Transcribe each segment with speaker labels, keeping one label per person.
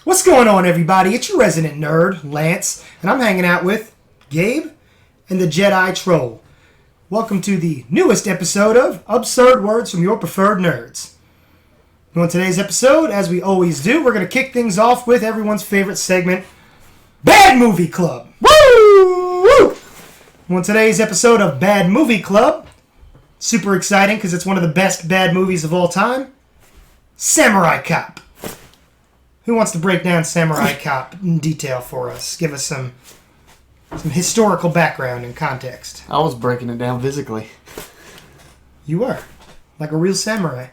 Speaker 1: What's going on, everybody? It's your resident nerd, Lance, and I'm hanging out with Gabe and the Jedi Troll. Welcome to the newest episode of Absurd Words from Your Preferred Nerds. On today's episode, as we always do, we're going to kick things off with everyone's favorite segment, Bad Movie Club. Woo! On today's episode of Bad Movie Club, super exciting because it's one of the best bad movies of all time, Samurai Cop. Who wants to break down Samurai Cop in detail for us? Give us some historical background and context.
Speaker 2: I was breaking it down physically.
Speaker 1: You were. Like a real samurai.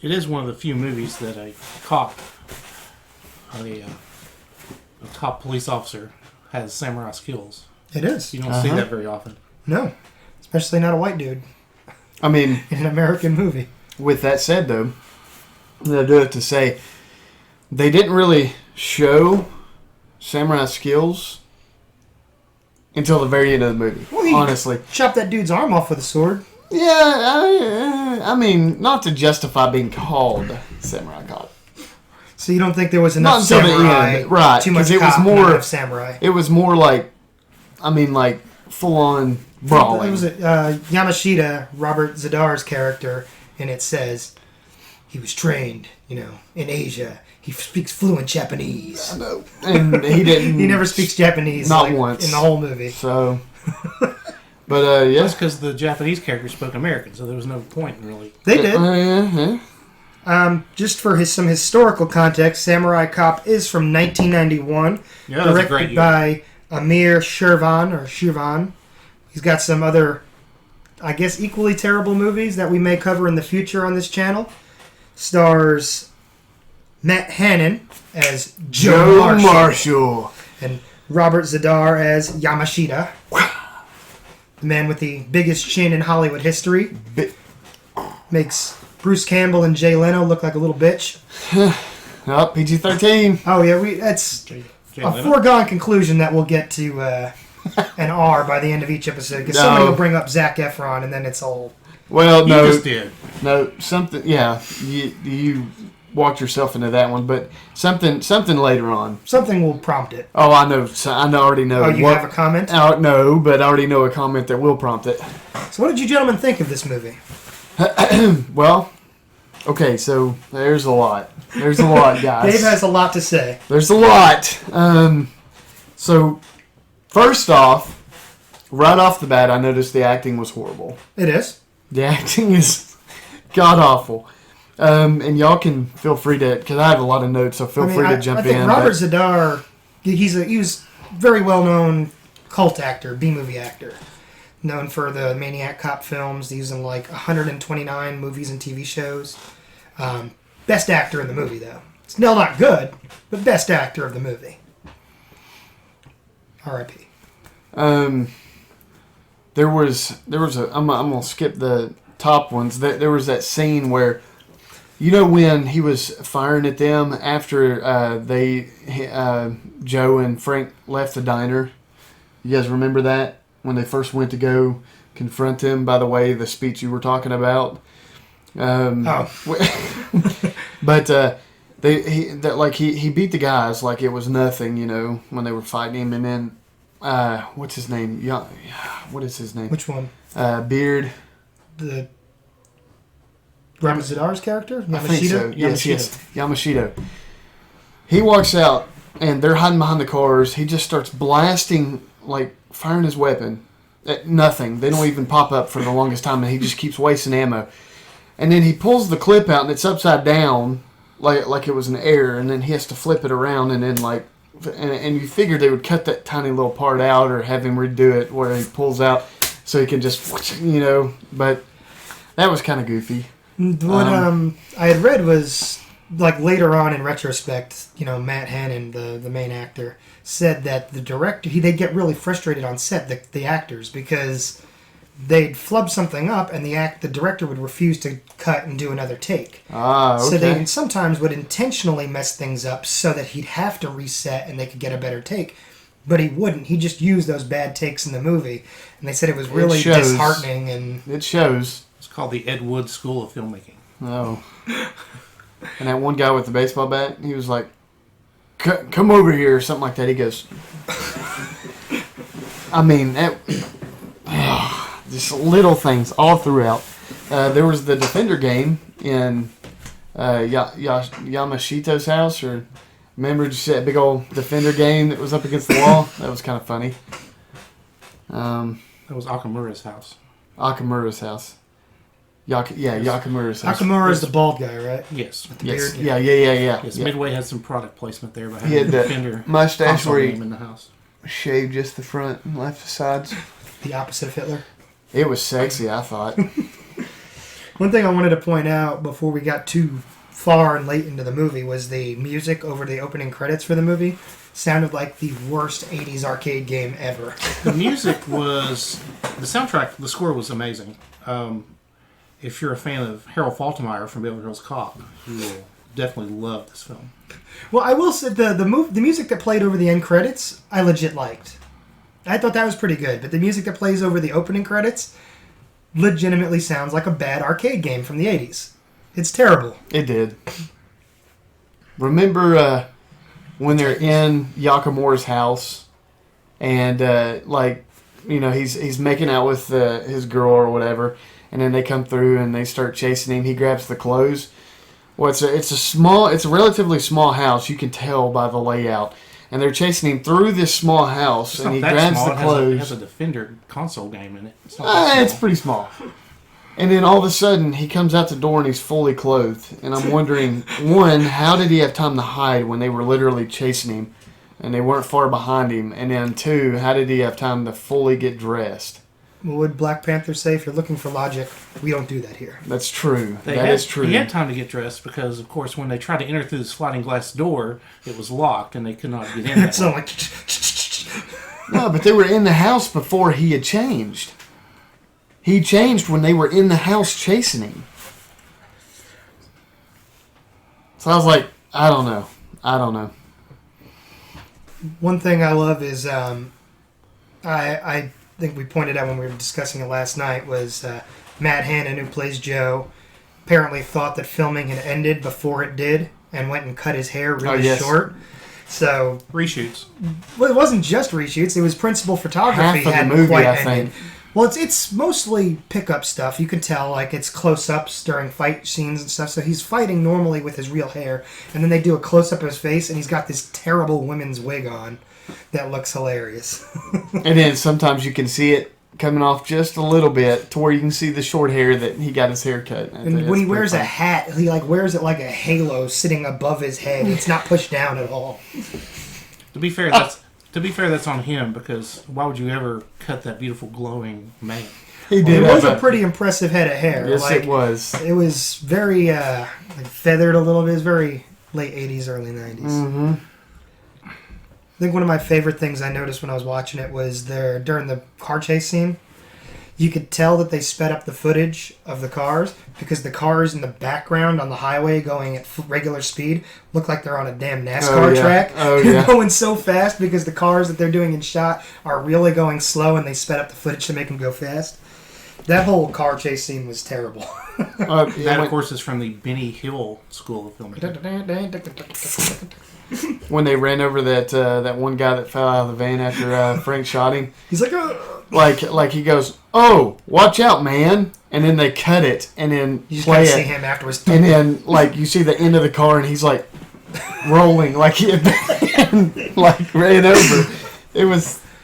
Speaker 3: It is one of the few movies that a cop, a top police officer, has samurai skills.
Speaker 1: It is.
Speaker 3: You don't see that very often.
Speaker 1: No. Especially not a white dude.
Speaker 2: I mean...
Speaker 1: in an American movie.
Speaker 2: With that said, though, I do have to say, they didn't really show samurai skills until the very end of the movie,
Speaker 1: Well,
Speaker 2: honestly.
Speaker 1: Chopped that dude's arm off with a sword.
Speaker 2: Yeah, I mean, not to justify being called Samurai Cop.
Speaker 1: So you don't think there was enough
Speaker 2: Not until
Speaker 1: samurai?
Speaker 2: the end, right?
Speaker 1: Too much
Speaker 2: it
Speaker 1: cop,
Speaker 2: was more
Speaker 1: not enough samurai.
Speaker 2: It was more like, full-on brawling.
Speaker 1: It was Yamashita, Robert Zadar's character, and it says he was trained, in Asia. He speaks fluent Japanese.
Speaker 2: I know, and he didn't.
Speaker 1: He never speaks Japanese.
Speaker 2: Not once
Speaker 1: in the whole movie.
Speaker 2: So. But, yeah.
Speaker 3: That's because the Japanese character spoke American, so there was no point, really.
Speaker 1: They did. Just for some historical context, Samurai Cop is from 1991.
Speaker 3: Yeah, that was a great
Speaker 1: directed
Speaker 3: year.
Speaker 1: by Amir Shirvan. He's got some other, I guess, equally terrible movies that we may cover in the future on this channel. Stars Matt Hannon as Joe Marshall. And Robert Zadar as Yamashita. The man with the biggest chin in Hollywood history. Makes Bruce Campbell and Jay Leno look like a little bitch.
Speaker 2: Oh, PG-13.
Speaker 1: Oh, yeah, that's
Speaker 3: Jay
Speaker 1: a
Speaker 3: Leno?
Speaker 1: foregone conclusion that we'll get to an R by the end of each episode. Because somebody will bring up Zac Efron, and then it's all...
Speaker 2: Well, no.
Speaker 3: You just did.
Speaker 2: No, something, yeah. You walked yourself into that one, but something later on.
Speaker 1: Something will prompt it.
Speaker 2: Oh, I know. I already know.
Speaker 1: Oh, you have a comment?
Speaker 2: No, but I already know a comment that will prompt it.
Speaker 1: So what did you gentlemen think of this movie?
Speaker 2: Well, okay, so there's a lot. There's a lot, guys.
Speaker 1: Dave has a lot to say.
Speaker 2: There's a lot. So, first off, right off the bat, I noticed the acting was horrible.
Speaker 1: It is.
Speaker 2: The acting is god-awful. And y'all can feel free to, because I have a lot of notes, so free to jump in.
Speaker 1: I think Robert Zadar, he was very well-known cult actor, B-movie actor. Known for the Maniac Cop films. He's in like 129 movies and TV shows. Best actor in the movie, though. Still not good, but best actor of the movie. R.I.P.
Speaker 2: There was I'm gonna skip the top ones. There was that scene where, when he was firing at them after Joe and Frank left the diner. You guys remember that? When they first went to go confront him, by the way, the speech you were talking about. But he beat the guys like it was nothing, when they were fighting him. And then, what's his name? What is his name?
Speaker 1: Which one?
Speaker 2: Beard.
Speaker 1: The Robert Zadar's character?
Speaker 2: Yamashita? I think so. Yes. Yamashita. He walks out, and they're hiding behind the cars. He just starts blasting, firing his weapon at nothing. They don't even pop up for the longest time, and he just keeps wasting ammo. And then he pulls the clip out, and it's upside down, like it was an error, and then he has to flip it around, and then and you figured they would cut that tiny little part out or have him redo it where he pulls out so he can just, but that was kind of goofy.
Speaker 1: What I had read was, later on in retrospect, Matt Hannon, the main actor, said that the director, they'd get really frustrated on set, the actors, because they'd flub something up and the director would refuse to cut and do another take.
Speaker 2: Ah, okay.
Speaker 1: So they sometimes would intentionally mess things up so that he'd have to reset and they could get a better take. But he wouldn't. He just used those bad takes in the movie. And they said it was really disheartening. And
Speaker 2: it shows.
Speaker 3: It's called the Ed Wood School of Filmmaking.
Speaker 2: Oh. And that one guy with the baseball bat, he was like, come over here, or something like that. He goes, I mean, just little things all throughout. There was the Defender game in Yamashita's house, or remember just that big old Defender game that was up against the wall? That was kind of funny.
Speaker 3: That was Akamura's house.
Speaker 2: Yakamura's house. Yakamura's house.
Speaker 1: Nakamura is the bald guy, right?
Speaker 3: Yes.
Speaker 2: Yes.
Speaker 1: Beard?
Speaker 2: Yeah.
Speaker 3: Yes.
Speaker 2: Yeah.
Speaker 3: Midway had some product placement there, but
Speaker 2: He had
Speaker 3: the
Speaker 2: that
Speaker 3: Defender
Speaker 2: mustache
Speaker 3: console
Speaker 2: where he
Speaker 3: game in the house.
Speaker 2: shaved just the front and left the sides.
Speaker 1: The opposite of Hitler.
Speaker 2: It was sexy, I thought.
Speaker 1: One thing I wanted to point out before we got too far and late into the movie was the music over the opening credits for the movie sounded like the worst 80s arcade game ever.
Speaker 3: The music was... The soundtrack, the score was amazing. If you're a fan of Harold Faltermeyer from Beverly Hills Cop, you will definitely love this film.
Speaker 1: Well, I will say the music that played over the end credits, I legit liked. I thought that was pretty good, but the music that plays over the opening credits legitimately sounds like a bad arcade game from the 80s. It's terrible.
Speaker 2: It did. Remember when they're in Yakamura's house and he's making out with his girl or whatever, and then they come through and they start chasing him. He grabs the clothes. Well, it's a relatively small house. You can tell by the layout. And they're chasing him through this small house, and he grabs the clothes.
Speaker 3: It has a Defender console game in it. It's not that
Speaker 2: It's pretty small. And then all of a sudden, he comes out the door and he's fully clothed. And I'm wondering, one, how did he have time to hide when they were literally chasing him and they weren't far behind him? And then two, how did he have time to fully get dressed?
Speaker 1: What would Black Panther say? If you're looking for logic, we don't do that here.
Speaker 2: That's true.
Speaker 3: That
Speaker 2: is true.
Speaker 3: He had time to get dressed because, of course, when they tried to enter through the sliding glass door, it was locked and they could not get in.
Speaker 1: So like,
Speaker 2: No, but they were in the house before he had changed. He changed when they were in the house chasing him. So I was like, I don't know.
Speaker 1: One thing I love is I think we pointed out when we were discussing it last night was Matt Hannon, who plays Joe, apparently thought that filming had ended before it did and went and cut his hair really short. So
Speaker 3: reshoots.
Speaker 1: Well, it wasn't just reshoots; it was principal photography.
Speaker 2: Half of the movie, I think.
Speaker 1: Well, it's mostly pickup stuff. You can tell, like, it's close-ups during fight scenes and stuff. So he's fighting normally with his real hair, and then they do a close-up of his face, and he's got this terrible women's wig on that looks hilarious.
Speaker 2: And then sometimes you can see it coming off just a little bit to where you can see the short hair that he got his hair cut.
Speaker 1: And when he wears a hat, he wears it like a halo sitting above his head. It's not pushed down at all.
Speaker 3: To be fair, that's on him, because why would you ever cut that beautiful glowing man?
Speaker 2: He did.
Speaker 1: It was a pretty impressive head of hair.
Speaker 2: Yes, it was.
Speaker 1: It was very feathered a little bit. It was very late 80s, early 90s.
Speaker 2: Mm-hmm.
Speaker 1: I think one of my favorite things I noticed when I was watching it was during the car chase scene, you could tell that they sped up the footage of the cars because the cars in the background on the highway going at regular speed look like they're on a damn NASCAR track.
Speaker 2: Oh,
Speaker 1: They're
Speaker 2: yeah.
Speaker 1: going so fast because the cars that they're doing in shot are really going slow, and they sped up the footage to make them go fast. That whole car chase scene was terrible.
Speaker 3: That, of course, is from the Benny Hill School of Filmmaking.
Speaker 2: When they ran over that one guy that fell out of the van after Frank shot him.
Speaker 1: He's like,
Speaker 2: like he goes, "Oh, watch out, man!" And then they cut it, and then
Speaker 1: you just
Speaker 2: play
Speaker 1: gotta
Speaker 2: it,
Speaker 1: see him afterwards.
Speaker 2: and then you see the end of the car, and he's like rolling like he had been ran over.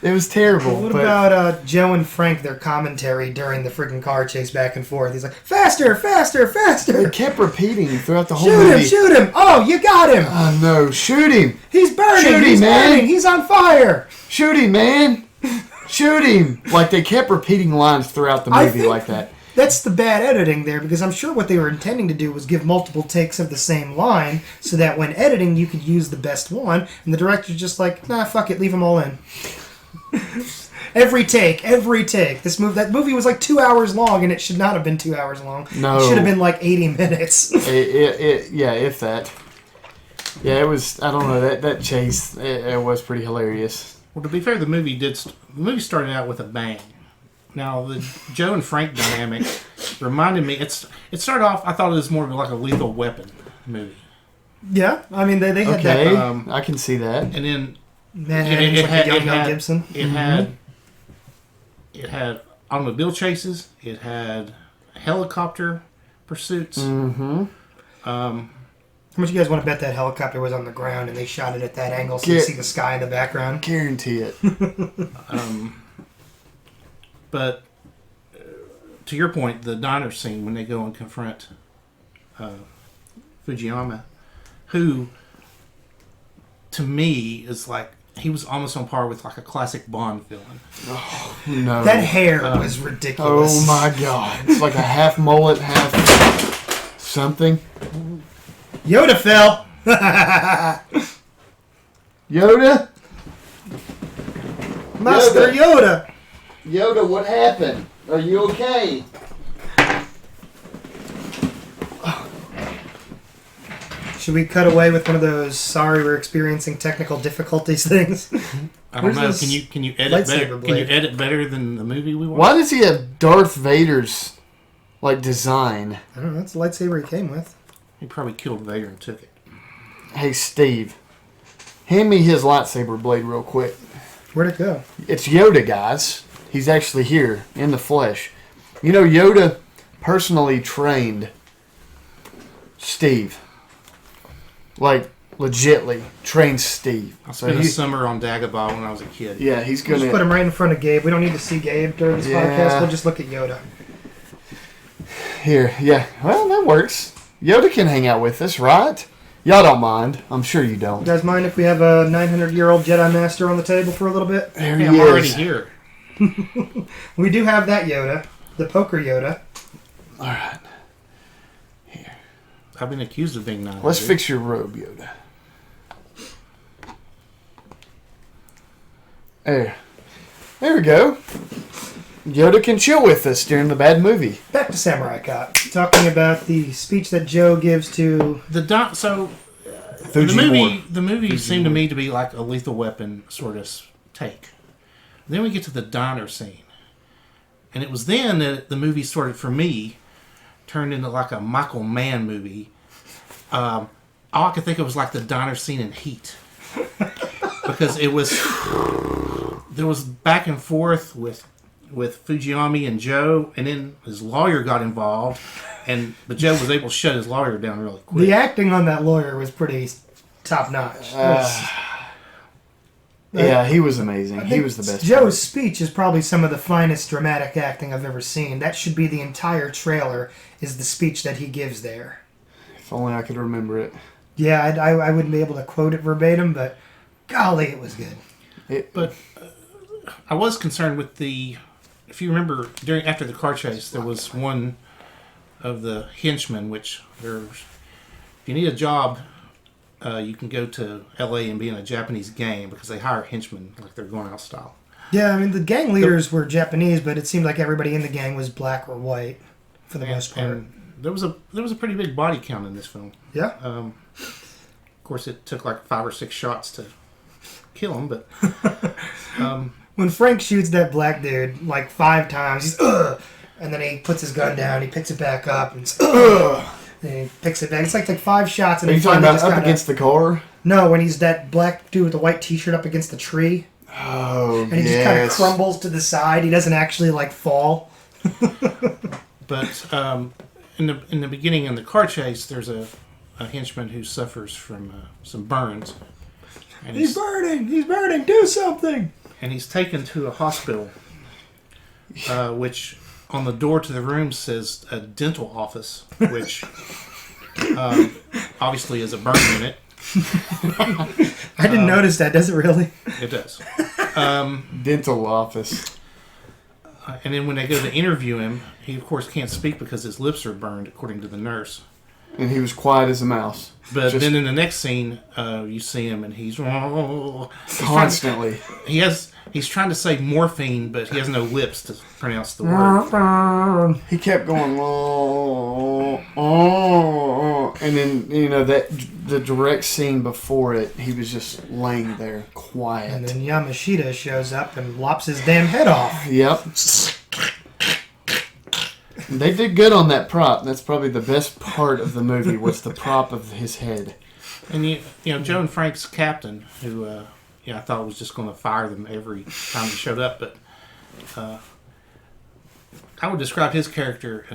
Speaker 2: It was terrible.
Speaker 1: What about Joe and Frank, their commentary during the freaking car chase back and forth? He's like, faster, faster, faster.
Speaker 2: They kept repeating throughout the whole movie.
Speaker 1: Shoot him! Oh, you got him!
Speaker 2: Oh, no, shoot him!
Speaker 1: He's burning!
Speaker 2: Shoot him,
Speaker 1: He's
Speaker 2: man.
Speaker 1: burning! He's on fire!
Speaker 2: Shoot him, man! Shoot him! Like, they kept repeating lines throughout the movie like that.
Speaker 1: That's the bad editing there, because I'm sure what they were intending to do was give multiple takes of the same line, so that when editing, you could use the best one, and the director's just like, nah, fuck it, leave them all in. Every take. That movie was like 2 hours long, and it should not have been 2 hours long.
Speaker 2: No.
Speaker 1: It should have been like 80 minutes.
Speaker 2: Yeah, if that. Yeah, it was. I don't know, that chase. It was pretty hilarious.
Speaker 3: Well, to be fair, the movie started out with a bang. Now, the Joe and Frank dynamic reminded me. It started off. I thought it was more of like a Lethal Weapon movie.
Speaker 1: Yeah, I mean they had
Speaker 2: Okay,
Speaker 1: that.
Speaker 2: I can see that.
Speaker 3: And then
Speaker 1: Manhattan's like a young Mel Gibson.
Speaker 3: It had automobile chases. It had helicopter pursuits.
Speaker 2: Mm-hmm.
Speaker 1: How much you guys want to bet that helicopter was on the ground and they shot it at that angle so you see the sky in the background?
Speaker 2: Guarantee it.
Speaker 3: But to your point, the diner scene when they go and confront Fujiyama, who to me is like he was almost on par with like a classic Bond villain.
Speaker 2: Oh, no.
Speaker 1: That hair was ridiculous.
Speaker 2: Oh my god. It's like a half mullet, half something.
Speaker 1: Yoda fell.
Speaker 2: Yoda?
Speaker 1: Master Yoda.
Speaker 2: Yoda, what happened? Are you okay?
Speaker 1: Should we cut away with one of those sorry we're experiencing technical difficulties things?
Speaker 3: I don't know. Can you edit better?
Speaker 1: lightsaber blade?
Speaker 3: Can you edit better than the movie we watched?
Speaker 2: Why does he have Darth Vader's like design?
Speaker 1: I don't know. That's the lightsaber he came with.
Speaker 3: He probably killed Vader and took it.
Speaker 2: Hey Steve, hand me his lightsaber blade real quick.
Speaker 1: Where'd it go?
Speaker 2: It's Yoda, guys. He's actually here in the flesh. You know, Yoda personally trained Steve. Like, legitly trained Steve.
Speaker 3: I spent a summer on Dagobah when I was a kid.
Speaker 2: Yeah, he's
Speaker 1: Just
Speaker 2: gonna
Speaker 1: put him right in front of Gabe. We don't need to see Gabe during this podcast. We'll just look at Yoda.
Speaker 2: Here. Yeah, well, that works. Yoda can hang out with us, right? Y'all don't mind. I'm sure you don't.
Speaker 1: You guys mind if we have a 900-year-old Jedi Master on the table for a little bit?
Speaker 2: There
Speaker 3: Hey,
Speaker 2: he
Speaker 3: I'm
Speaker 2: is.
Speaker 3: already here.
Speaker 1: We do have that Yoda, the poker Yoda.
Speaker 2: All right.
Speaker 3: I've been accused of being 900.
Speaker 2: Let's fix your robe, Yoda. There we go. Yoda can chill with us during the bad movie.
Speaker 1: Back to Samurai Cop. Talking about the speech that Joe gives to...
Speaker 3: The movie seemed to me to be like a Lethal Weapon sort of take. Then we get to the diner scene. And it was then that the movie sort of, for me, turned into like a Michael Mann movie. All I could think of was like the diner scene in Heat. Because it was... There was back and forth with Fujiyama and Joe, and then his lawyer got involved, but Joe was able to shut his lawyer down really quick.
Speaker 1: The acting on that lawyer was pretty top-notch.
Speaker 2: Yeah, he was amazing. He was the best.
Speaker 1: Joe's speech is probably some of the finest dramatic acting I've ever seen. That should be the entire trailer, is the speech that he gives there.
Speaker 2: If only I could remember it.
Speaker 1: Yeah, I wouldn't be able to quote it verbatim, but golly, it was good.
Speaker 3: But I was concerned with if you remember, after the car chase, there was one of the henchmen, if you need a job, you can go to L.A. and be in a Japanese gang because they hire henchmen like they're going out style.
Speaker 1: Yeah, I mean, the gang leaders were Japanese, but it seemed like everybody in the gang was black or white for the most part.
Speaker 3: And there was a pretty big body count in this film.
Speaker 1: Yeah.
Speaker 3: Of course, it took like 5 or 6 shots to kill him, but...
Speaker 1: When Frank shoots that black dude like 5 times, he's ugh, and then he puts his gun down, he picks it back up, and he's ugh, and he picks it back. It's like 5 shots, and
Speaker 2: Are you talking about up against the car?
Speaker 1: No, when he's that black dude with the white T-shirt up against the tree.
Speaker 2: Oh,
Speaker 1: and he just kind of crumbles to the side. He doesn't actually fall.
Speaker 3: But in the beginning in the car chase, there's a henchman who suffers from some burns. And
Speaker 1: He's burning! He's burning! Do something!
Speaker 3: And he's taken to a hospital, which on the door to the room says a dental office, which obviously is a burn unit.
Speaker 1: I didn't notice that. Does it really?
Speaker 3: It does.
Speaker 2: Dental office.
Speaker 3: And then when they go to interview him, he of course can't speak because his lips are burned, according to the nurse.
Speaker 2: And he was quiet as a mouse.
Speaker 3: But then in the next scene, you see him and he's
Speaker 2: constantly.
Speaker 3: He's trying to say morphine, but he has no lips to pronounce the word.
Speaker 2: He kept going, and then the direct scene before it, he was just laying there quiet.
Speaker 1: And then Yamashita shows up and lops his damn head off.
Speaker 2: Yep. They did good on that prop. That's probably the best part of the movie was the prop of his head.
Speaker 3: And you know, Joe and Frank's captain, who I thought was just going to fire them every time he showed up, but I would describe his character,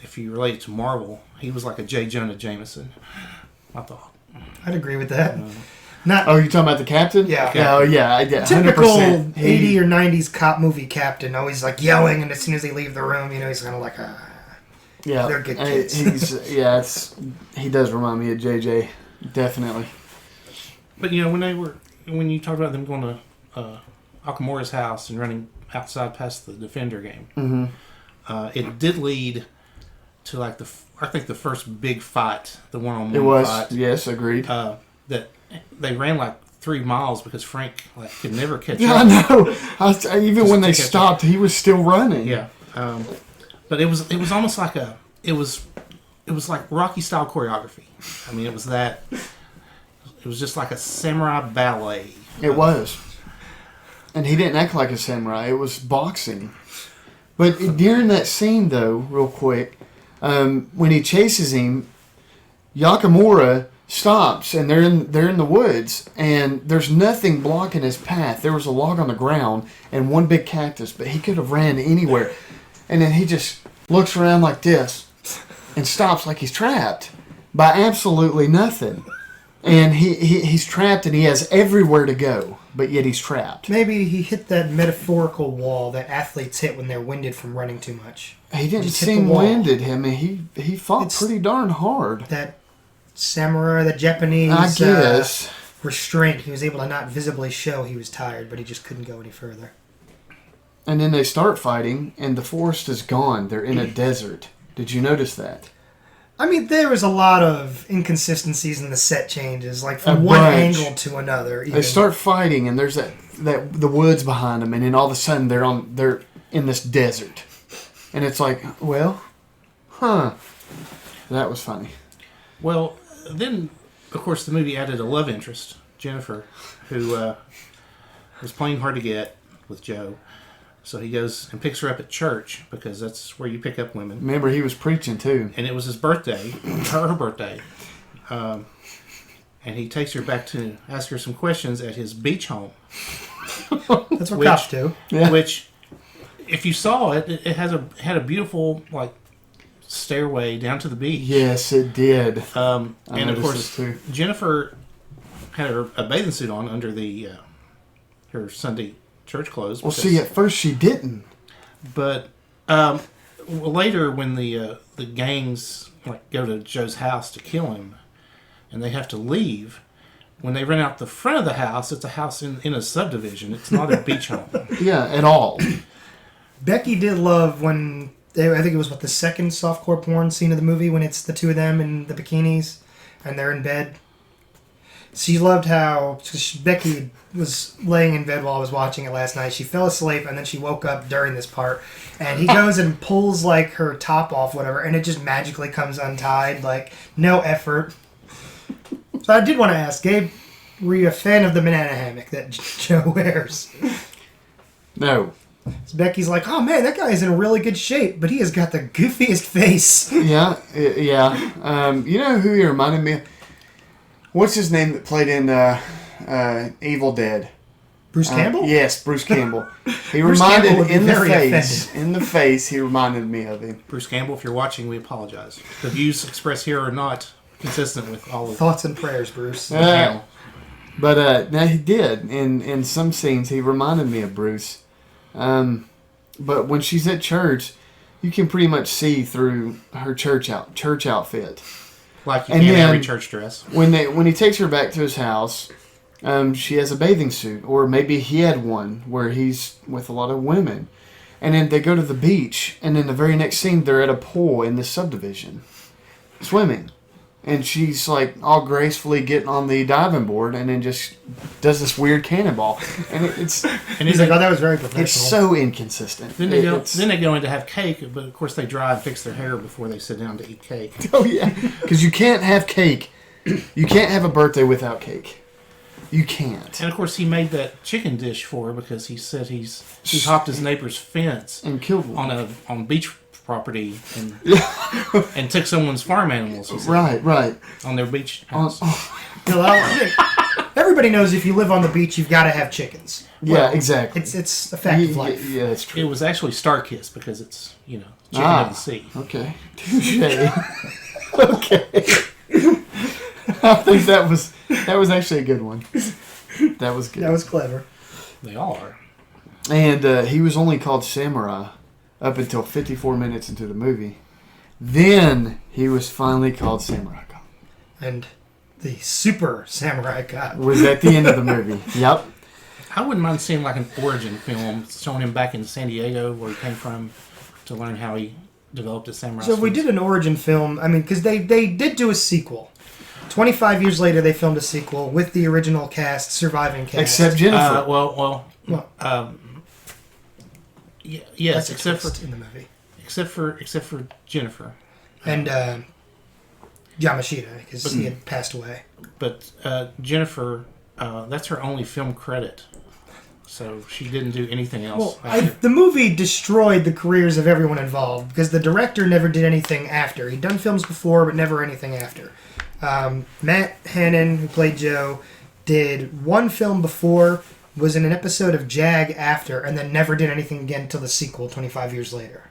Speaker 3: if you relate it to Marvel, he was like a J. Jonah Jameson, I thought.
Speaker 1: I'd agree with that.
Speaker 2: Not. Oh, you talking about the captain?
Speaker 1: Yeah.
Speaker 2: Oh, yeah. I did.
Speaker 1: Typical 80 or 90s cop movie captain, always like yelling, and as soon as they leave the room, he's kind of like,
Speaker 2: yeah,
Speaker 1: they're good kids.
Speaker 2: He does remind me of JJ, definitely.
Speaker 3: But when you talked about them going to Akamura's house and running outside past the Defender game, it did lead to I think the first big fight, the one-on-one
Speaker 2: it was,
Speaker 3: fight.
Speaker 2: Yes, agreed.
Speaker 3: That they ran like 3 miles because Frank could never catch
Speaker 2: up. I know. Even when they stopped, he was still running.
Speaker 3: Yeah, but it was almost like it was like Rocky style choreography. I mean, it was just like a samurai ballet.
Speaker 2: It was, and he didn't act like a samurai. It was boxing. But during that scene, though, real quick, when he chases him, Yakamura stops, and they're in the woods, and there's nothing blocking his path. There was a log on the ground and one big cactus, but he could have ran anywhere. And then he just looks around like this and stops like he's trapped by absolutely nothing. And he's trapped, and he has everywhere to go, but yet he's trapped.
Speaker 1: Maybe he hit that metaphorical wall that athletes hit when they're winded from running too much.
Speaker 2: He didn't seem winded. He fought pretty darn hard.
Speaker 1: That samurai, the Japanese
Speaker 2: I guess.
Speaker 1: Restraint. He was able to not visibly show he was tired, but he just couldn't go any further.
Speaker 2: And then they start fighting, and the forest is gone. They're in a desert. Did you notice that?
Speaker 1: I mean, there was a lot of inconsistencies in the set changes, like from one angle to another. Even.
Speaker 2: They start fighting, and there's the woods behind them, and then all of a sudden they're in this desert, and it's like, well, that was funny.
Speaker 3: Well, then of course the movie added a love interest, Jennifer, who was playing hard to get with Joe. So he goes and picks her up at church because that's where you pick up women.
Speaker 2: Remember, he was preaching too.
Speaker 3: And it was his birthday, her birthday. And he takes her back to ask her some questions at his beach home.
Speaker 1: That's what cops do.
Speaker 3: Yeah. Which, if you saw it, it had a beautiful stairway down to the beach.
Speaker 2: Yes, it did.
Speaker 3: And of course, Jennifer had a bathing suit on under her Sunday church clothes.
Speaker 2: Well, see, at first she didn't.
Speaker 3: But later, when the gangs go to Joe's house to kill him, and they have to leave, when they run out the front of the house, it's a house in a subdivision. It's not a beach home.
Speaker 2: Yeah, at all.
Speaker 1: Becky did love when I think it was the second softcore porn scene of the movie when it's the two of them in the bikinis and they're in bed. She loved how Becky was laying in bed while I was watching it last night. She fell asleep, and then she woke up during this part. And he goes and pulls her top off, whatever, and it just magically comes untied, no effort. So I did want to ask, Gabe, were you a fan of the banana hammock that Joe wears?
Speaker 2: No.
Speaker 1: So Becky's like, oh man, that guy is in really good shape, but he has got the goofiest face.
Speaker 2: Yeah. You know who he reminded me of? What's his name that played in Evil Dead?
Speaker 1: Bruce Campbell?
Speaker 2: Yes, Bruce Campbell. He reminded in the face. He reminded me of him.
Speaker 3: Bruce Campbell, if you're watching, we apologize. The views expressed here are not consistent with all of
Speaker 1: thoughts and prayers, Bruce.
Speaker 2: But no, he did. In some scenes, he reminded me of Bruce. But when she's at church, you can pretty much see through her church outfit.
Speaker 3: Like you can in every church dress.
Speaker 2: When he takes her back to his house, she has a bathing suit, or maybe he had one where he's with a lot of women, and then they go to the beach, and then the very next scene they're at a pool in the subdivision, swimming, and she's all gracefully getting on the diving board, and then just does this weird cannonball, and it's
Speaker 1: and he's like, oh, that was very professional.
Speaker 2: It's so inconsistent.
Speaker 3: Then they go in to have cake, but of course they dry and fix their hair before they sit down to eat cake.
Speaker 2: Oh yeah, because you can't have cake. You can't have a birthday without cake. You can't.
Speaker 3: And of course he made that chicken dish for her because he said he's hopped his neighbor's fence
Speaker 2: and killed one
Speaker 3: on beach property and took someone's farm animals.
Speaker 2: Right.
Speaker 3: On their beach house.
Speaker 1: Everybody knows if you live on the beach, you've got to have chickens.
Speaker 2: Yeah, exactly.
Speaker 1: It's a fact of life.
Speaker 2: Yeah, that's true.
Speaker 3: It was actually Starkist because it's, chicken of the sea.
Speaker 2: Okay. Touche. Okay. I think that was actually a good one. That was good.
Speaker 1: That was clever.
Speaker 3: They all are.
Speaker 2: And he was only called Samurai up until 54 minutes into the movie. Then he was finally called Samurai Cop.
Speaker 1: And the Super Samurai Cop
Speaker 2: Was at the end of the movie. Yep.
Speaker 3: I wouldn't mind seeing like an origin film showing him back in San Diego where he came from to learn how he developed his samurai.
Speaker 1: So if we did an origin film, because they did do a sequel. 25 years later, they filmed a sequel with the original cast, surviving cast.
Speaker 2: Except Jennifer.
Speaker 3: Yes,
Speaker 1: That's a
Speaker 3: except
Speaker 1: twist
Speaker 3: for
Speaker 1: in the movie.
Speaker 3: except for Jennifer
Speaker 1: And Yamashita, because he had passed away.
Speaker 3: But Jennifer, that's her only film credit. So she didn't do anything else.
Speaker 1: Well, the movie destroyed the careers of everyone involved because the director never did anything after. He'd done films before, but never anything after. Matt Hannon, who played Joe, did one film before, was in an episode of JAG after, and then never did anything again until the sequel 25 years later.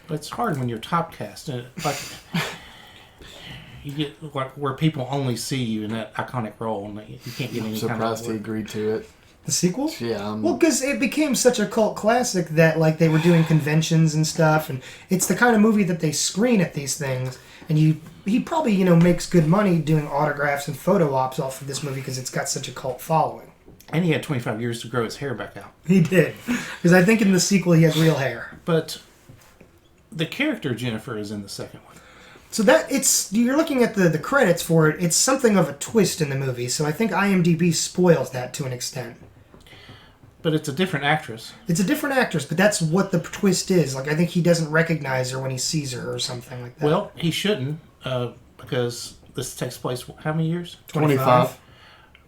Speaker 3: But it's hard when you're typecast. Like, you get where people only see you in that iconic role, and you can't get any
Speaker 2: I'm surprised
Speaker 3: kind of
Speaker 2: he agreed to it.
Speaker 1: The sequel?
Speaker 2: Yeah.
Speaker 1: Well, because it became such a cult classic that they were doing conventions and stuff, and it's the kind of movie that they screen at these things. And he probably makes good money doing autographs and photo ops off of this movie because it's got such a cult following.
Speaker 3: And he had 25 years to grow his hair back out.
Speaker 1: He did, because I think in the sequel he has real hair.
Speaker 3: But the character Jennifer is in the second one.
Speaker 1: So you're looking at the credits for it. It's something of a twist in the movie. So I think IMDb spoils that to an extent.
Speaker 3: But it's a different actress.
Speaker 1: It's a different actress, but that's what the twist is. I think he doesn't recognize her when he sees her or something like that.
Speaker 3: Well, he shouldn't, because this takes place how many years?
Speaker 1: 25.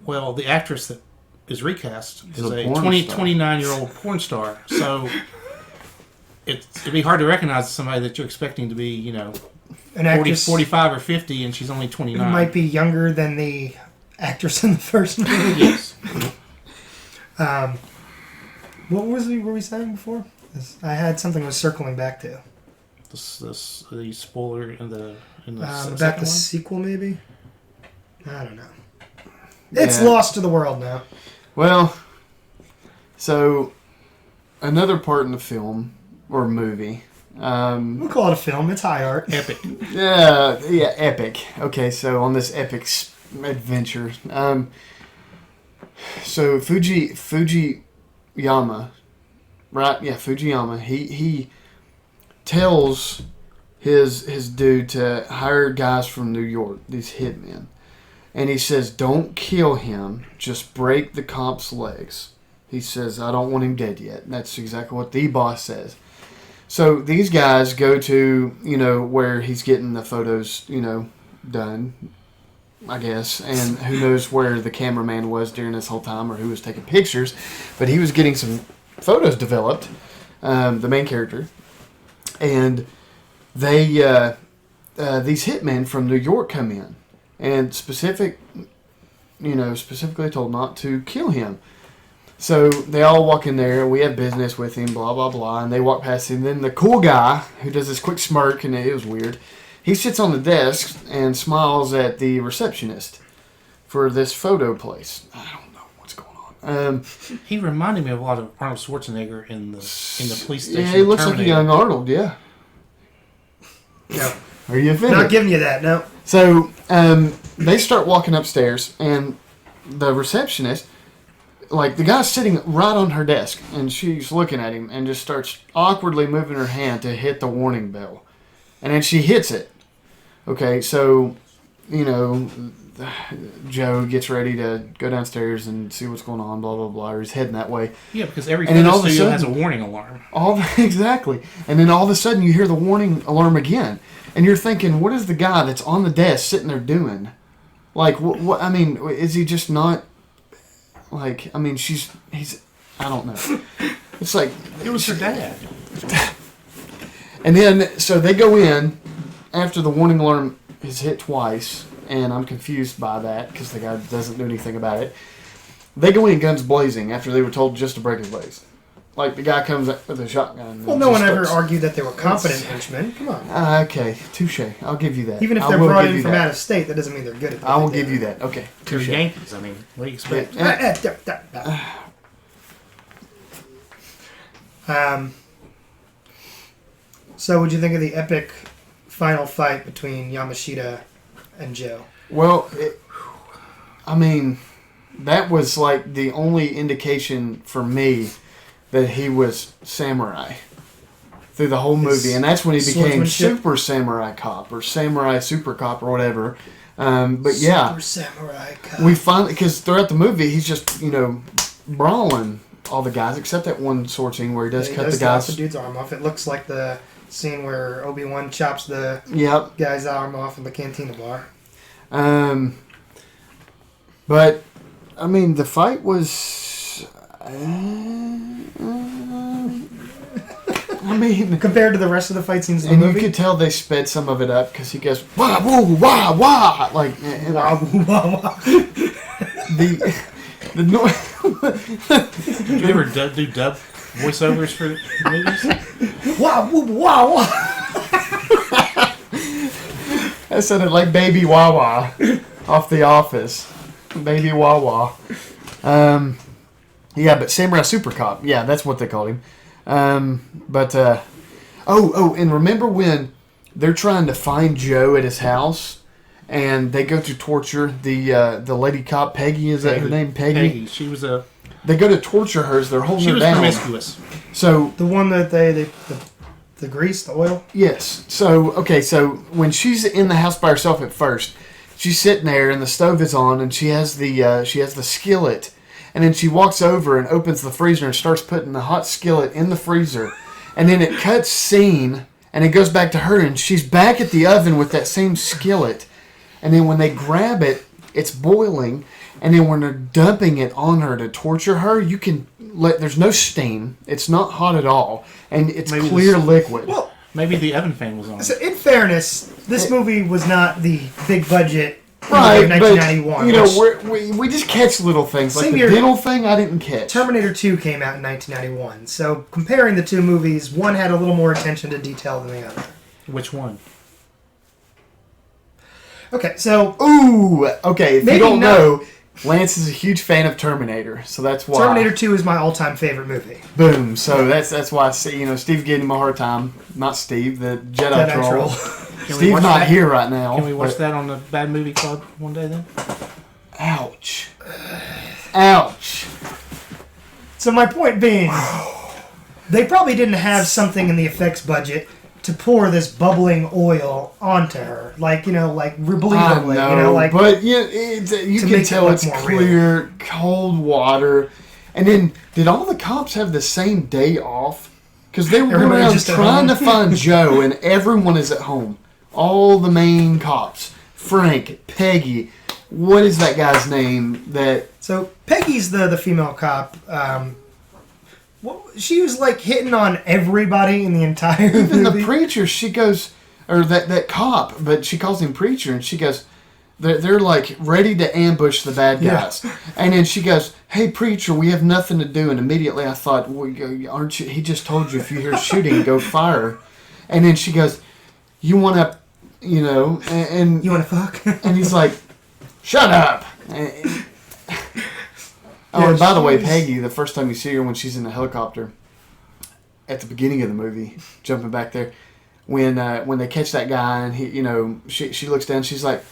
Speaker 3: Well, the actress that is recast is a 29-year-old porn star. So it'd be hard to recognize somebody that you're expecting to be,
Speaker 1: An actress
Speaker 3: 45 or 50, and she's only 29.
Speaker 1: who might be younger than the actress in the first movie.
Speaker 3: Yes.
Speaker 1: What were we saying before? I had something I was circling back to.
Speaker 3: The spoiler in the
Speaker 1: About
Speaker 3: second
Speaker 1: the
Speaker 3: one?
Speaker 1: sequel, maybe? I don't know. It's lost to the world now.
Speaker 2: Well, so another part in the film or movie.
Speaker 1: We'll call it a film. It's high art.
Speaker 3: Epic.
Speaker 2: Yeah, epic. Okay, so on this epic adventure, so Fujiyama, right? Yeah, Fujiyama. He tells his dude to hire guys from New York, these hitmen, and he says, "Don't kill him. Just break the comp's legs." He says, "I don't want him dead yet." And that's exactly what the boss says. So these guys go to where he's getting the photos done, I guess, and who knows where the cameraman was during this whole time or who was taking pictures, but he was getting some photos developed, the main character, and they these hitmen from New York come in and specifically told not to kill him. So they all walk in there. We have business with him, blah blah blah, and they walk past him. Then the cool guy who does this quick smirk, and it was weird. He sits on the desk and smiles at the receptionist for this photo place. I don't know what's going on.
Speaker 3: He reminded me of a lot of Arnold Schwarzenegger in the police station.
Speaker 2: Yeah, he looks like a young Arnold. Yeah.
Speaker 1: No.
Speaker 2: Are you offended?
Speaker 1: Not giving you that, no.
Speaker 2: So they start walking upstairs, and the receptionist, the guy's sitting right on her desk, and she's looking at him and just starts awkwardly moving her hand to hit the warning bell. And then she hits it. Okay, so, Joe gets ready to go downstairs and see what's going on, blah, blah, blah, or he's heading that way.
Speaker 3: Yeah, because every photo studio has a warning alarm.
Speaker 2: Exactly. And then all of a sudden you hear the warning alarm again. And you're thinking, what is the guy that's on the desk sitting there doing? What I mean, is he just not... he's... I don't know. It's like...
Speaker 3: It was her dad.
Speaker 2: And then, so they go in after the warning alarm is hit twice, and I'm confused by that because the guy doesn't do anything about it. They go in guns blazing after they were told just to break his legs. Like, the guy comes up with a shotgun.
Speaker 1: Well, no one ever argued that they were competent henchmen. Come on.
Speaker 2: Okay, touche. I'll give you that.
Speaker 1: Even if they're brought in from out of state, that doesn't mean they're good at that.
Speaker 2: I will give you that. Okay,
Speaker 3: They're
Speaker 2: touche.
Speaker 3: Yankees. I mean, what do you expect?
Speaker 1: So, what'd you think of the epic final fight between Yamashita and Joe?
Speaker 2: Well, I mean, that was like the only indication for me that he was samurai through the whole movie, and that's when he became Super Samurai Cop or Samurai Super Cop or whatever. But yeah,
Speaker 1: Super Samurai Cop.
Speaker 2: we finally, because throughout the movie he's just brawling all the guys except that one sword scene where he does cut the guy's
Speaker 1: dude's arm off. It looks like the scene where Obi-Wan chops the guy's arm off in the cantina bar.
Speaker 2: But I mean, the fight was. I mean,
Speaker 1: compared to the rest of the fight scenes in the
Speaker 2: and
Speaker 1: movie,
Speaker 2: you could tell they sped some of it up because he goes wah woo wah wah like
Speaker 1: wah woo wah wah.
Speaker 2: the noise.
Speaker 3: Did you ever do dub voiceovers for movies?
Speaker 1: Wah woo wah wah.
Speaker 2: That sounded like Baby Wawa off The Office. Baby Wawa. Yeah, but Samurai Super Cop. Yeah, that's what they called him. And remember when they're trying to find Joe at his house, and they go to torture the lady cop, Peggy, is that her name? Peggy?
Speaker 3: She was
Speaker 2: They go to torture her as they're holding her down.
Speaker 3: She was promiscuous.
Speaker 2: So
Speaker 1: the one that the grease, the oil?
Speaker 2: Yes. So when she's in the house by herself at first, she's sitting there and the stove is on and she has the skillet, and then she walks over and opens the freezer and starts putting the hot skillet in the freezer, and then it cuts scene and it goes back to her and she's back at the oven with that same skillet, and then when they grab it, it's boiling, and then when they're dumping it on her to torture her, there's no steam, it's not hot at all, and it's clear liquid.
Speaker 1: Well,
Speaker 3: maybe the oven fan was on.
Speaker 1: So in fairness, this movie was not the big budget
Speaker 2: right,
Speaker 1: of 1991.
Speaker 2: But we just catch little things. Like the dental thing I didn't catch.
Speaker 1: Terminator 2 came out in 1991. So comparing the two movies, one had a little more attention to detail than the other.
Speaker 3: Which one?
Speaker 1: Okay, so...
Speaker 2: If you don't know, Lance is a huge fan of Terminator, so that's why.
Speaker 1: Terminator 2 is my all-time favorite movie.
Speaker 2: Boom. So that's why I see, Steve gave him a hard time. Not Steve, the Jedi Troll. Steve's not here right now.
Speaker 3: Can we watch that on the Bad Movie Club one day then?
Speaker 2: Ouch.
Speaker 1: So my point being, they probably didn't have something in the effects budget to pour this bubbling oil onto her, believably,
Speaker 2: but you can tell it's clear, real. Cold water. And then, did all the cops have the same day off? Because they were around trying to find Joe, and everyone is at home. All the main cops, Frank, Peggy. What is that guy's name?
Speaker 1: So Peggy's the female cop. She was hitting on everybody in the entire movie.
Speaker 2: Even the preacher, she goes, or that cop, but she calls him preacher, and she goes, they're ready to ambush the bad guys. Yeah. And then she goes, hey preacher, we have nothing to do. And immediately I thought, well, aren't you? He just told you if you hear shooting, go fire. And then she goes, you want to, and
Speaker 1: you want to fuck?
Speaker 2: And he's like, shut up. And by the way, Peggy, the first time you see her when she's in the helicopter, at the beginning of the movie, jumping back there, when they catch that guy and he, she looks down, she's like,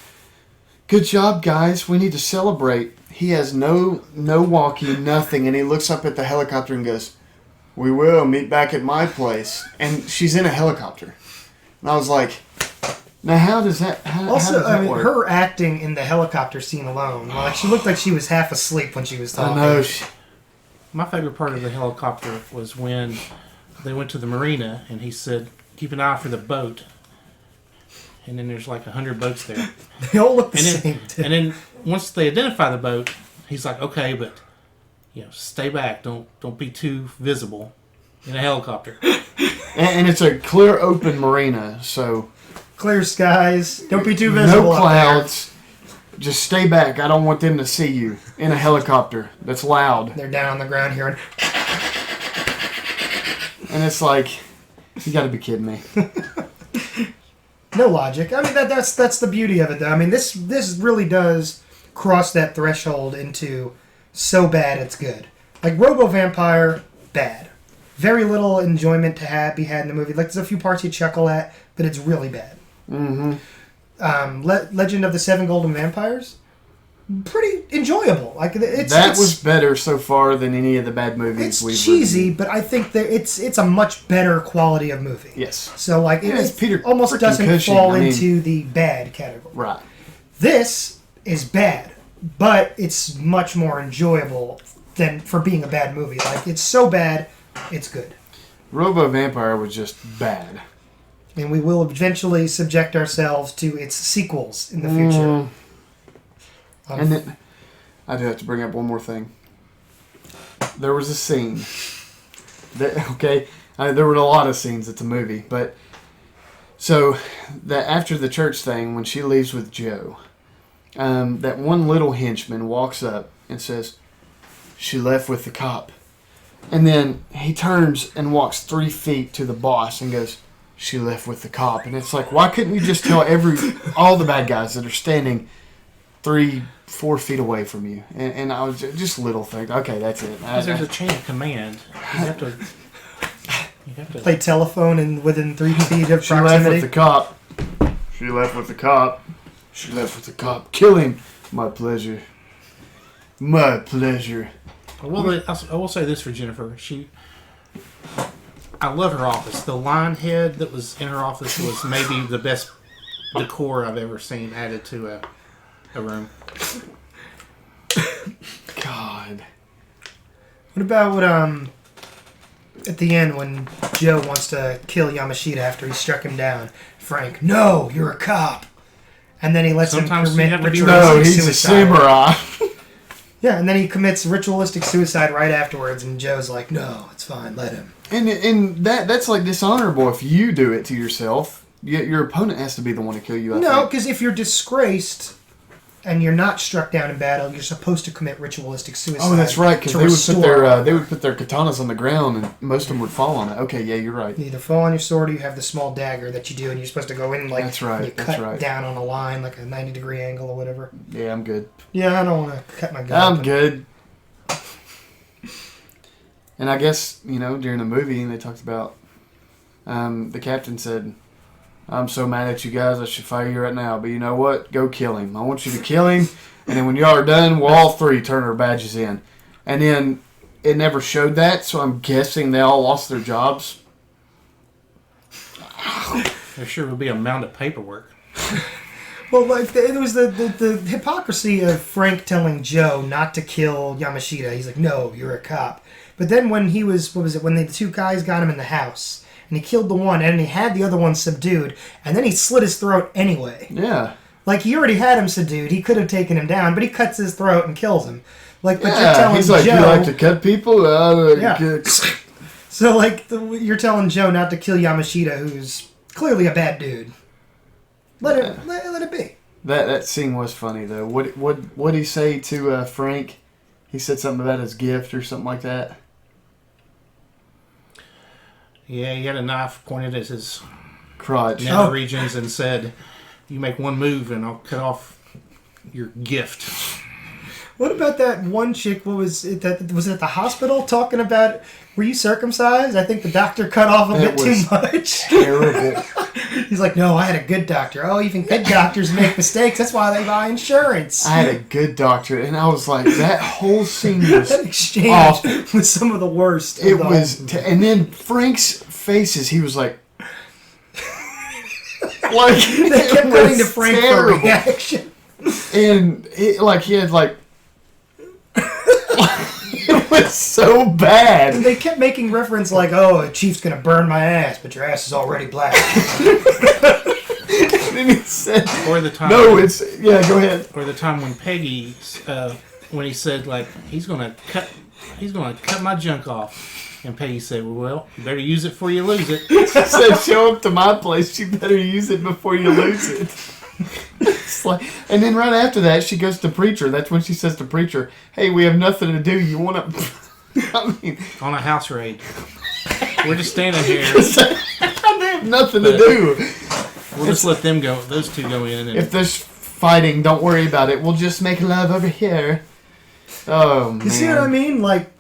Speaker 2: good job, guys. We need to celebrate. He has no walkie, nothing, and he looks up at the helicopter and goes, we will meet back at my place. And she's in a helicopter, and I was like, now how does that? How does that work?
Speaker 1: Her acting in the helicopter scene alone, she looked like she was half asleep when she was talking.
Speaker 2: I know.
Speaker 3: My favorite part of the helicopter was when they went to the marina and he said, keep an eye for the boat. And then there's 100 boats there.
Speaker 1: They all look the same.
Speaker 3: And then once they identify the boat, he's like, okay, but stay back. Don't be too visible in a helicopter.
Speaker 2: And it's a clear, open marina, so
Speaker 1: Clear skies. Don't be too visible.
Speaker 2: no clouds. Just stay back. I don't want them to see you in a helicopter that's loud.
Speaker 1: They're down on the ground here.
Speaker 2: And it's like, you got to be kidding me.
Speaker 1: No logic. I mean, that's the beauty of it, though. I mean, this really does cross that threshold into so bad it's good. Like Robo Vampire, bad. Very little enjoyment to be had in the movie. Like there's a few parts you chuckle at, but it's really bad.
Speaker 2: Mm-hmm.
Speaker 1: Legend of the Seven Golden Vampires, pretty enjoyable. Like it's
Speaker 2: was better so far than any of the bad movies we've
Speaker 1: It's cheesy,
Speaker 2: reviewed.
Speaker 1: but I think that it's a much better quality of movie.
Speaker 2: Yes.
Speaker 1: So like
Speaker 2: it's Peter
Speaker 1: almost
Speaker 2: freaking
Speaker 1: doesn't
Speaker 2: Cushing.
Speaker 1: fall
Speaker 2: I mean,
Speaker 1: into the bad category.
Speaker 2: Right.
Speaker 1: This is bad, but it's much more enjoyable than for being a bad movie. Like it's so bad, it's good.
Speaker 2: Robo Vampire was just bad.
Speaker 1: And we will eventually subject ourselves to its sequels in the future.
Speaker 2: And then, I do have to bring up one more thing. There was a scene. There were a lot of scenes at the movie, but so that after the church thing, when she leaves with Joe, that one little henchman walks up and says, "She left with the cop," and then he turns and walks 3 feet to the boss and goes, "She left with the cop," and it's like, why couldn't you just tell all the bad guys that are standing 3-4 feet away from you? And I was just little things. Okay, that's it.
Speaker 3: Because there's a chain of command. You have to
Speaker 1: Play telephone and within 3 feet of
Speaker 2: She left with
Speaker 1: proximity.
Speaker 2: the cop. She left with the cop. She left with the cop. Kill him. My pleasure. My pleasure.
Speaker 3: I will say this for Jennifer. I love her office. The line head that was in her office was maybe the best decor I've ever seen added to a room.
Speaker 2: God.
Speaker 1: What about at the end when Joe wants to kill Yamashita after he struck him down? Frank, no, you're a cop. And then he lets
Speaker 3: Sometimes
Speaker 1: him
Speaker 3: you
Speaker 1: commit
Speaker 3: have to be
Speaker 1: ritualistic
Speaker 2: No, he's
Speaker 1: suicide.
Speaker 2: a samurai.
Speaker 1: Yeah, and then he commits ritualistic suicide right afterwards, and Joe's like, no, it's fine, let him.
Speaker 2: And that's like dishonorable if you do it to yourself. Your opponent has to be the one to kill you. I
Speaker 1: No,
Speaker 2: think.
Speaker 1: because if you're disgraced and you're not struck down in battle, you're supposed to commit ritualistic suicide.
Speaker 2: Oh, that's right. Because
Speaker 1: to
Speaker 2: they would
Speaker 1: restore
Speaker 2: they would put their katanas on the ground, and most of them would fall on it. Okay, yeah, you're right.
Speaker 1: You either fall on your sword or you have the small dagger that you do, and you're supposed to go in like
Speaker 2: That's right,
Speaker 1: you
Speaker 2: that's
Speaker 1: cut
Speaker 2: right.
Speaker 1: down on a line, like a 90-degree angle or whatever.
Speaker 2: Yeah, I'm good.
Speaker 1: Yeah, I don't want to cut my gun.
Speaker 2: I'm
Speaker 1: open.
Speaker 2: good. And I guess, during the movie, they talked about, the captain said, "I'm so mad at you guys, I should fire you right now. But you know what? Go kill him. I want you to kill him. And then when y'all are done, we'll all three turn our badges in." And then it never showed that, so I'm guessing they all lost their jobs.
Speaker 3: There sure will be a mound of paperwork.
Speaker 1: Well, like it was the hypocrisy of Frank telling Joe not to kill Yamashita. He's like, "No, you're a cop." But then when he was, when the two guys got him in the house, and he killed the one, and he had the other one subdued, and then he slit his throat anyway.
Speaker 2: Yeah.
Speaker 1: Like, he already had him subdued. He could have taken him down, but he cuts his throat and kills him. Like, but you're telling
Speaker 2: he's like,
Speaker 1: Joe...
Speaker 2: "You like to cut people?"
Speaker 1: Yeah. So, like, you're telling Joe not to kill Yamashita, who's clearly a bad dude. Let it be.
Speaker 2: That scene was funny, though. What did he say to Frank? He said something about his gift or something like that.
Speaker 3: Yeah, he had a knife pointed at his
Speaker 2: Crotch.
Speaker 3: nether regions and said, "You make one move and I'll cut off your gift."
Speaker 1: What about that one chick? What was it? Was it at the hospital talking about? Were you circumcised? I think the doctor cut off a bit too much.
Speaker 2: Terrible.
Speaker 1: He's like, "No, I had a good doctor." Oh, even good doctors make mistakes. That's why they buy insurance.
Speaker 2: I had a good doctor, and I was like, that whole scene was
Speaker 1: That exchange
Speaker 2: awful.
Speaker 1: was some of the worst.
Speaker 2: It was, and then Frank's faces, he was like,
Speaker 1: They kept cutting to Frank for a reaction.
Speaker 2: And he had like, it was so bad.
Speaker 1: And they kept making reference like, "Oh, a chief's gonna burn my ass, but your ass is already black."
Speaker 2: And he said,
Speaker 3: Or the time.
Speaker 2: "No, it's yeah. Go ahead."
Speaker 3: Or the time when Peggy, when he said like he's gonna cut my junk off. And Peggy said, well, you better use it before you lose it.
Speaker 2: She said, show up to my place. You better use it before you lose it. It's like, and then right after that, she goes to Preacher. That's when she says to Preacher, hey, we have nothing to do. You want to... I mean...
Speaker 3: On a house raid. We're just standing here.
Speaker 2: They have nothing to do.
Speaker 3: We'll just let them go. Those two go in. And
Speaker 2: if there's fighting, don't worry about it. We'll just make love over here. Oh, man.
Speaker 1: You see what I mean? Like,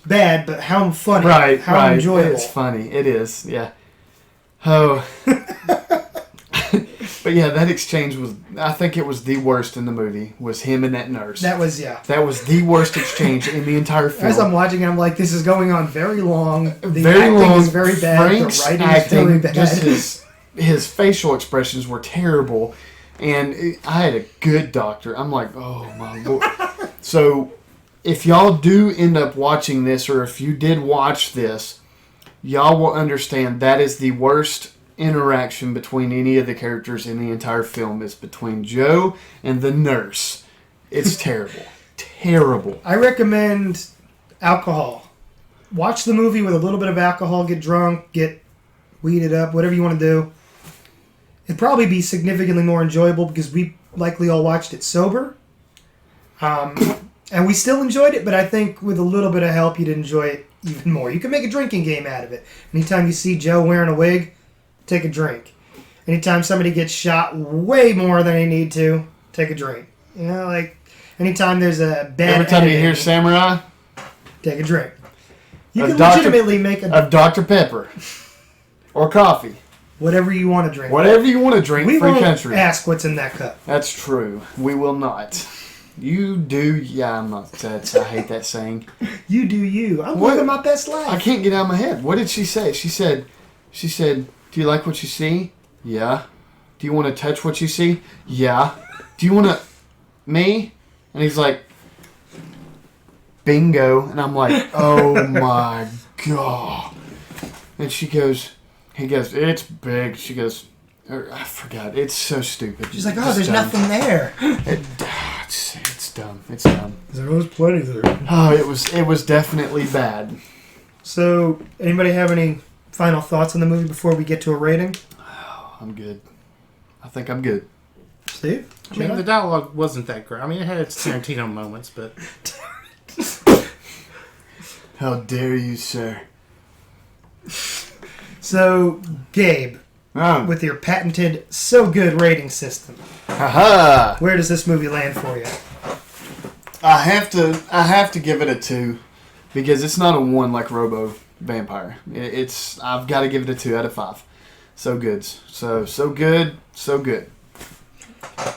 Speaker 1: bad, but how funny.
Speaker 2: Right,
Speaker 1: how
Speaker 2: right.
Speaker 1: enjoyable.
Speaker 2: It's funny. It is, yeah. Oh. But yeah, that exchange was, I think it was the worst in the movie, was him and that nurse.
Speaker 1: That was, yeah.
Speaker 2: That was the worst exchange in the entire film.
Speaker 1: As I'm watching it, I'm like, this is going on very long. The
Speaker 2: very
Speaker 1: acting
Speaker 2: long.
Speaker 1: is very bad.
Speaker 2: Frank's
Speaker 1: the writing
Speaker 2: acting,
Speaker 1: is very bad.
Speaker 2: just his facial expressions were terrible. And I had a good doctor. I'm like, oh my Lord. So, if y'all do end up watching this, or if you did watch this, y'all will understand that is the worst interaction between any of the characters in the entire film. Is between Joe and the nurse. It's terrible. Terrible.
Speaker 1: I recommend alcohol. Watch the movie with a little bit of alcohol, get drunk, get weeded up, whatever you want to do. It'd probably be significantly more enjoyable because we likely all watched it sober. And we still enjoyed it, but I think with a little bit of help, you'd enjoy it even more. You can make a drinking game out of it. Anytime you see Joe wearing a wig, take a drink. Anytime somebody gets shot way more than they need to, take a drink. You know, like, anytime there's a bad
Speaker 2: Every time you
Speaker 1: editing,
Speaker 2: hear Samurai,
Speaker 1: take a drink. You
Speaker 2: Of
Speaker 1: can
Speaker 2: Dr.
Speaker 1: legitimately make
Speaker 2: of Dr. Pepper or coffee.
Speaker 1: whatever you want to drink.
Speaker 2: Whatever you want to drink,
Speaker 1: We
Speaker 2: free
Speaker 1: won't
Speaker 2: country.
Speaker 1: ask what's in that cup.
Speaker 2: That's true. We will not. You do, yeah, I'm not, I hate that saying.
Speaker 1: You do you. I'm
Speaker 2: What?
Speaker 1: living my best life.
Speaker 2: I can't get out of my head. What did she say? She said, do you like what you see? Yeah. Do you want to touch what you see? Yeah. Do you want to, me? And he's like, bingo. And I'm like, oh my God. And he goes, it's big. She goes, I forgot. It's so stupid.
Speaker 1: She's like, oh,
Speaker 2: It's
Speaker 1: there's
Speaker 2: dumb.
Speaker 1: nothing there.
Speaker 2: It's dumb. It's dumb.
Speaker 1: There was plenty there.
Speaker 2: Oh, it was definitely bad.
Speaker 1: So, anybody have any final thoughts on the movie before we get to a rating?
Speaker 2: Oh, I'm good. I think I'm good.
Speaker 1: Steve?
Speaker 3: I mean, the dialogue wasn't that great. I mean, it had its Tarantino moments, but...
Speaker 2: How dare you, sir?
Speaker 1: So, Gabe,
Speaker 2: Oh.
Speaker 1: with your patented so good rating system,
Speaker 2: Haha!
Speaker 1: where does this movie land for you?
Speaker 2: I have to give it a 2 because it's not a 1 like Robo Vampire. I've got to give it a 2 out of 5. So good. So good. So good.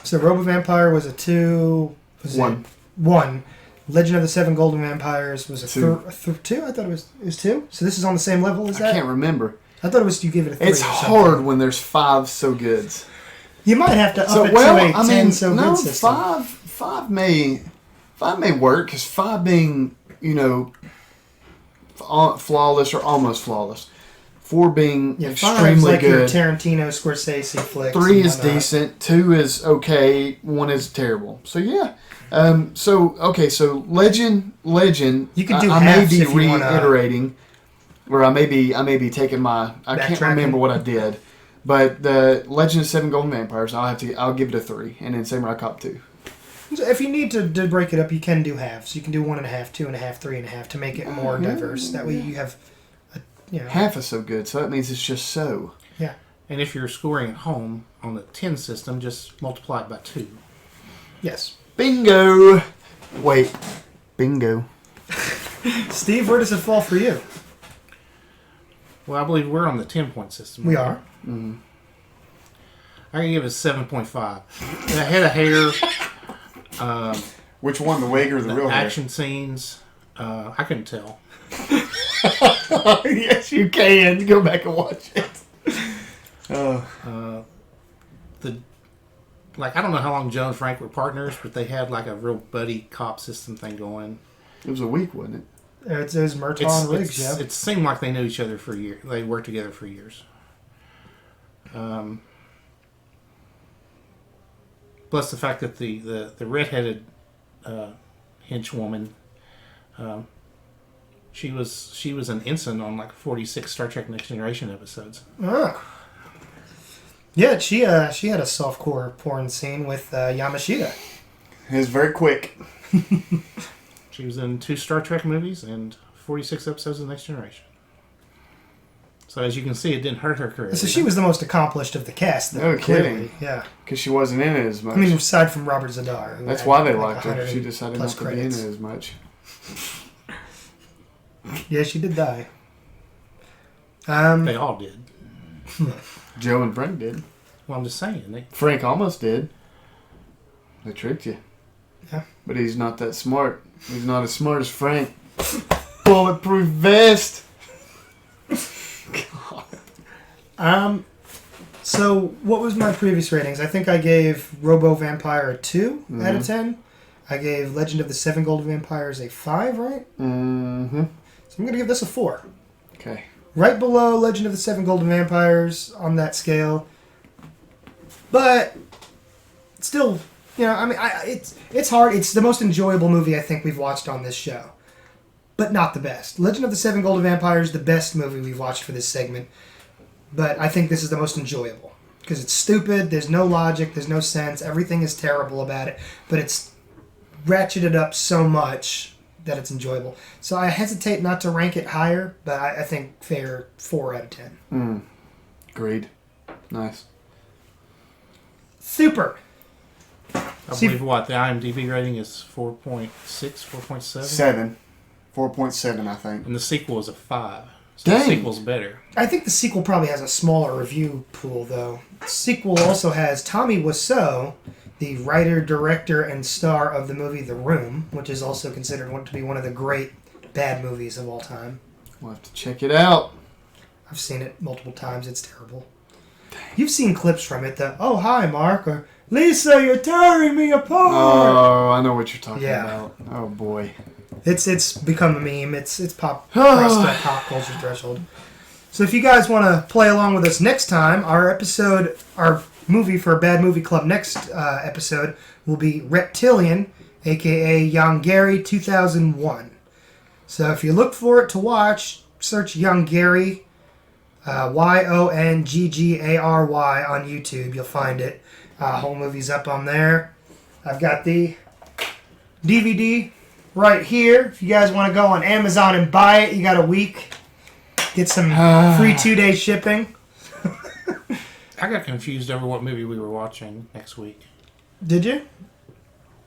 Speaker 1: So, Robo Vampire was a 2. Was
Speaker 2: 1.
Speaker 1: It 1. Legend of the Seven Golden Vampires was a
Speaker 2: 2.
Speaker 1: 2? I thought it was 2. So this is on the same level as that?
Speaker 2: I can't remember.
Speaker 1: I thought it was you give it a 3.
Speaker 2: It's
Speaker 1: or something.
Speaker 2: hard when there's 5 so goods.
Speaker 1: You might have to up
Speaker 2: So
Speaker 1: it
Speaker 2: well,
Speaker 1: to a 10 so
Speaker 2: no,
Speaker 1: good system.
Speaker 2: 5 may work because 5 being flawless or almost flawless. 4 being
Speaker 1: Yeah, 5's
Speaker 2: extremely
Speaker 1: like your
Speaker 2: good.
Speaker 1: Tarantino, Scorsese flicks.
Speaker 2: 3
Speaker 1: and
Speaker 2: is
Speaker 1: whatnot.
Speaker 2: decent. 2 is okay. 1 is terrible. So yeah. So Legend.
Speaker 1: You can do
Speaker 2: I may
Speaker 1: halves
Speaker 2: be
Speaker 1: if you wanna-
Speaker 2: reiterating, or I may be taking my. I can't
Speaker 1: Backtracking.
Speaker 2: remember what I did, but the Legend of Seven Golden Vampires. I'll give it a 3, and then Samurai Cop 2.
Speaker 1: So if you need to break it up, you can do halves. You can do 1.5, 2.5, 3.5 to make it more diverse. That way you have,
Speaker 2: Half is so good, so that means it's just so.
Speaker 1: Yeah.
Speaker 3: And if you're scoring at home on the 10 system, just multiply it by 2.
Speaker 1: Yes.
Speaker 2: Bingo. Wait. Bingo.
Speaker 1: Steve, where does it fall for you?
Speaker 3: Well, I believe we're on the 10-point system.
Speaker 1: We are.
Speaker 3: I can give it a 7.5. The head of hair,
Speaker 2: Which one, the wig or the real
Speaker 3: action scenes, I couldn't tell.
Speaker 2: Yes, you can. Go back and watch it.
Speaker 3: I don't know how long Joe and Frank were partners, but they had like a real buddy cop system thing going.
Speaker 2: It was a week, wasn't it?
Speaker 1: It says Murtaugh and Riggs, yeah.
Speaker 3: It seemed like they knew each other for years. They worked together for years. Plus the fact that the redheaded henchwoman, She was an ensign on like 46 Star Trek Next Generation episodes.
Speaker 1: Oh. Yeah, she had a softcore porn scene with Yamashita.
Speaker 2: It was very quick.
Speaker 3: She was in 2 Star Trek movies and 46 episodes of Next Generation. So as you can see, it didn't hurt her career.
Speaker 1: So she was the most accomplished of the cast, though.
Speaker 2: No kidding.
Speaker 1: Clearly. Yeah.
Speaker 2: Because she wasn't in it as much.
Speaker 1: I mean, aside from Robert Zadar.
Speaker 2: That's why they liked her. She decided not to be in it as much.
Speaker 1: Yeah, she did die.
Speaker 3: They all did.
Speaker 2: Joe and Frank did.
Speaker 3: Well, I'm just saying.
Speaker 2: Frank almost did. They tricked you.
Speaker 1: Yeah.
Speaker 2: But he's not that smart. He's not as smart as Frank. Bulletproof vest.
Speaker 1: God. So, what was my previous ratings? I think I gave Robo Vampire a 2 out of 10. I gave Legend of the Seven Golden Vampires a 5, right?
Speaker 2: Mm-hmm.
Speaker 1: So I'm going to give this a 4.
Speaker 2: Okay.
Speaker 1: Right below Legend of the Seven Golden Vampires on that scale. But, still, you know, I mean, it's hard. It's the most enjoyable movie I think we've watched on this show. But not the best. Legend of the Seven Golden Vampires, the best movie we've watched for this segment. But I think this is the most enjoyable. Because it's stupid, there's no logic, there's no sense, everything is terrible about it. But it's ratcheted up so much that it's enjoyable. So I hesitate not to rank it higher, but I think fair 4 out of 10.
Speaker 2: Agreed. Nice.
Speaker 1: Super.
Speaker 3: I believe what? The IMDb rating is 4.6, 4.7?
Speaker 2: 7. 4.7, I think.
Speaker 3: And the sequel is a 5. So
Speaker 2: Dang.
Speaker 3: the sequel's better.
Speaker 1: I think the sequel probably has a smaller review pool, though. The sequel also has Tommy Wiseau, the writer, director, and star of the movie The Room, which is also considered to be one of the great bad movies of all time.
Speaker 2: We'll have to check it out.
Speaker 1: I've seen it multiple times. It's terrible. You've seen clips from it, oh, hi, Mark, or Lisa, you're tearing me apart.
Speaker 2: Oh, I know what you're talking
Speaker 1: Yeah.
Speaker 2: about. Oh, boy.
Speaker 1: It's become a meme. It's crossed that pop culture threshold. So if you guys want to play along with us next time, our movie for Bad Movie Club next episode will be Reptilian, a.k.a. Young Gary 2001. So if you look for it to watch, search Young Gary, Yonggary on YouTube. You'll find it. Whole movie's up on there. I've got the DVD right here. If you guys want to go on Amazon and buy it, you got a week. Get some free 2-day shipping.
Speaker 3: I got confused over what movie we were watching next week.
Speaker 1: Did you?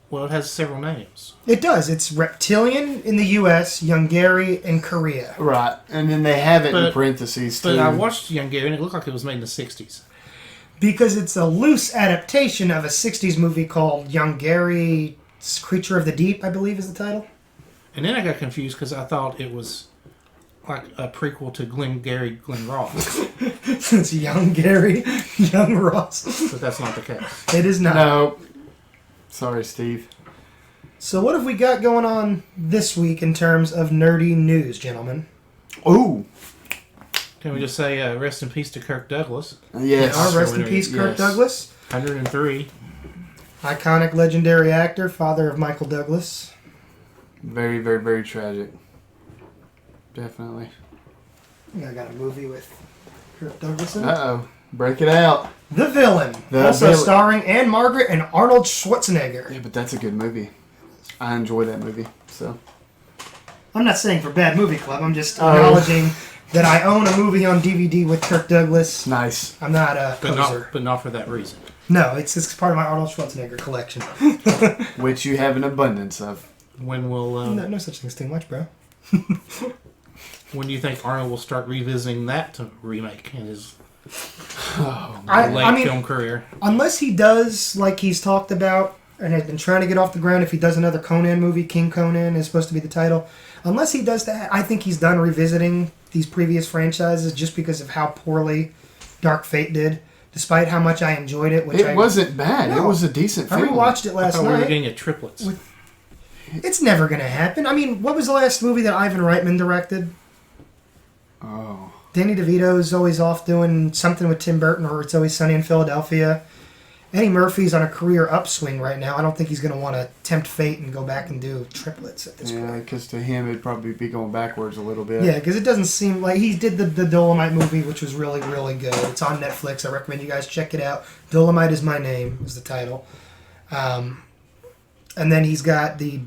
Speaker 3: Well, it has several names.
Speaker 1: It does. It's Reptilian in the U.S., Yonggary in Korea.
Speaker 2: Right. And then they have it in parentheses, too.
Speaker 3: But I watched Young Gary, and it looked like it was made in the 60s.
Speaker 1: Because it's a loose adaptation of a 60s movie called Yonggary Creature of the Deep, I believe is the title.
Speaker 3: And then I got confused because I thought it was like a prequel to Glenn Ross.
Speaker 1: It's Young Gary, Young Ross.
Speaker 3: But that's not the case.
Speaker 1: It is not.
Speaker 2: No. Sorry, Steve.
Speaker 1: So what have we got going on this week in terms of nerdy news, gentlemen?
Speaker 2: Ooh.
Speaker 3: Can we just say rest in peace to Kirk Douglas?
Speaker 2: Yes.
Speaker 1: Rest in peace, Kirk Douglas.
Speaker 3: 103.
Speaker 1: Iconic, legendary actor, father of Michael Douglas.
Speaker 2: Very, very, very tragic. Definitely.
Speaker 1: I got a movie with Kirk Douglas in it.
Speaker 2: Uh-oh. Break it out.
Speaker 1: The Villain. Starring Anne Margaret and Arnold Schwarzenegger.
Speaker 2: Yeah, but that's a good movie. I enjoy that movie. So.
Speaker 1: I'm not saying for Bad Movie Club. I'm just acknowledging that I own a movie on DVD with Kirk Douglas.
Speaker 2: Nice.
Speaker 1: I'm not a poser.
Speaker 3: But not for that reason.
Speaker 1: No, it's part of my Arnold Schwarzenegger collection.
Speaker 2: Which you have an abundance of.
Speaker 3: When will...
Speaker 1: no such thing as too much, bro.
Speaker 3: When do you think Arnold will start revisiting that remake in his
Speaker 1: late
Speaker 3: film career?
Speaker 1: Unless he does, like he's talked about, and has been trying to get off the ground, if he does another Conan movie, King Conan is supposed to be the title. Unless he does that, I think he's done revisiting these previous franchises just because of how poorly Dark Fate did. Despite how much I enjoyed it.
Speaker 2: It wasn't bad.
Speaker 1: No.
Speaker 2: It was a decent film.
Speaker 1: I rewatched it last
Speaker 3: I thought
Speaker 1: night.
Speaker 3: we were getting a triplets.
Speaker 1: It's never going to happen. I mean, what was the last movie that Ivan Reitman directed?
Speaker 2: Oh.
Speaker 1: Danny DeVito's always off doing something with Tim Burton, or It's Always Sunny in Philadelphia. Eddie Murphy's on a career upswing right now. I don't think he's going to want to tempt fate and go back and do triplets at this point.
Speaker 2: Yeah, because to him it'd probably be going backwards a little bit.
Speaker 1: Yeah, because it doesn't seem like he did the Dolomite movie, which was really, really good. It's on Netflix. I recommend you guys check it out. Dolomite is My Name is the title. And then he's got the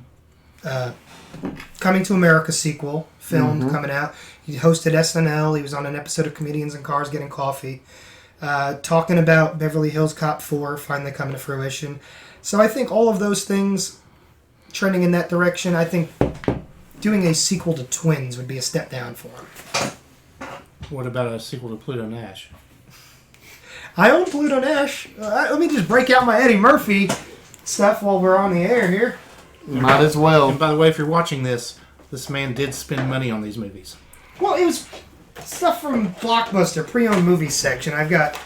Speaker 1: Coming to America sequel filmed coming out. He hosted SNL. He was on an episode of Comedians in Cars Getting Coffee. Talking about Beverly Hills Cop 4 finally coming to fruition. So I think all of those things trending in that direction. I think doing a sequel to Twins would be a step down for him.
Speaker 3: What about a sequel to Pluto Nash?
Speaker 1: I own Pluto Nash. Let me just break out my Eddie Murphy stuff while we're on the air here.
Speaker 2: Might as well.
Speaker 3: And by the way, if you're watching this man did spend money on these movies.
Speaker 1: Well, it was stuff from Blockbuster, pre-owned movie section. I've got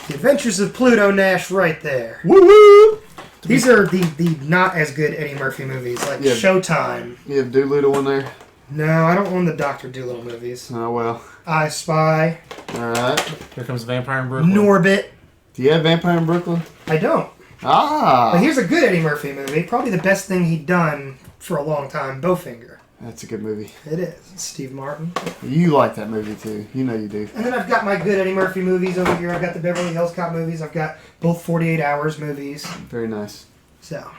Speaker 1: The Adventures of Pluto Nash right there.
Speaker 2: Woo-woo!
Speaker 1: These are the not as good Eddie Murphy movies, like Showtime.
Speaker 2: You have Doolittle in there?
Speaker 1: No, I don't own the Dr. Dolittle movies.
Speaker 2: Oh, well.
Speaker 1: I Spy.
Speaker 2: Alright.
Speaker 3: Here comes Vampire in Brooklyn.
Speaker 1: Norbit.
Speaker 2: Do you have Vampire in Brooklyn?
Speaker 1: I don't.
Speaker 2: Ah!
Speaker 1: But here's a good Eddie Murphy movie. Probably the best thing he'd done for a long time. Bowfinger.
Speaker 2: That's a good movie.
Speaker 1: It is. It's Steve Martin.
Speaker 2: You like that movie, too. You know you do.
Speaker 1: And then I've got my good Eddie Murphy movies over here. I've got the Beverly Hills Cop movies. I've got both 48 Hours movies.
Speaker 2: Very nice.
Speaker 1: So,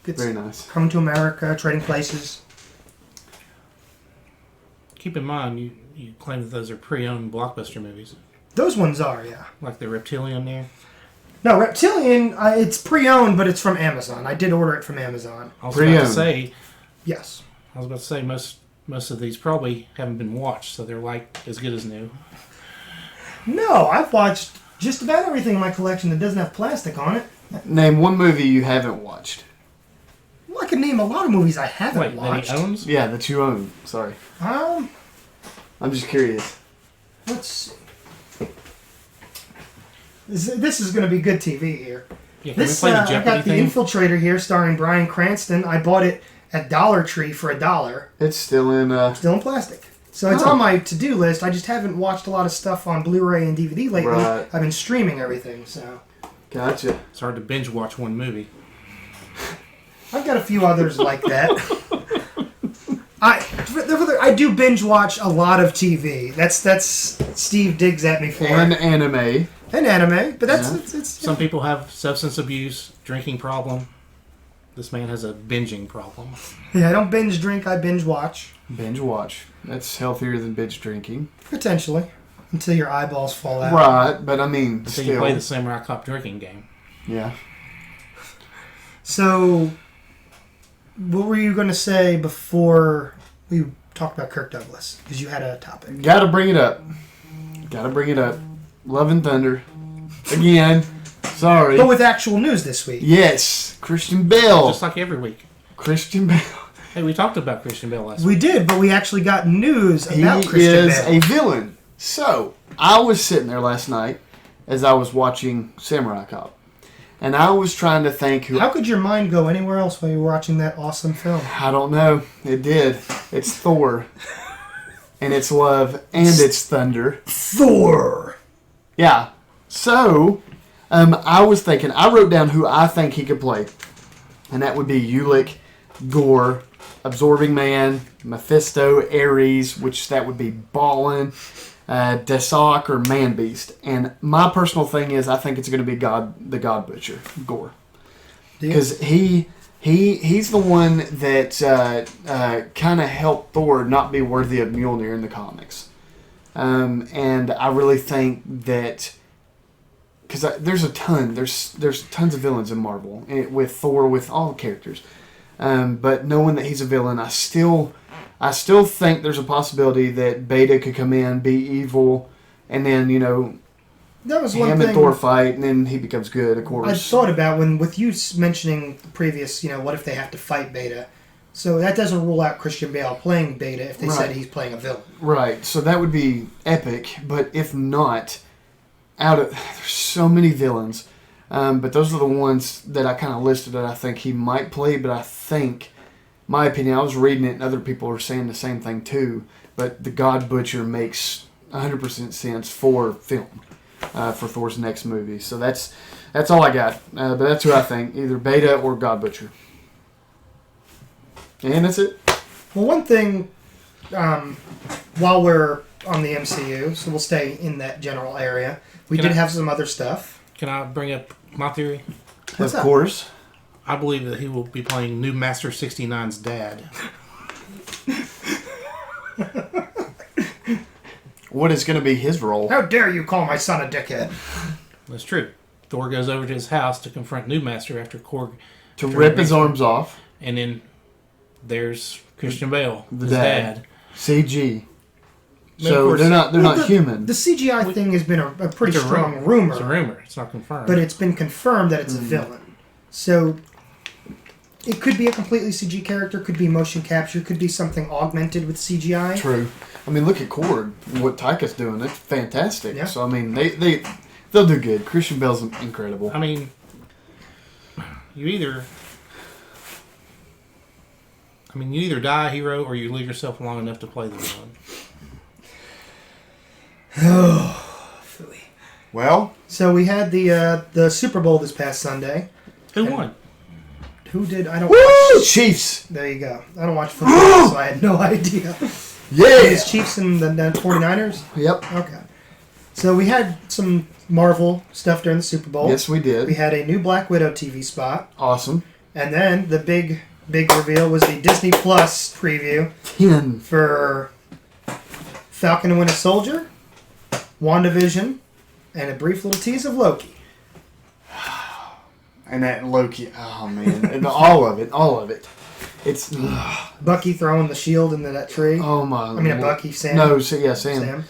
Speaker 1: good
Speaker 2: Very
Speaker 1: stuff.
Speaker 2: nice.
Speaker 1: Coming to America, Trading Places.
Speaker 3: Keep in mind, you claim that those are pre-owned Blockbuster movies.
Speaker 1: Those ones are, yeah.
Speaker 3: Like the Reptilian there.
Speaker 1: No, Reptilian, it's pre-owned, but it's from Amazon. I did order it from Amazon.
Speaker 3: I was about to say,
Speaker 1: Yes.
Speaker 3: most of these probably haven't been watched, so they're like as good as new.
Speaker 1: No, I've watched just about everything in my collection that doesn't have plastic on it.
Speaker 2: Name one movie you haven't watched.
Speaker 1: Well, I can name a lot of movies I haven't
Speaker 3: Wait,
Speaker 1: watched.
Speaker 3: that he owns?
Speaker 2: Yeah, that you own. Sorry. I'm just curious.
Speaker 1: Let's see. This is going to be good TV here.
Speaker 3: Yeah, can we play the
Speaker 1: I
Speaker 3: Jeopardy
Speaker 1: got The
Speaker 3: thing?
Speaker 1: Infiltrator here, starring Bryan Cranston. I bought it at Dollar Tree for $1.
Speaker 2: It's still in...
Speaker 1: Still in plastic. So it's on my to-do list. I just haven't watched a lot of stuff on Blu-ray and DVD lately.
Speaker 2: Right.
Speaker 1: I've been streaming everything, so...
Speaker 2: Gotcha.
Speaker 3: It's hard to binge watch one movie.
Speaker 1: I've got a few others like that. I do binge watch a lot of TV. That's Steve digs at me for
Speaker 2: And
Speaker 1: it.
Speaker 2: anime.
Speaker 1: And anime, but that's
Speaker 2: Yeah.
Speaker 1: it's
Speaker 3: Some people have substance abuse, drinking problem. This man has a binging problem.
Speaker 1: yeah. I don't binge drink. I binge watch
Speaker 2: Binge watch. That's healthier than binge drinking.
Speaker 1: potentially until your eyeballs fall out.
Speaker 2: Right, but I mean,
Speaker 3: Until
Speaker 2: still.
Speaker 3: you play the Samurai Cop drinking game.
Speaker 2: Yeah.
Speaker 1: So, what were you going to say before we talked about Kirk Douglas? Because you had a topic.
Speaker 2: Gotta bring it up. Love and Thunder. Again. Sorry.
Speaker 1: But with actual news this week.
Speaker 2: Yes. Christian Bale.
Speaker 3: Just like every week.
Speaker 2: Christian Bale.
Speaker 3: Hey, we talked about Christian Bale last week.
Speaker 1: We did, but we actually got news
Speaker 2: He
Speaker 1: about Christian
Speaker 2: is
Speaker 1: Bale.
Speaker 2: a villain. So, I was sitting there last night as I was watching Samurai Cop. And I was trying to think who...
Speaker 1: How could your mind go anywhere else while you were watching that awesome film?
Speaker 2: I don't know. It did. It's Thor. And it's love. And it's thunder.
Speaker 1: Thor!
Speaker 2: Yeah. So, I was thinking... I wrote down who I think he could play. And that would be Ulick, Gore, Absorbing Man, Mephisto, Ares, which that would be Ballin, Desak, or Man Beast. And my personal thing is I think it's going to be the God Butcher, Gore. Because he's the one that kind of helped Thor not be worthy of Mjolnir in the comics. And I really think that... Because there's tons of villains in Marvel. With Thor, with all the characters. But knowing that he's a villain, I still think there's a possibility that Beta could come in, be evil, and then,
Speaker 1: That was one
Speaker 2: him
Speaker 1: thing
Speaker 2: and Thor fight, and then he becomes good, of course.
Speaker 1: I thought about with you mentioning the previous, what if they have to fight Beta? So that doesn't rule out Christian Bale playing Beta if they said he's playing a villain.
Speaker 2: Right, so that would be epic, but if not, there's so many villains. But those are the ones that I kind of listed that I think he might play, but I think, my opinion, I was reading it and other people are saying the same thing too, but the God Butcher makes 100% sense for film. for Thor's next movie. So that's all I got. But that's who I think, either Beta or God Butcher. And that's it.
Speaker 1: Well, one thing, while we're on the MCU, so we'll stay in that general area, we did have some other stuff.
Speaker 3: Can I bring up my theory?
Speaker 1: What's
Speaker 2: of
Speaker 1: up?
Speaker 2: course.
Speaker 3: I believe that he will be playing New Master 69's dad.
Speaker 2: What is going to be his role?
Speaker 1: How dare you call my son a dickhead?
Speaker 3: That's true. Thor goes over to his house to confront New Master after Korg...
Speaker 2: To rip his arms off.
Speaker 3: And then there's Christian Bale,
Speaker 2: The
Speaker 3: his
Speaker 2: dad.
Speaker 3: dad.
Speaker 2: CG.
Speaker 3: But
Speaker 2: So
Speaker 3: of course-
Speaker 2: they're not human.
Speaker 1: The CGI thing has been a pretty
Speaker 3: It's a
Speaker 1: strong rumor.
Speaker 3: It's a rumor. It's not confirmed.
Speaker 1: But it's been confirmed that it's a villain. So it could be a completely CG character, could be motion capture, could be something augmented with CGI.
Speaker 2: True. I mean, look at Korg. What Taika's doing, it's fantastic.
Speaker 1: Yeah.
Speaker 2: So I mean, they'll do good. Christian Bale's incredible.
Speaker 3: I mean, you either die a hero or you leave yourself long enough to play the villain.
Speaker 2: Well,
Speaker 1: So we had the Super Bowl this past Sunday.
Speaker 3: Who won?
Speaker 1: Who did? I don't
Speaker 2: woo,
Speaker 1: watch.
Speaker 2: Chiefs.
Speaker 1: There you go. I don't watch football, so I had no idea.
Speaker 2: Yeah.
Speaker 1: Is Chiefs and the 49ers?
Speaker 2: Yep.
Speaker 1: Okay. So we had some Marvel stuff during the Super Bowl.
Speaker 2: Yes, we did.
Speaker 1: We had a new Black Widow TV spot.
Speaker 2: Awesome.
Speaker 1: And then the big reveal was the Disney Plus preview
Speaker 2: 10.
Speaker 1: for Falcon and Winter Soldier, WandaVision, and a brief little tease of Loki.
Speaker 2: And that Loki. Oh man, and all of it. It's
Speaker 1: Bucky throwing the shield into that tree.
Speaker 2: oh my.
Speaker 1: I mean, Bucky, Sam.
Speaker 2: No, Sam.
Speaker 1: Sam.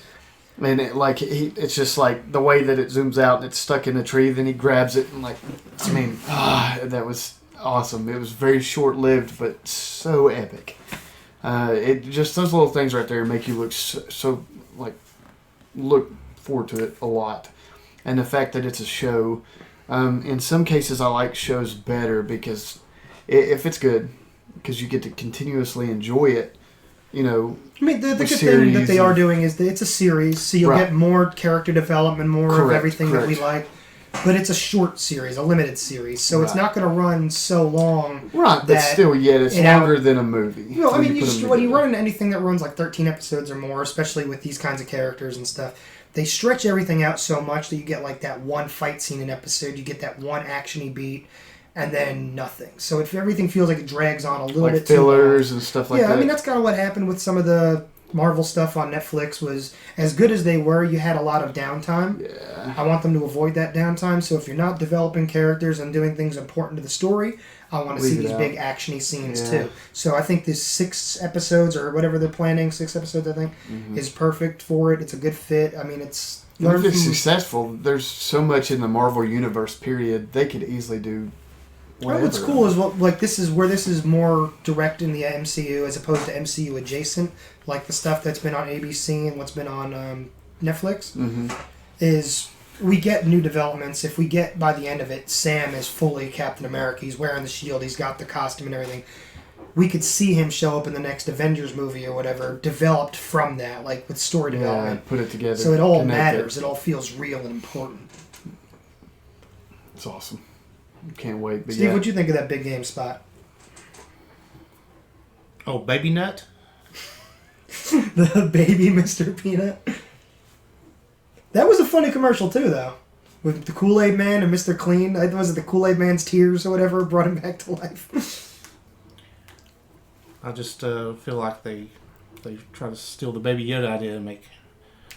Speaker 2: And it's just like the way that it zooms out and it's stuck in a tree. Then he grabs it and that was awesome. It was very short lived, but so epic. It just those little things right there make you look so look forward to it a lot. And the fact that it's a show, in some cases I like shows better because if it's good, because you get to continuously enjoy it. You know,
Speaker 1: I mean, the good thing that they are doing is that it's a series, so you'll get more character development, more of everything that we like. But it's a short series, a limited series, so it's not going to run so long.
Speaker 2: Right, but still, yet it's longer than a movie.
Speaker 1: No, I mean, when you run anything that runs like 13 episodes or more, especially with these kinds of characters and stuff, they stretch everything out so much that you get like that one fight scene an episode, you get that one actiony beat, and then nothing. So if everything feels like it drags on a little bit too long.
Speaker 2: fillers and stuff like that.
Speaker 1: Yeah, I mean, that's kind of what happened with some of the Marvel stuff on Netflix. Was as good as they were, you had a lot of downtime.
Speaker 2: Yeah.
Speaker 1: I want them to avoid that downtime. So if you're not developing characters and doing things important to the story, I want to see these big actiony scenes too. So I think this 6 episodes or whatever they're planning, 6 episodes I think, is perfect for it. It's a good fit. I mean, it's
Speaker 2: if it's successful, there's so much in the Marvel universe. Period. They could easily do.
Speaker 1: What's cool is this is more direct in the MCU as opposed to MCU adjacent, like the stuff that's been on ABC and what's been on Netflix. Is we get new developments. If we get by the end of it, Sam is fully Captain America. He's wearing the shield. He's got the costume and everything. We could see him show up in the next Avengers movie or whatever, developed from that, like with story development.
Speaker 2: Put it together.
Speaker 1: So it all matters. It all feels real and important.
Speaker 2: It's awesome. Can't wait. But
Speaker 1: Steve, what'd you think of that big game spot?
Speaker 3: Oh, Baby Nut?
Speaker 1: The baby Mr. Peanut. That was a funny commercial too, though. With the Kool-Aid Man and Mr. Clean. Was it the Kool-Aid Man's tears or whatever brought him back to life?
Speaker 3: I just feel like they try to steal the Baby Yoda idea and make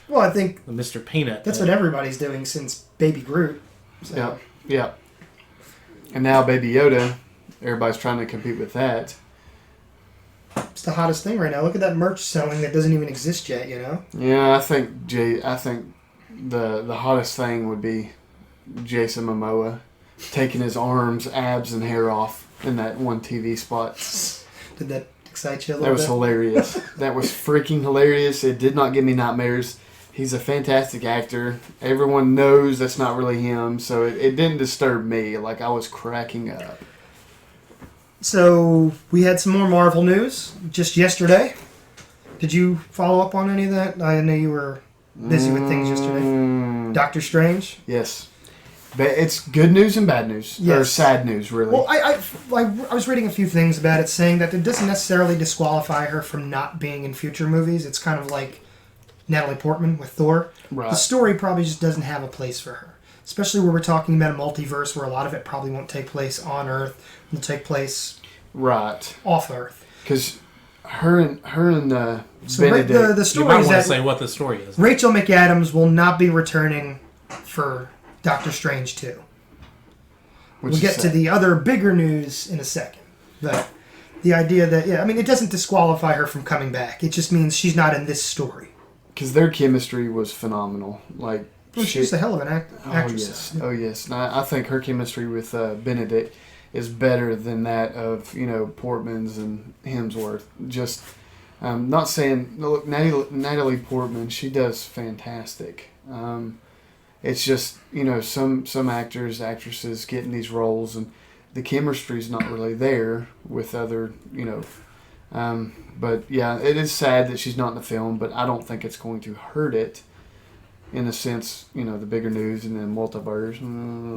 Speaker 1: Well, I think
Speaker 3: the Mr. Peanut.
Speaker 1: that's what everybody's doing since Baby Groot. So.
Speaker 2: Yeah. And now Baby Yoda, everybody's trying to compete with that.
Speaker 1: It's the hottest thing right now. Look at that merch selling that doesn't even exist yet, you know?
Speaker 2: Yeah, I think the hottest thing would be Jason Momoa taking his arms, abs, and hair off in that one TV spot.
Speaker 1: Did that excite you a little bit?
Speaker 2: That was hilarious. That was freaking hilarious. It did not give me nightmares. He's a fantastic actor. Everyone knows that's not really him, so it didn't disturb me. Like, I was cracking up.
Speaker 1: So, we had some more Marvel news just yesterday. Did you follow up on any of that? I know you were busy with things yesterday. Doctor Strange.
Speaker 2: Yes. But it's good news and bad news.
Speaker 1: Yes.
Speaker 2: Or sad news, really.
Speaker 1: Well, I was reading a few things about it saying that it doesn't necessarily disqualify her from not being in future movies. It's kind of like Natalie Portman with Thor.
Speaker 2: Right.
Speaker 1: The story probably just doesn't have a place for her. Especially where we're talking about a multiverse where a lot of it probably won't take place on Earth. It'll take place off Earth.
Speaker 2: Because her and
Speaker 1: So
Speaker 2: Benedict...
Speaker 1: the
Speaker 3: You
Speaker 1: story
Speaker 3: might
Speaker 1: is
Speaker 3: want
Speaker 1: that
Speaker 3: to say what the story is.
Speaker 1: Rachel McAdams will not be returning for Doctor Strange 2. We'll get to the other bigger news in a second. But the idea that, it doesn't disqualify her from coming back. It just means she's not in this story.
Speaker 2: Because their chemistry was phenomenal. Like,
Speaker 1: she's a hell of an actress.
Speaker 2: Oh, yes. And I think her chemistry with Benedict is better than that of, Portman's and Hemsworth. Just, not saying, look, Natalie Portman, she does fantastic. It's just, some actresses getting these roles and the chemistry's not really there with other, but yeah, it is sad that she's not in the film, but I don't think it's going to hurt it in the sense, the bigger news and then multiverse.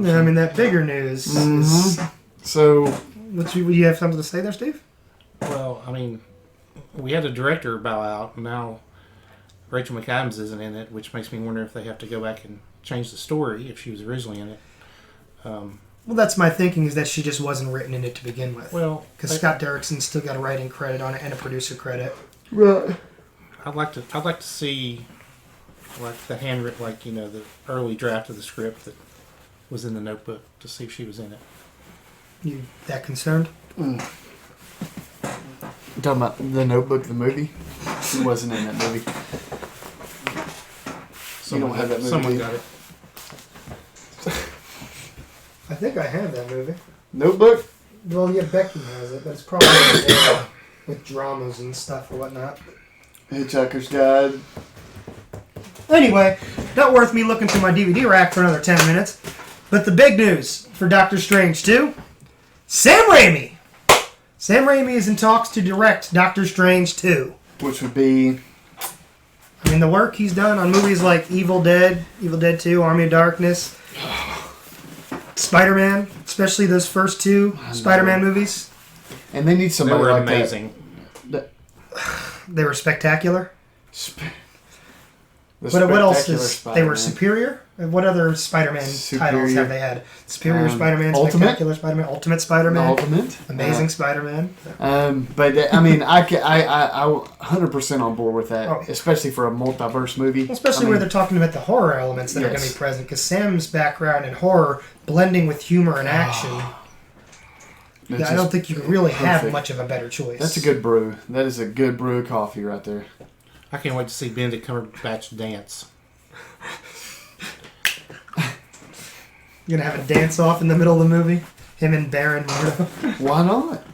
Speaker 1: Yeah, that bigger news is...
Speaker 2: So...
Speaker 1: Would you have something to say there, Steve?
Speaker 3: Well, we had a director bow out, and now Rachel McAdams isn't in it, which makes me wonder if they have to go back and change the story if she was originally in it.
Speaker 1: Well, that's my thinking, is that she just wasn't written in it to begin with.
Speaker 3: Well,
Speaker 1: because Scott Derrickson's still got a writing credit on it and a producer credit.
Speaker 2: Right.
Speaker 3: I'd like to see the handwritten, the early draft of the script that was in the notebook to see if she was in it.
Speaker 1: You that concerned?
Speaker 2: You talking about The Notebook, the movie? She wasn't in that movie. You don't have that movie.
Speaker 3: Someone got it.
Speaker 1: I think I have that movie.
Speaker 2: Notebook?
Speaker 1: Well, yeah, Becky has it, but it's probably there with dramas and stuff or whatnot.
Speaker 2: Hitchhiker's Guide.
Speaker 1: Anyway, not worth me looking through my DVD rack for another 10 minutes. But the big news for Doctor Strange 2, Sam Raimi! Sam Raimi is in talks to direct Doctor Strange 2.
Speaker 2: Which would be...
Speaker 1: the work he's done on movies like Evil Dead 2, Army of Darkness, Spider-Man, especially those first two Spider-Man movies.
Speaker 2: And they need somebody like
Speaker 3: amazing.
Speaker 1: They were spectacular. What else is...
Speaker 2: Spider-Man.
Speaker 1: They were superior? What other Spider-Man titles have they had? Superior Spider-Man, Spectacular Spider-Man, Ultimate Spider-Man.
Speaker 2: Ultimate.
Speaker 1: Amazing Spider-Man.
Speaker 2: But I 100% on board with that, especially for a multiverse movie.
Speaker 1: Well, especially where they're talking about the horror elements that are going to be present, because Sam's background in horror blending with humor and action. I don't think you can really have much of a better choice.
Speaker 2: That's a good brew. That is a good brew of coffee right there.
Speaker 3: I can't wait to see Benedict Cumberbatch dance.
Speaker 1: You're going to have a dance-off in the middle of the movie? Him and Baron Mordo?
Speaker 2: Why not?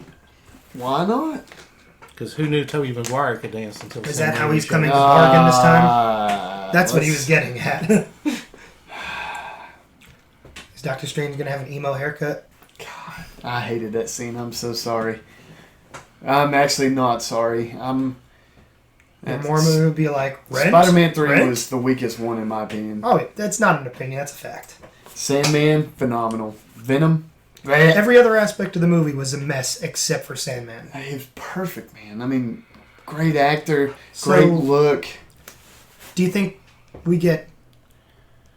Speaker 2: Why not?
Speaker 3: Because who knew Tobey Maguire could dance until...
Speaker 1: Is that how he's coming to bargain this time? That's what he was getting at. Is Doctor Strange going to have an emo haircut?
Speaker 2: God, I hated that scene. I'm so sorry. I'm actually not sorry.
Speaker 1: The more movie would be like, Rent?
Speaker 2: Spider-Man 3 was the weakest one in my opinion.
Speaker 1: Oh, that's not an opinion. That's a fact.
Speaker 2: Sandman, phenomenal. Venom,
Speaker 1: every other aspect of the movie was a mess except for Sandman.
Speaker 2: He was perfect, man. Great actor, great look.
Speaker 1: Do you think we get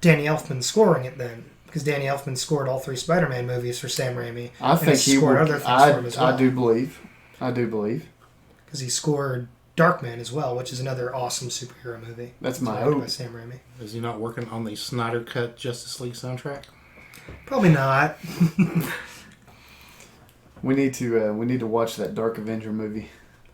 Speaker 1: Danny Elfman scoring it then? Because Danny Elfman scored all three Spider-Man movies for Sam Raimi.
Speaker 2: I think he
Speaker 1: scored
Speaker 2: would.
Speaker 1: Other things for him as well.
Speaker 2: I do believe.
Speaker 1: Because he scored Darkman as well, which is another awesome superhero movie.
Speaker 2: That's my hope.
Speaker 1: By Sam Raimi.
Speaker 3: Is he not working on the Snyder Cut Justice League soundtrack?
Speaker 1: Probably not.
Speaker 2: We need to watch that Dark Avenger movie.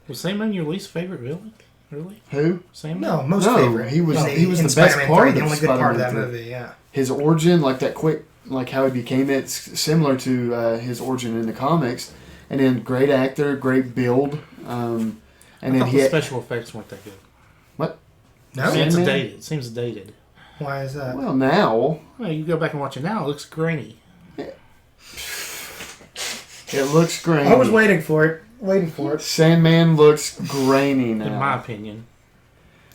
Speaker 3: Was Sandman your least favorite villain? Really?
Speaker 2: Who?
Speaker 3: Sandman?
Speaker 1: No, most favorite.
Speaker 2: He was the best
Speaker 1: Spider-Man
Speaker 2: part
Speaker 1: 3,
Speaker 2: of
Speaker 1: the only good part of that
Speaker 2: Spider-Man 3.
Speaker 1: movie. Yeah.
Speaker 2: His origin, like that quick, like how he became it, it's similar to his origin in the comics. And then great actor, great build. And then
Speaker 3: the special effects weren't that good.
Speaker 2: What?
Speaker 1: No,
Speaker 3: It seems dated.
Speaker 1: Why is that?
Speaker 2: Well, now.
Speaker 3: Well, you go back and watch it now. It looks grainy.
Speaker 2: It looks grainy.
Speaker 1: I was waiting for it. Sandman
Speaker 2: looks grainy now.
Speaker 3: In my opinion.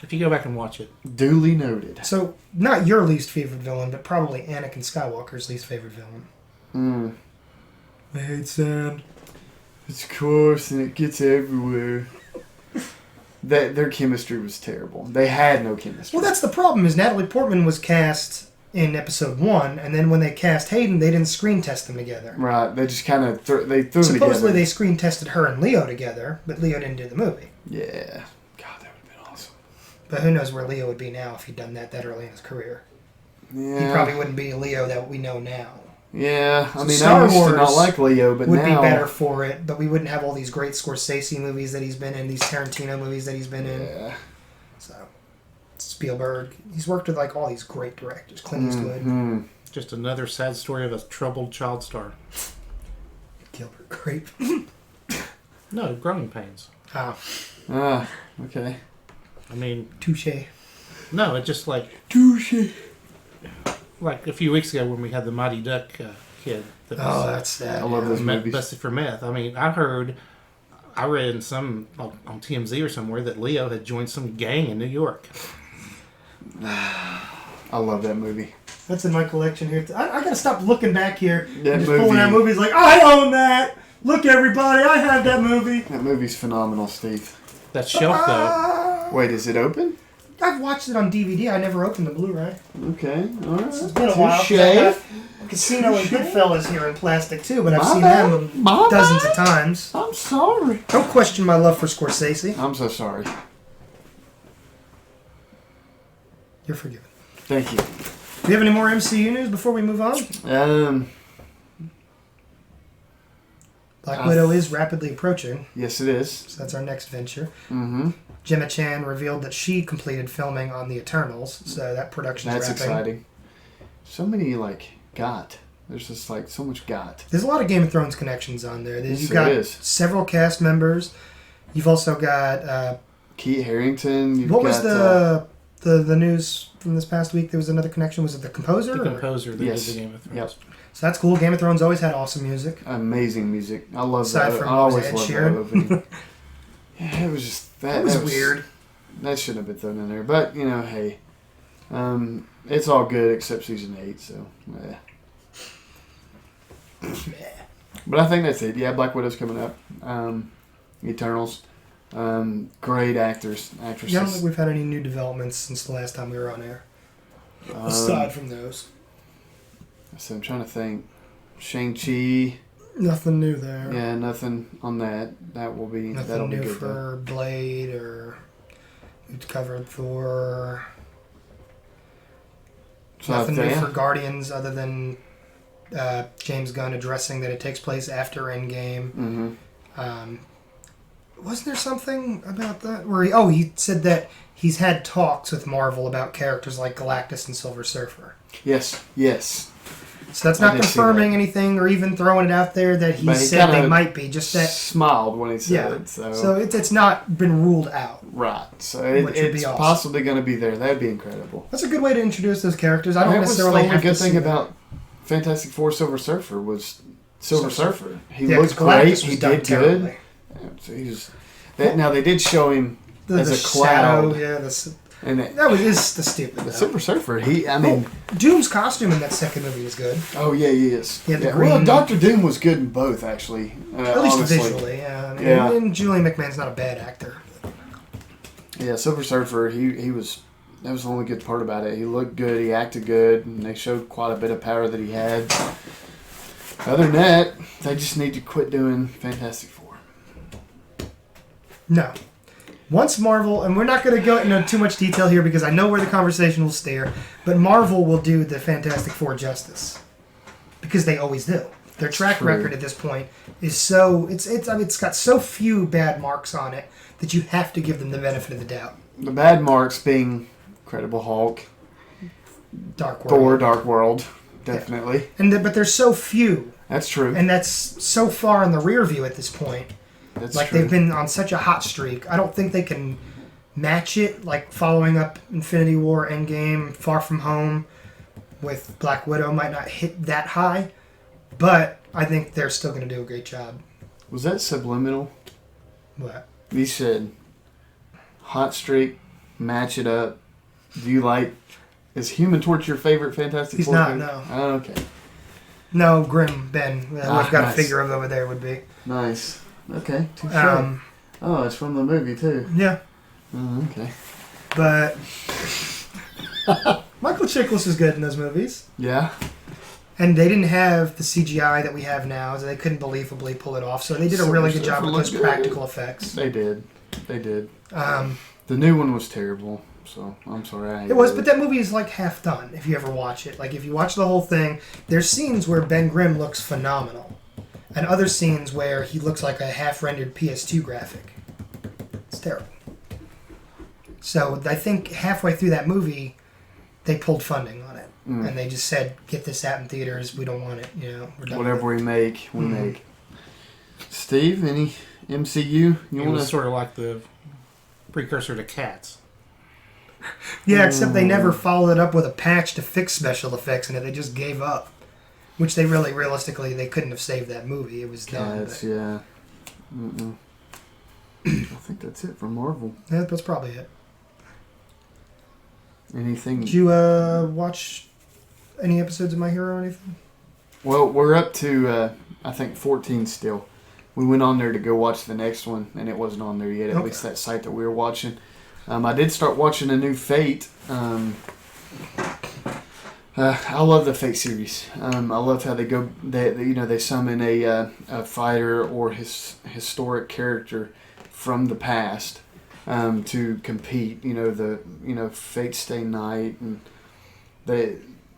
Speaker 3: If you go back and watch it.
Speaker 2: Duly noted.
Speaker 1: So, not your least favorite villain, but probably Anakin Skywalker's least favorite villain. I hate sand.
Speaker 2: It's coarse and it gets everywhere. Their chemistry was terrible. They had no chemistry.
Speaker 1: Well, that's the problem, is Natalie Portman was cast in episode 1, and then when they cast Hayden, they didn't screen test them together.
Speaker 2: Right. They just kind of threw them together.
Speaker 1: Supposedly they screen tested her and Leo together, but Leo didn't do the movie.
Speaker 2: Yeah. God, that would have been awesome.
Speaker 1: But who knows where Leo would be now if he'd done that early in his career.
Speaker 2: Yeah.
Speaker 1: He probably wouldn't be Leo that we know now.
Speaker 2: Yeah, I mean,
Speaker 1: Star
Speaker 2: I used
Speaker 1: Wars
Speaker 2: to not like Leo, but
Speaker 1: would
Speaker 2: now
Speaker 1: be better for it, but we wouldn't have all these great Scorsese movies that he's been in, these Tarantino movies that he's been in.
Speaker 2: Yeah.
Speaker 1: So, Spielberg, he's worked with like all these great directors. Clint Eastwood.
Speaker 3: Just another sad story of a troubled child star.
Speaker 1: Gilbert Grape.
Speaker 3: No, growing pains.
Speaker 1: Oh,
Speaker 2: Okay.
Speaker 3: I mean,
Speaker 1: touche.
Speaker 3: no, it just like
Speaker 2: Douchey.
Speaker 3: like a few weeks ago when we had the Mighty Duck kid. That
Speaker 1: Oh, that's sad.
Speaker 2: I love those movies.
Speaker 3: busted for meth. I mean, I read in some on TMZ or somewhere that Leo had joined some gang in New York.
Speaker 2: I love that movie.
Speaker 1: That's in my collection here. I gotta stop looking back here
Speaker 2: That
Speaker 1: and just
Speaker 2: movie-
Speaker 1: pulling out movies like, I own that! Look, everybody, I have that movie!
Speaker 2: That movie's phenomenal, Steve.
Speaker 3: That shelf though.
Speaker 2: Wait, is it open?
Speaker 1: I've watched it on DVD. I never opened the Blu-ray.
Speaker 2: Okay, all right.
Speaker 1: It's been a while. 'Cause I got Casino and Goodfellas here in plastic too, but I've seen them dozens of times.
Speaker 2: I'm sorry.
Speaker 1: Don't question my love for Scorsese.
Speaker 2: I'm so sorry.
Speaker 1: You're forgiven.
Speaker 2: Thank you.
Speaker 1: Do you have any more MCU news before we move on? Black Widow is rapidly approaching,
Speaker 2: Yes, it is.
Speaker 1: so that's our next venture.
Speaker 2: Mm-hmm.
Speaker 1: Gemma Chan revealed that she completed filming on the Eternals, so that production's
Speaker 2: That's
Speaker 1: wrapping.
Speaker 2: exciting. So many There's just so much got.
Speaker 1: There's a lot of Game of Thrones connections on there.
Speaker 2: Yes,
Speaker 1: You've
Speaker 2: there
Speaker 1: got
Speaker 2: is.
Speaker 1: several cast members. You've also got
Speaker 2: Keith Harington. You've
Speaker 1: what
Speaker 2: got,
Speaker 1: was the news from this past week? There was another connection. Was it the composer?
Speaker 3: The
Speaker 1: or-
Speaker 3: composer that
Speaker 2: Yes.
Speaker 3: did the Game of Thrones.
Speaker 2: Yep.
Speaker 1: So that's cool. Game of Thrones always had awesome music.
Speaker 2: Amazing music. I love
Speaker 1: Aside
Speaker 2: that.
Speaker 1: from
Speaker 2: I always
Speaker 1: Ed
Speaker 2: loved that
Speaker 1: Sheeran.
Speaker 2: opening. Yeah, it was just
Speaker 1: That was weird.
Speaker 2: That shouldn't have been thrown in there, but hey, it's all good except season 8. So yeah. But I think that's it. Yeah, Black Widow's coming up. Eternals. Great actresses.
Speaker 1: Yeah, I don't think we've had any new developments since the last time we were on air. Aside from those.
Speaker 2: So I'm trying to think. Shang-Chi.
Speaker 1: Nothing new there.
Speaker 2: Yeah, nothing on that. That'll
Speaker 1: Nothing
Speaker 2: be
Speaker 1: new
Speaker 2: good.
Speaker 1: for Blade or we've covered Thor.
Speaker 2: So
Speaker 1: Nothing new
Speaker 2: yeah.
Speaker 1: for Guardians other than James Gunn addressing that it takes place after Endgame.
Speaker 2: Mm-hmm.
Speaker 1: Wasn't there something about that where he said that he's had talks with Marvel about characters like Galactus and Silver Surfer.
Speaker 2: Yes.
Speaker 1: So that's
Speaker 2: I
Speaker 1: not
Speaker 2: did see
Speaker 1: confirming
Speaker 2: that.
Speaker 1: anything or even throwing it out there that he
Speaker 2: But he
Speaker 1: said they
Speaker 2: kinda
Speaker 1: might be. Just that,
Speaker 2: smiled when he said
Speaker 1: yeah.
Speaker 2: it.
Speaker 1: So it's not been ruled out.
Speaker 2: Right. So
Speaker 1: Which would be
Speaker 2: it's
Speaker 1: awesome.
Speaker 2: possibly going to be there. That'd be incredible.
Speaker 1: That's a good way to introduce those characters. I don't
Speaker 2: That was
Speaker 1: necessarily
Speaker 2: the only
Speaker 1: have
Speaker 2: good
Speaker 1: to
Speaker 2: thing
Speaker 1: see
Speaker 2: about Fantastic Four Silver Surfer was Silver Surfer. He
Speaker 1: Yeah, 'cause
Speaker 2: looked great.
Speaker 1: Galactus
Speaker 2: He
Speaker 1: was done
Speaker 2: did
Speaker 1: terribly.
Speaker 2: good. Yeah, so he was. Now they did show him as
Speaker 1: The
Speaker 2: a cloud,
Speaker 1: shadow,
Speaker 2: and
Speaker 1: that was is the stupid.
Speaker 2: the
Speaker 1: though.
Speaker 2: Silver Surfer. I mean,
Speaker 1: Doom's costume in that second movie is good.
Speaker 2: oh yeah, he is.
Speaker 1: He had the
Speaker 2: Yeah,
Speaker 1: green-
Speaker 2: well, Doctor Doom was good in both, actually.
Speaker 1: At least
Speaker 2: honestly.
Speaker 1: visually, yeah. I mean,
Speaker 2: Yeah.
Speaker 1: And Julian McMahon's not a bad actor.
Speaker 2: Yeah, Silver Surfer. He was. That was the only good part about it. He looked good. He acted good, and they showed quite a bit of power that he had. Other than that, they just need to quit doing Fantastic Four.
Speaker 1: No. Once Marvel, and we're not going to go into too much detail here because I know where the conversation will steer, but Marvel will do the Fantastic Four justice. Because they always do. Their track
Speaker 2: true.
Speaker 1: record at this point is so... It's got so few bad marks on it that you have to give them the benefit of the doubt.
Speaker 2: The bad marks being Incredible Hulk,
Speaker 1: Dark World.
Speaker 2: Thor, Dark World, definitely.
Speaker 1: But there's so few.
Speaker 2: That's true.
Speaker 1: And that's so far in the rear view at this point.
Speaker 2: That's
Speaker 1: Like,
Speaker 2: true.
Speaker 1: they've been on such a hot streak. I don't think they can match it, like following up Infinity War, Endgame, Far From Home with Black Widow might not hit that high, but I think they're still going to do a great job.
Speaker 2: Was that subliminal?
Speaker 1: What?
Speaker 2: You said hot streak, match it up. Do you like... Is Human Torch your favorite Fantastic
Speaker 1: He's
Speaker 2: Four
Speaker 1: not,
Speaker 2: character?
Speaker 1: no.
Speaker 2: Oh, okay.
Speaker 1: No, Grim Ben. We've got
Speaker 2: nice.
Speaker 1: a figure of over there would be.
Speaker 2: Nice. Okay. Touche. Oh, it's from the movie, too.
Speaker 1: Yeah.
Speaker 2: Oh, okay.
Speaker 1: But Michael Chiklis is good in those movies.
Speaker 2: Yeah.
Speaker 1: And they didn't have the CGI that we have now, so they couldn't believably pull it off. So they did a really good job with those practical effects.
Speaker 2: They did. The new one was terrible, so I'm sorry.
Speaker 1: It was, but that movie is like half done if you ever watch it. Like if you watch the whole thing, there's scenes where Ben Grimm looks phenomenal, and other scenes where he looks like a half-rendered PS2 graphic. It's terrible. So I think halfway through that movie, they pulled funding on it. And they just said, get this out in theaters. We don't want it. We're done.
Speaker 2: Whatever we make, we make. Steve, any MCU?
Speaker 3: It was sort of like the precursor to Cats.
Speaker 1: Yeah, except they never followed it up with a patch to fix special effects in it. They just gave up. Which they really, realistically, they couldn't have saved that movie. It was done.
Speaker 2: Cats, yeah. I think that's it for Marvel.
Speaker 1: Yeah, that's probably it.
Speaker 2: Anything?
Speaker 1: Did you watch any episodes of My Hero or anything?
Speaker 2: Well, we're up to, I think, 14 still. We went on there to go watch the next one, and it wasn't on there yet, at least that site that we were watching. I did start watching a new Fate. I love the Fate series. I love how they go, they summon a fighter or historic character from the past to compete. Fate Stay Night, and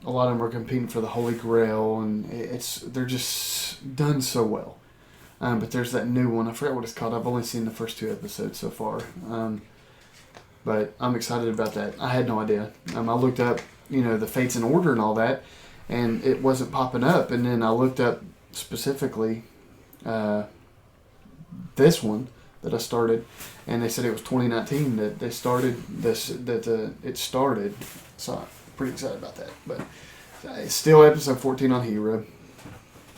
Speaker 2: a lot of them are competing for the Holy Grail, and they're just done so well. But there's that new one. I forgot what it's called. I've only seen the first 2 episodes so far. But I'm excited about that. I had no idea. I looked up, the Fates in Order and all that, and it wasn't popping up. And then I looked up specifically this one that I started, and they said it was 2019 that they started this. It started. So I'm pretty excited about that. But it's still episode 14 on Hero.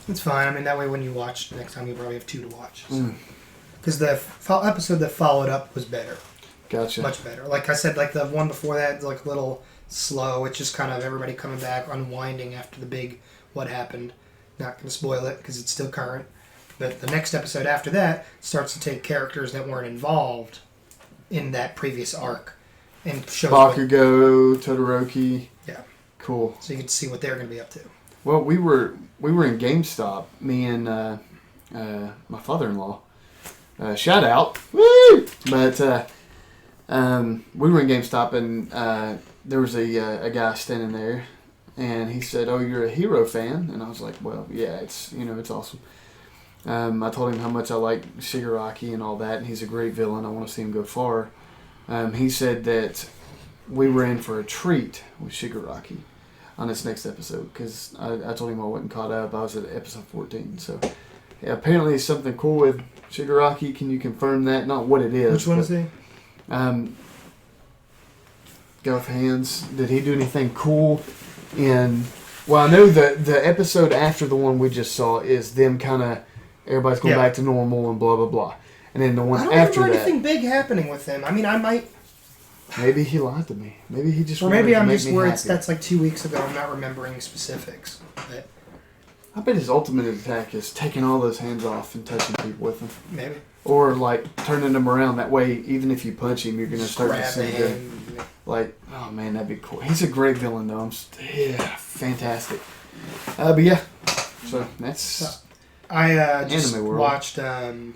Speaker 1: It's fine. That way when you watch next time, you probably have 2 to watch. Because the episode that followed up was better.
Speaker 2: Gotcha.
Speaker 1: Much better. Like I said, like the one before that, like a little slow. It's just kind of everybody coming back, unwinding after the big what happened. Not going to spoil it because it's still current. But the next episode after that starts to take characters that weren't involved in that previous arc and shows
Speaker 2: Bakugo, Todoroki.
Speaker 1: Yeah.
Speaker 2: Cool.
Speaker 1: So you get to see what they're going to be up to.
Speaker 2: Well, we were in GameStop, me and my father-in-law. Shout out, woo! But we were in GameStop, and there was a guy standing there, and he said, "Oh, you're a Hero fan?" And I was like, "Well, yeah, it's awesome." I told him how much I like Shigaraki and all that, and he's a great villain. I want to see him go far. He said that we were in for a treat with Shigaraki on this next episode, because I told him I wasn't caught up. I was at episode 14. So yeah, apparently it's something cool with Shigaraki. Can you confirm that? Not what it is.
Speaker 1: Which one is he?
Speaker 2: Go with hands. Did he do anything cool in... Well, I know the episode after the one we just saw is them kind of... Everybody's going back to normal and blah, blah, blah. And then the one after that... I don't remember
Speaker 1: anything big happening with him. I might...
Speaker 2: Maybe he lied to me. Maybe he just...
Speaker 1: Or maybe I'm just where that's like 2 weeks ago. I'm not remembering specifics. But
Speaker 2: I bet his ultimate attack is taking all those hands off and touching people with them.
Speaker 1: Maybe.
Speaker 2: Or like turning them around. That way, even if you punch him, you're going to start to see him. Like, oh man, that'd be cool. He's a great villain, though. Fantastic. But yeah, so that's...
Speaker 1: I just watched The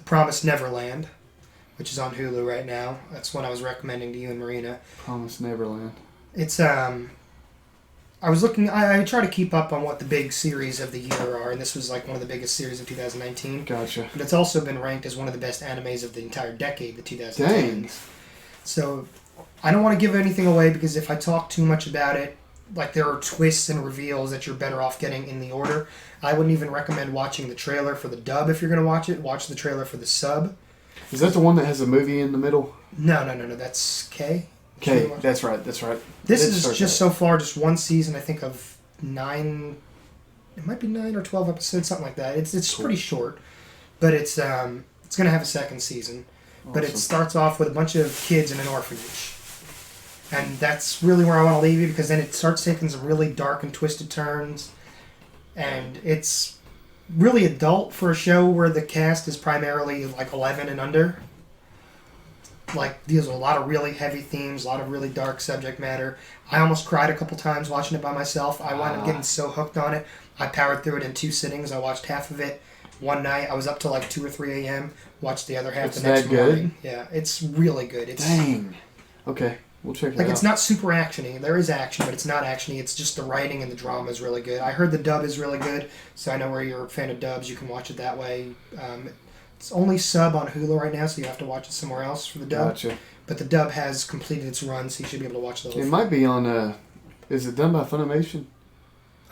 Speaker 1: Promised Neverland, which is on Hulu right now. That's one I was recommending to you and Marina.
Speaker 2: Promised Neverland.
Speaker 1: It's I was looking. I try to keep up on what the big series of the year are, and this was like one of the biggest series of 2019.
Speaker 2: Gotcha.
Speaker 1: But it's also been ranked as one of the best animes of the entire decade, the 2010s.
Speaker 2: Dang.
Speaker 1: So I don't want to give anything away, because if I talk too much about it, like there are twists and reveals that you're better off getting in the order. I wouldn't even recommend watching the trailer for the dub if you're going to watch it. Watch the trailer for the sub.
Speaker 2: Is that the one that has a movie in the middle?
Speaker 1: No. That's K.
Speaker 2: Okay, that's right.
Speaker 1: This is just so far just one season, I think, of 9. It might be 9 or 12 episodes, something like that. It's cool. Pretty short, but it's going to have a second season. Awesome. But it starts off with a bunch of kids in an orphanage, And that's really where I want to leave you, because then it starts taking some really dark and twisted turns. And it's really adult for a show where the cast is primarily like 11 and under. Like, deals with a lot of really heavy themes, a lot of really dark subject matter. I almost cried a couple times watching it by myself. I wound up getting so hooked on it. I powered through it in 2 sittings. I watched half of it one night. I was up till like 2 or 3 a.m. Watched the other half the next morning. Yeah, it's really good.
Speaker 2: Dang. Okay, we'll check it out.
Speaker 1: Like, it's not super actiony. There is action, but it's not actiony. It's just the writing and the drama is really good. I heard the dub is really good, so I know where you're a fan of dubs. You can watch it that way. It's only sub on Hulu right now, so you have to watch it somewhere else for the dub.
Speaker 2: Gotcha.
Speaker 1: But the dub has completed its run, so you should be able to watch the whole
Speaker 2: It
Speaker 1: thing.
Speaker 2: might be on, is it done by Funimation?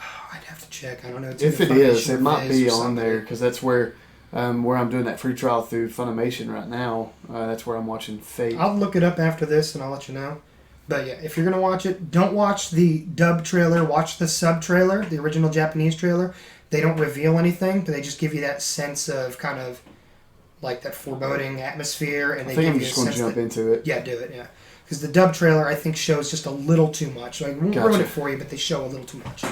Speaker 1: I'd have to check. I don't know. It's
Speaker 2: If
Speaker 1: either
Speaker 2: it is,
Speaker 1: Funimation or
Speaker 2: it might
Speaker 1: Viz
Speaker 2: be
Speaker 1: or
Speaker 2: on
Speaker 1: something.
Speaker 2: there, because that's where I'm doing that free trial through Funimation right now. That's where I'm watching Fate.
Speaker 1: I'll look it up after this, and I'll let you know. But yeah, if you're going to watch it, don't watch the dub trailer. Watch the sub trailer, the original Japanese trailer. They don't reveal anything, but they just give you that sense of kind of like that foreboding atmosphere. And
Speaker 2: I
Speaker 1: they
Speaker 2: think
Speaker 1: give
Speaker 2: I'm
Speaker 1: you
Speaker 2: just
Speaker 1: a
Speaker 2: going to
Speaker 1: sense
Speaker 2: jump
Speaker 1: that,
Speaker 2: into it.
Speaker 1: yeah, do it, yeah. Because the dub trailer, I think, shows just a little too much. Like, won't ruin
Speaker 2: Gotcha.
Speaker 1: it for you, but they show a little too much.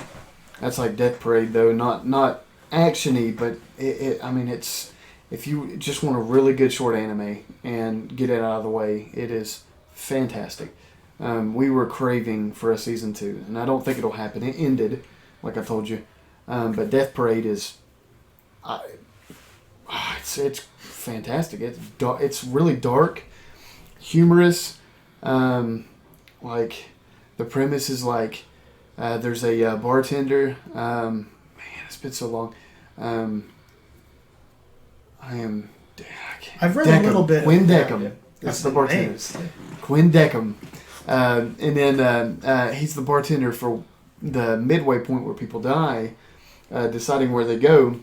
Speaker 2: That's like Death Parade, though. Not actiony, but it's if you just want a really good short anime and get it out of the way, it is fantastic. We were craving for a season 2, and I don't think it'll happen. It ended, like I told you, but Death Parade is, it's fantastic. It's really dark, humorous. Like the premise is like there's a bartender. Man, it's been so long.
Speaker 1: I've read a little bit.
Speaker 2: Quinn
Speaker 1: of it.
Speaker 2: Deckham.
Speaker 1: Yeah.
Speaker 2: That's the bartender.
Speaker 1: Names.
Speaker 2: Quinn Deckham. And then he's the bartender for the midway point where people die, deciding where they go.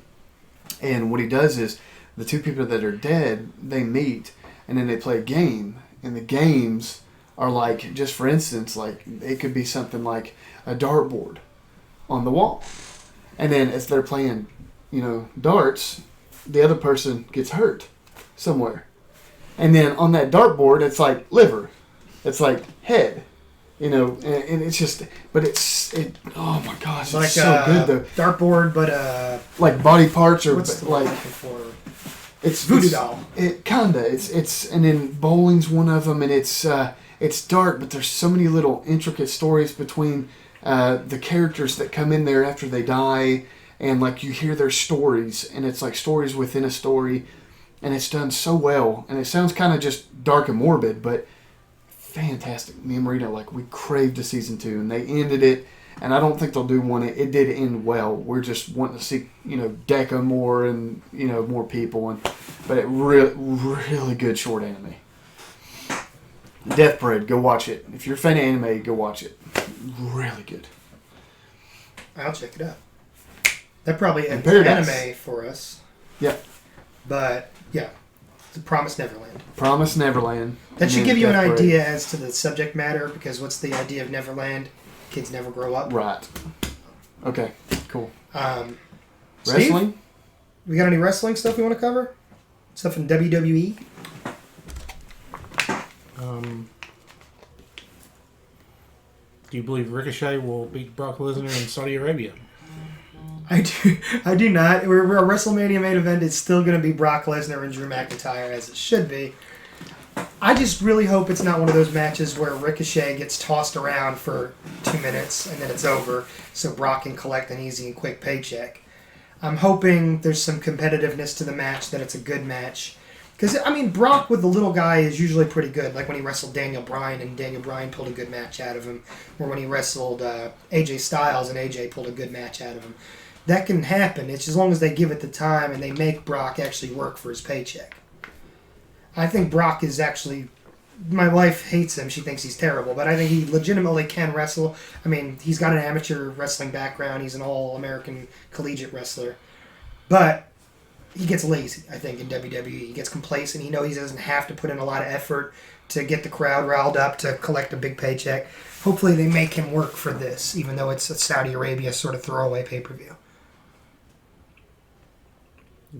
Speaker 2: And what he does is the 2 people that are dead, they meet, and then they play a game. And the games are like, just for instance, like it could be something like a dartboard on the wall. And then as they're playing, darts, the other person gets hurt somewhere. And then on that dartboard, it's like liver. It's like head. And it's just, but oh my gosh,
Speaker 1: Like
Speaker 2: it's so good though.
Speaker 1: Dartboard, but
Speaker 2: Like body parts or
Speaker 1: what's the
Speaker 2: like,
Speaker 1: word for?
Speaker 2: it's
Speaker 1: Voodoo doll.
Speaker 2: It kinda, and then bowling's one of them, and it's dark, but there's so many little intricate stories between the characters that come in there after they die, and like you hear their stories, and it's like stories within a story, and it's done so well, and it sounds kind of just dark and morbid, but fantastic. Me and Marita, like, we craved a season 2, and they ended it, and I don't think they'll do one. It did end well. We're just wanting to see, Deca more and, more people, but it really good short anime. Death Parade, go watch it. If you're a fan of anime, go watch it. Really good.
Speaker 1: I'll check it out. That probably ends
Speaker 2: Paradise.
Speaker 1: anime for us.
Speaker 2: Yep.
Speaker 1: But yeah, The Promised Neverland.
Speaker 2: Promise Neverland.
Speaker 1: That should
Speaker 2: and
Speaker 1: give you an
Speaker 2: Death Parade.
Speaker 1: idea as to the subject matter, because what's the idea of Neverland? Kids never grow up.
Speaker 2: Right. Okay, cool.
Speaker 1: Steve,
Speaker 2: Wrestling?
Speaker 1: we got any wrestling stuff we want to cover? Stuff in WWE?
Speaker 3: Do you believe Ricochet will beat Brock Lesnar in Saudi Arabia?
Speaker 1: I do not. Our WrestleMania main event is still going to be Brock Lesnar and Drew McIntyre, as it should be. I just really hope it's not one of those matches where Ricochet gets tossed around for 2 minutes and then it's over, so Brock can collect an easy and quick paycheck. I'm hoping there's some competitiveness to the match, that it's a good match. Because, Brock with the little guy is usually pretty good, like when he wrestled Daniel Bryan, and Daniel Bryan pulled a good match out of him, or when he wrestled AJ Styles, and AJ pulled a good match out of him. That can happen. It's as long as they give it the time and they make Brock actually work for his paycheck. I think Brock is actually... My wife hates him. She thinks he's terrible. But I think he legitimately can wrestle. He's got an amateur wrestling background. He's an all-American collegiate wrestler. But he gets lazy, I think, in WWE. He gets complacent. He knows he doesn't have to put in a lot of effort to get the crowd riled up to collect a big paycheck. Hopefully they make him work for this, even though it's a Saudi Arabia sort of throwaway pay-per-view.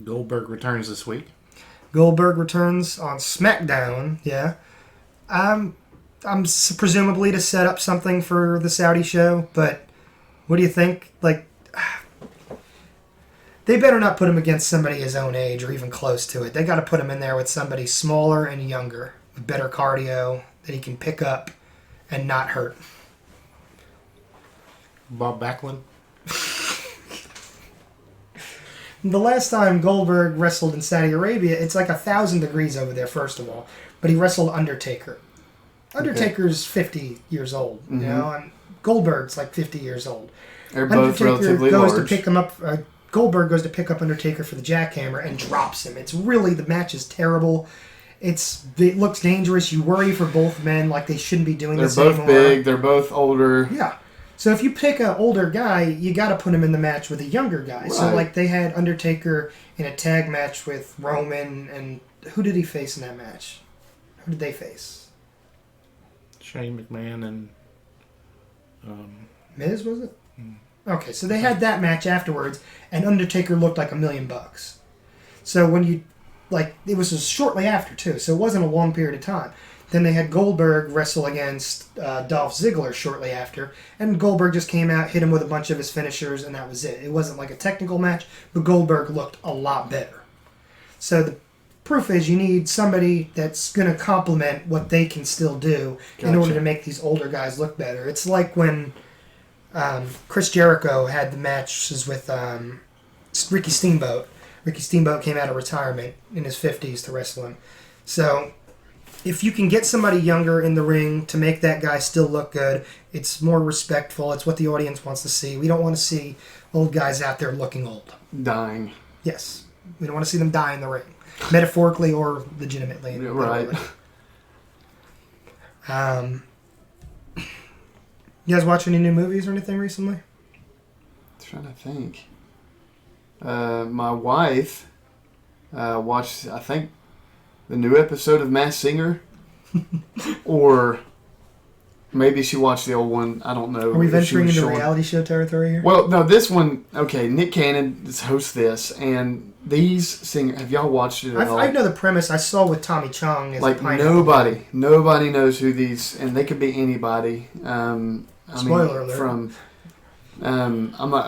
Speaker 3: Goldberg returns this week.
Speaker 1: Goldberg returns on SmackDown, yeah. presumably to set up something for the Saudi show, but what do you think? Like, they better not put him against somebody his own age or even close to it. They got to put him in there with somebody smaller and younger with better cardio that he can pick up and not hurt.
Speaker 3: Bob Backlund.
Speaker 1: The last time Goldberg wrestled in Saudi Arabia, it's like 1,000 degrees over there, first of all. But he wrestled Undertaker. Undertaker's 50 years old, you know, and Goldberg's like 50 years old.
Speaker 2: They're both relatively
Speaker 1: goes
Speaker 2: large.
Speaker 1: To pick him up. Goldberg goes to pick up Undertaker for the jackhammer and drops him. It's really, the match is terrible. It looks dangerous. You worry for both men, like they shouldn't be doing this anymore.
Speaker 2: They're both big. They're both older.
Speaker 1: Yeah. So if you pick an older guy, you got to put him in the match with a younger guy. Right. So like they had Undertaker in a tag match with Roman, and who did he face in that match? Who did they face?
Speaker 3: Shane McMahon and
Speaker 1: Miz, was it? Okay, so they had that match afterwards, and Undertaker looked like $1 million. So when you, like, it was just shortly after too, so it wasn't a long period of time. Then they had Goldberg wrestle against Dolph Ziggler shortly after, and Goldberg just came out, hit him with a bunch of his finishers, and that was it. It wasn't like a technical match, but Goldberg looked a lot better. So the proof is you need somebody that's going to complement what they can still do in order to make these older guys look better. It's like when Chris Jericho had the matches with Ricky Steamboat. Ricky Steamboat came out of retirement in his 50s to wrestle him. So if you can get somebody younger in the ring to make that guy still look good, it's more respectful. It's what the audience wants to see. We don't want to see old guys out there looking old.
Speaker 2: Dying.
Speaker 1: Yes. We don't want to see them die in the ring. Metaphorically or legitimately.
Speaker 2: Right.
Speaker 1: You guys watch any new movies or anything recently?
Speaker 2: I'm trying to think. My wife watched, I think, the new episode of Masked Singer, or maybe she watched the old one. I don't know.
Speaker 1: Are we venturing into reality show territory here?
Speaker 2: Well, no, this one. Okay, Nick Cannon hosts this, and these singers. Have y'all watched it at all?
Speaker 1: I know the premise. I saw with Tommy Chong. As
Speaker 2: like nobody knows who these, and they could be anybody.
Speaker 1: Spoiler alert.
Speaker 2: From. I'm not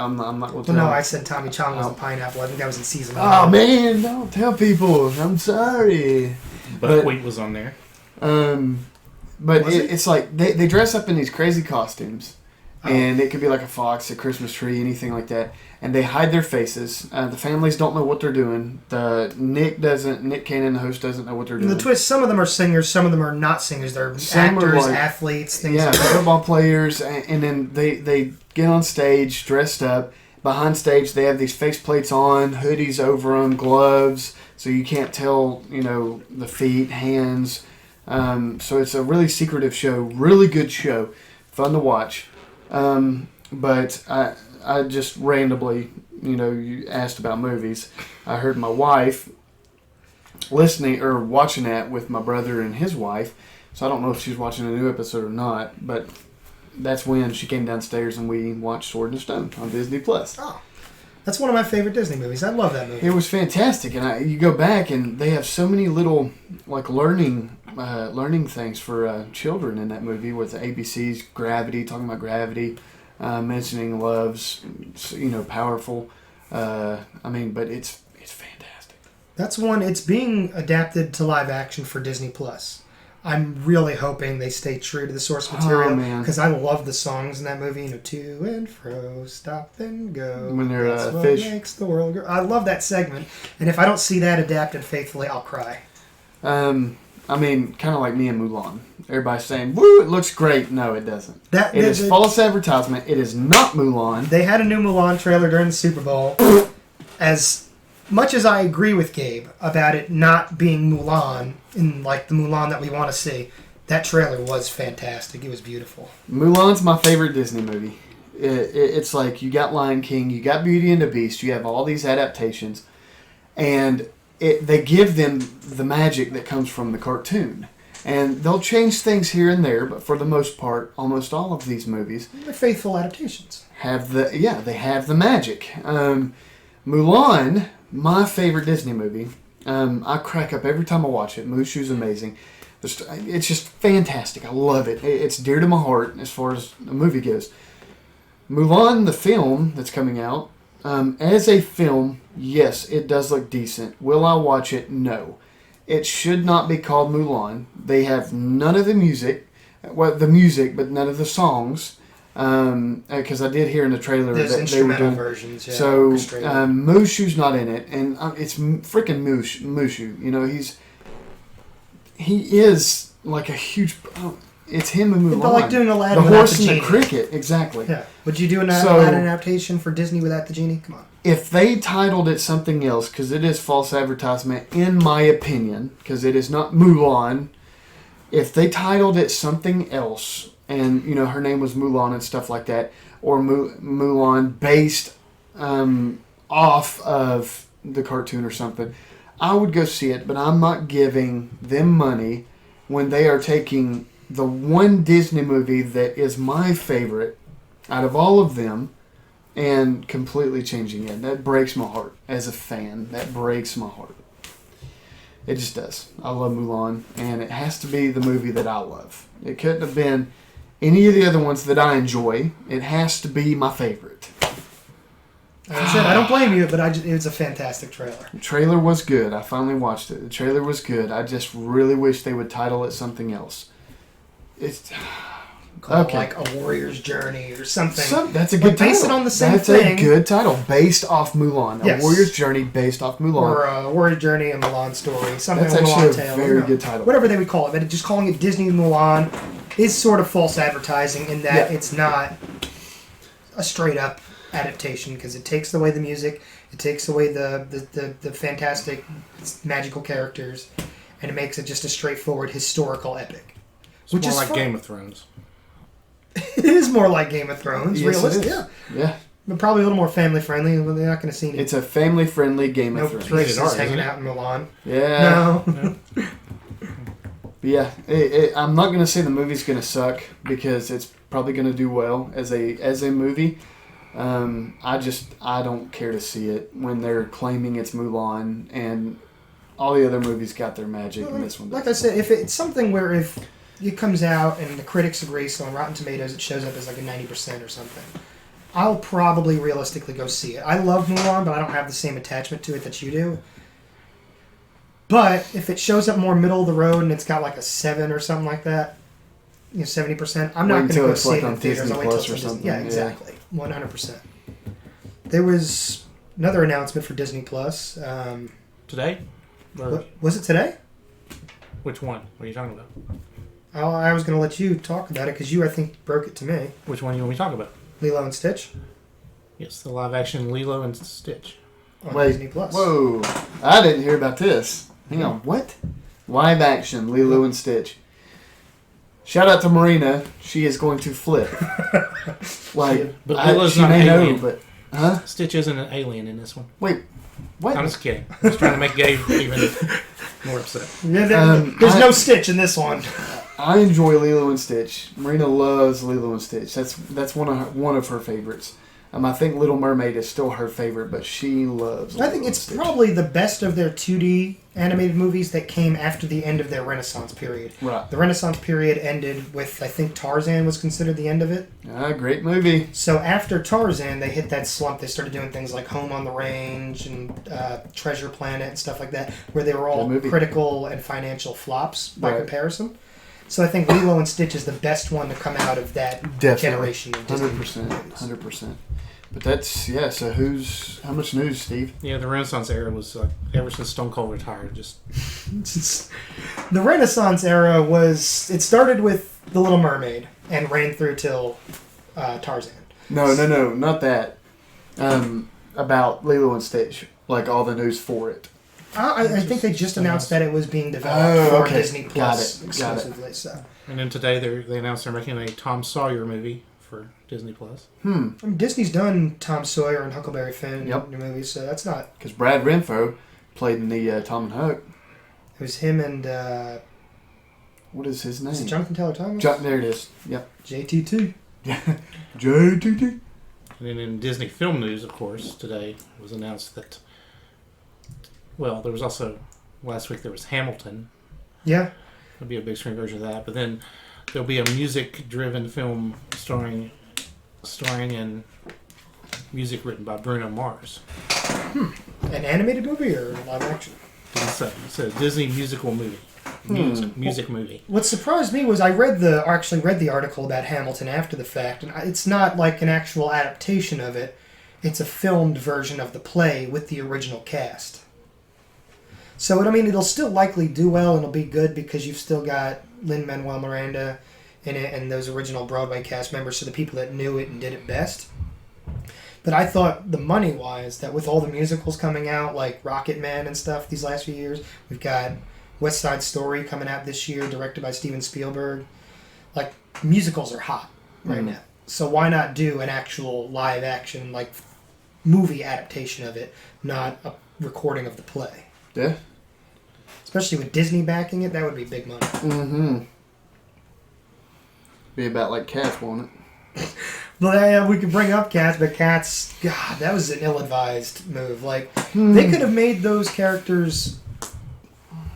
Speaker 2: going to tell.
Speaker 1: No, I said Tommy Chong was a pineapple. I think that was in season 1.
Speaker 2: Oh man, don't tell people. I'm sorry.
Speaker 3: Buckwheat was on there.
Speaker 2: But it's like they dress up in these crazy costumes, and it could be like a fox, a Christmas tree, anything like that. And they hide their faces. The families don't know what they're doing. Nick Cannon, the host, doesn't know what they're doing.
Speaker 1: The twist: some of them are singers, some of them are not singers. They're actors, athletes, things like that.
Speaker 2: Football players, and then they get on stage dressed up. Behind stage, they have these face plates on, hoodies over them, gloves, so you can't tell, the feet, hands. So it's a really secretive show, really good show, fun to watch. But I just randomly, you asked about movies. I heard my wife listening or watching that with my brother and his wife. So I don't know if she's watching a new episode or not, but that's when she came downstairs and we watched Sword and Stone on Disney Plus.
Speaker 1: Oh, that's one of my favorite Disney movies. I love that movie.
Speaker 2: It was fantastic, and you go back and they have so many little like learning things for children in that movie with the ABCs, gravity, talking about gravity, mentioning loves, powerful. But it's fantastic.
Speaker 1: That's one. It's being adapted to live action for Disney Plus. I'm really hoping they stay true to the source material because I love the songs in that movie. To and fro, stop and go.
Speaker 2: When they're
Speaker 1: that's what
Speaker 2: fish.
Speaker 1: Makes the world go. I love that segment, and if I don't see that adapted faithfully, I'll cry.
Speaker 2: Kind of like me and Mulan. Everybody's saying, "Woo, it looks great." No, it doesn't. It is false advertisement. It is not Mulan.
Speaker 1: They had a new Mulan trailer during the Super Bowl. As much as I agree with Gabe about it not being Mulan, in like the Mulan that we want to see, that trailer was fantastic. It was beautiful.
Speaker 2: Mulan's my favorite Disney movie. It's like you got Lion King, you got Beauty and the Beast, you have all these adaptations, and they give them the magic that comes from the cartoon. And they'll change things here and there, but for the most part, almost all of these movies,
Speaker 1: they're faithful adaptations.
Speaker 2: They have the magic. Mulan, my favorite Disney movie. I crack up every time I watch it. Mushu's amazing. It's just fantastic. I love it. It's dear to my heart as far as the movie goes. Mulan, the film that's coming out, as a film, yes, it does look decent. Will I watch it? No. It should not be called Mulan. They have none of the music. Well, the music, but none of the songs. Because I did hear in the trailer that they were doing
Speaker 1: versions. Yeah,
Speaker 2: so. Mushu's not in it, and it's freaking Mushu. You know, he is like a huge. It's him and Mulan.
Speaker 1: But like doing Aladdin
Speaker 2: the
Speaker 1: without
Speaker 2: horse
Speaker 1: the
Speaker 2: and
Speaker 1: genie.
Speaker 2: the cricket, exactly.
Speaker 1: Yeah. Would you do an Aladdin adaptation for Disney without the genie? Come on.
Speaker 2: If they titled it something else, because it is false advertisement, in my opinion, because it is not Mulan. If they titled it something else, and you know her name was Mulan and stuff like that, or Mulan based off of the cartoon or something, I would go see it. But I'm not giving them money when they are taking the one Disney movie that is my favorite out of all of them and completely changing it. That breaks my heart as a fan. That breaks my heart. It just does. I love Mulan, and it has to be the movie that I love. It couldn't have been any of the other ones that I enjoy. It has to be my favorite.
Speaker 1: Like I said, I don't blame you, but it was a fantastic trailer.
Speaker 2: The trailer was good. I finally watched it. The trailer was good. I just really wish they would title it something else. It's
Speaker 1: Call it like A Warrior's Journey or something.
Speaker 2: That's a good title.
Speaker 1: Base it on the same
Speaker 2: thing. That's a good title. Based off Mulan.
Speaker 1: Yes.
Speaker 2: A Warrior's Journey based off Mulan.
Speaker 1: Or A Warrior's Journey, a Mulan story. Something
Speaker 2: That's
Speaker 1: like
Speaker 2: actually
Speaker 1: Mulan
Speaker 2: a
Speaker 1: Tale.
Speaker 2: very good title.
Speaker 1: Whatever they would call it. But just calling it Disney Mulan is sort of false advertising in that it's not a straight up adaptation because it takes away the music, it takes away the fantastic magical characters, and it makes it just a straightforward historical epic.
Speaker 3: It's more like Game of Thrones.
Speaker 1: It is more like Game of Thrones,
Speaker 2: yes,
Speaker 1: realistic.
Speaker 2: it is. Yeah.
Speaker 1: But probably a little more family friendly. They're not going to see any.
Speaker 2: It's a family friendly Game of Thrones.
Speaker 1: No princesses hanging out in Milan.
Speaker 2: Yeah.
Speaker 1: No.
Speaker 2: But yeah, I'm not going to say the movie's going to suck because it's probably going to do well as a movie. I don't care to see it when they're claiming it's Mulan and all the other movies got their magic and this one doesn't.
Speaker 1: Like I said, if it's something where if it comes out and the critics agree, so on Rotten Tomatoes it shows up as like a 90% or something, I'll probably realistically go see it. I love Mulan, but I don't have the same attachment to it that you do. But if it shows up more middle of the road and it's got like a 7 or something like that, 70%, I'm not going to go see it in theaters. I'll wait till it's on Disney. Yeah, exactly. 100%. There was another announcement for Disney Plus.
Speaker 3: Today?
Speaker 1: Was it today?
Speaker 3: Which one? What are you talking about?
Speaker 1: I was going to let you talk about it because you, I think, broke it to me.
Speaker 3: Which one you want me to talk about?
Speaker 1: Lilo and Stitch?
Speaker 3: Yes, the live-action Lilo and Stitch.
Speaker 1: On Disney Plus.
Speaker 2: Whoa. I didn't hear about this. Hang on. What? Live action Lilo and Stitch. Shout out to Marina. She is going to flip.
Speaker 3: But Lilo's not an alien.
Speaker 2: Huh?
Speaker 3: Stitch isn't an alien in this one.
Speaker 2: Wait. What?
Speaker 3: I'm just kidding. I was trying to make Gabe even more upset.
Speaker 1: Yeah, there's no Stitch in this one.
Speaker 2: I enjoy Lilo and Stitch. Marina loves Lilo and Stitch. That's one of her favorites. I think Little Mermaid is still her favorite, but she loves Lilo
Speaker 1: I think it's probably the best of their 2D animated movies that came after the end of their Renaissance period.
Speaker 2: Right.
Speaker 1: The Renaissance period ended with, I think Tarzan was considered the end of it.
Speaker 2: Great movie.
Speaker 1: So after Tarzan, they hit that slump. They started doing things like Home on the Range and Treasure Planet and stuff like that, where they were all critical and financial flops by comparison. So I think Lilo and Stitch is the best one to come out of that generation of Disney.
Speaker 2: 100%. But that's, so how much news, Steve?
Speaker 3: Yeah, the Renaissance era was like, ever since Stone Cold retired, just...
Speaker 1: The Renaissance era it started with The Little Mermaid and ran through till Tarzan.
Speaker 2: No, not that. About Lilo and Stitch, like all the news for it.
Speaker 1: I think they just announced that it was being developed for Disney Plus exclusively.
Speaker 2: Got it.
Speaker 1: So.
Speaker 3: And then today they announced they're making a Tom Sawyer movie for Disney Plus.
Speaker 1: I mean, Disney's done Tom Sawyer and Huckleberry Finn in new movies, so that's not...
Speaker 2: Because Brad Renfro played in the Tom and Huck.
Speaker 1: It was him and...
Speaker 2: what is his name?
Speaker 1: Is it Jonathan Taylor Thomas?
Speaker 2: There it is. Yep.
Speaker 1: JTT.
Speaker 2: JTT.
Speaker 3: And then in Disney film news, of course, today was announced that... Well, there was also... Last week there was Hamilton.
Speaker 1: Yeah.
Speaker 3: There'll be a big screen version of that. But then there'll be a music-driven film starring in music written by Bruno Mars.
Speaker 1: An animated movie or live action?
Speaker 3: It's a Disney musical movie. Music movie.
Speaker 1: What surprised me was I actually read the article about Hamilton after the fact, and it's not like an actual adaptation of it. It's a filmed version of the play with the original cast. So, it'll still likely do well and it'll be good because you've still got Lin-Manuel Miranda in it and those original Broadway cast members, so the people that knew it and did it best. But I thought the money-wise, that with all the musicals coming out, like Rocket Man and stuff these last few years, we've got West Side Story coming out this year, directed by Steven Spielberg. Like, musicals are hot right now. So why not do an actual live-action, like, movie adaptation of it, not a recording of the play?
Speaker 2: Yeah.
Speaker 1: Especially with Disney backing it, that would be big money.
Speaker 2: Mm-hmm. Be about like Cats, won't it?
Speaker 1: Well, we could bring up Cats, but Cats, God, that was an ill-advised move. Like, they could have made those characters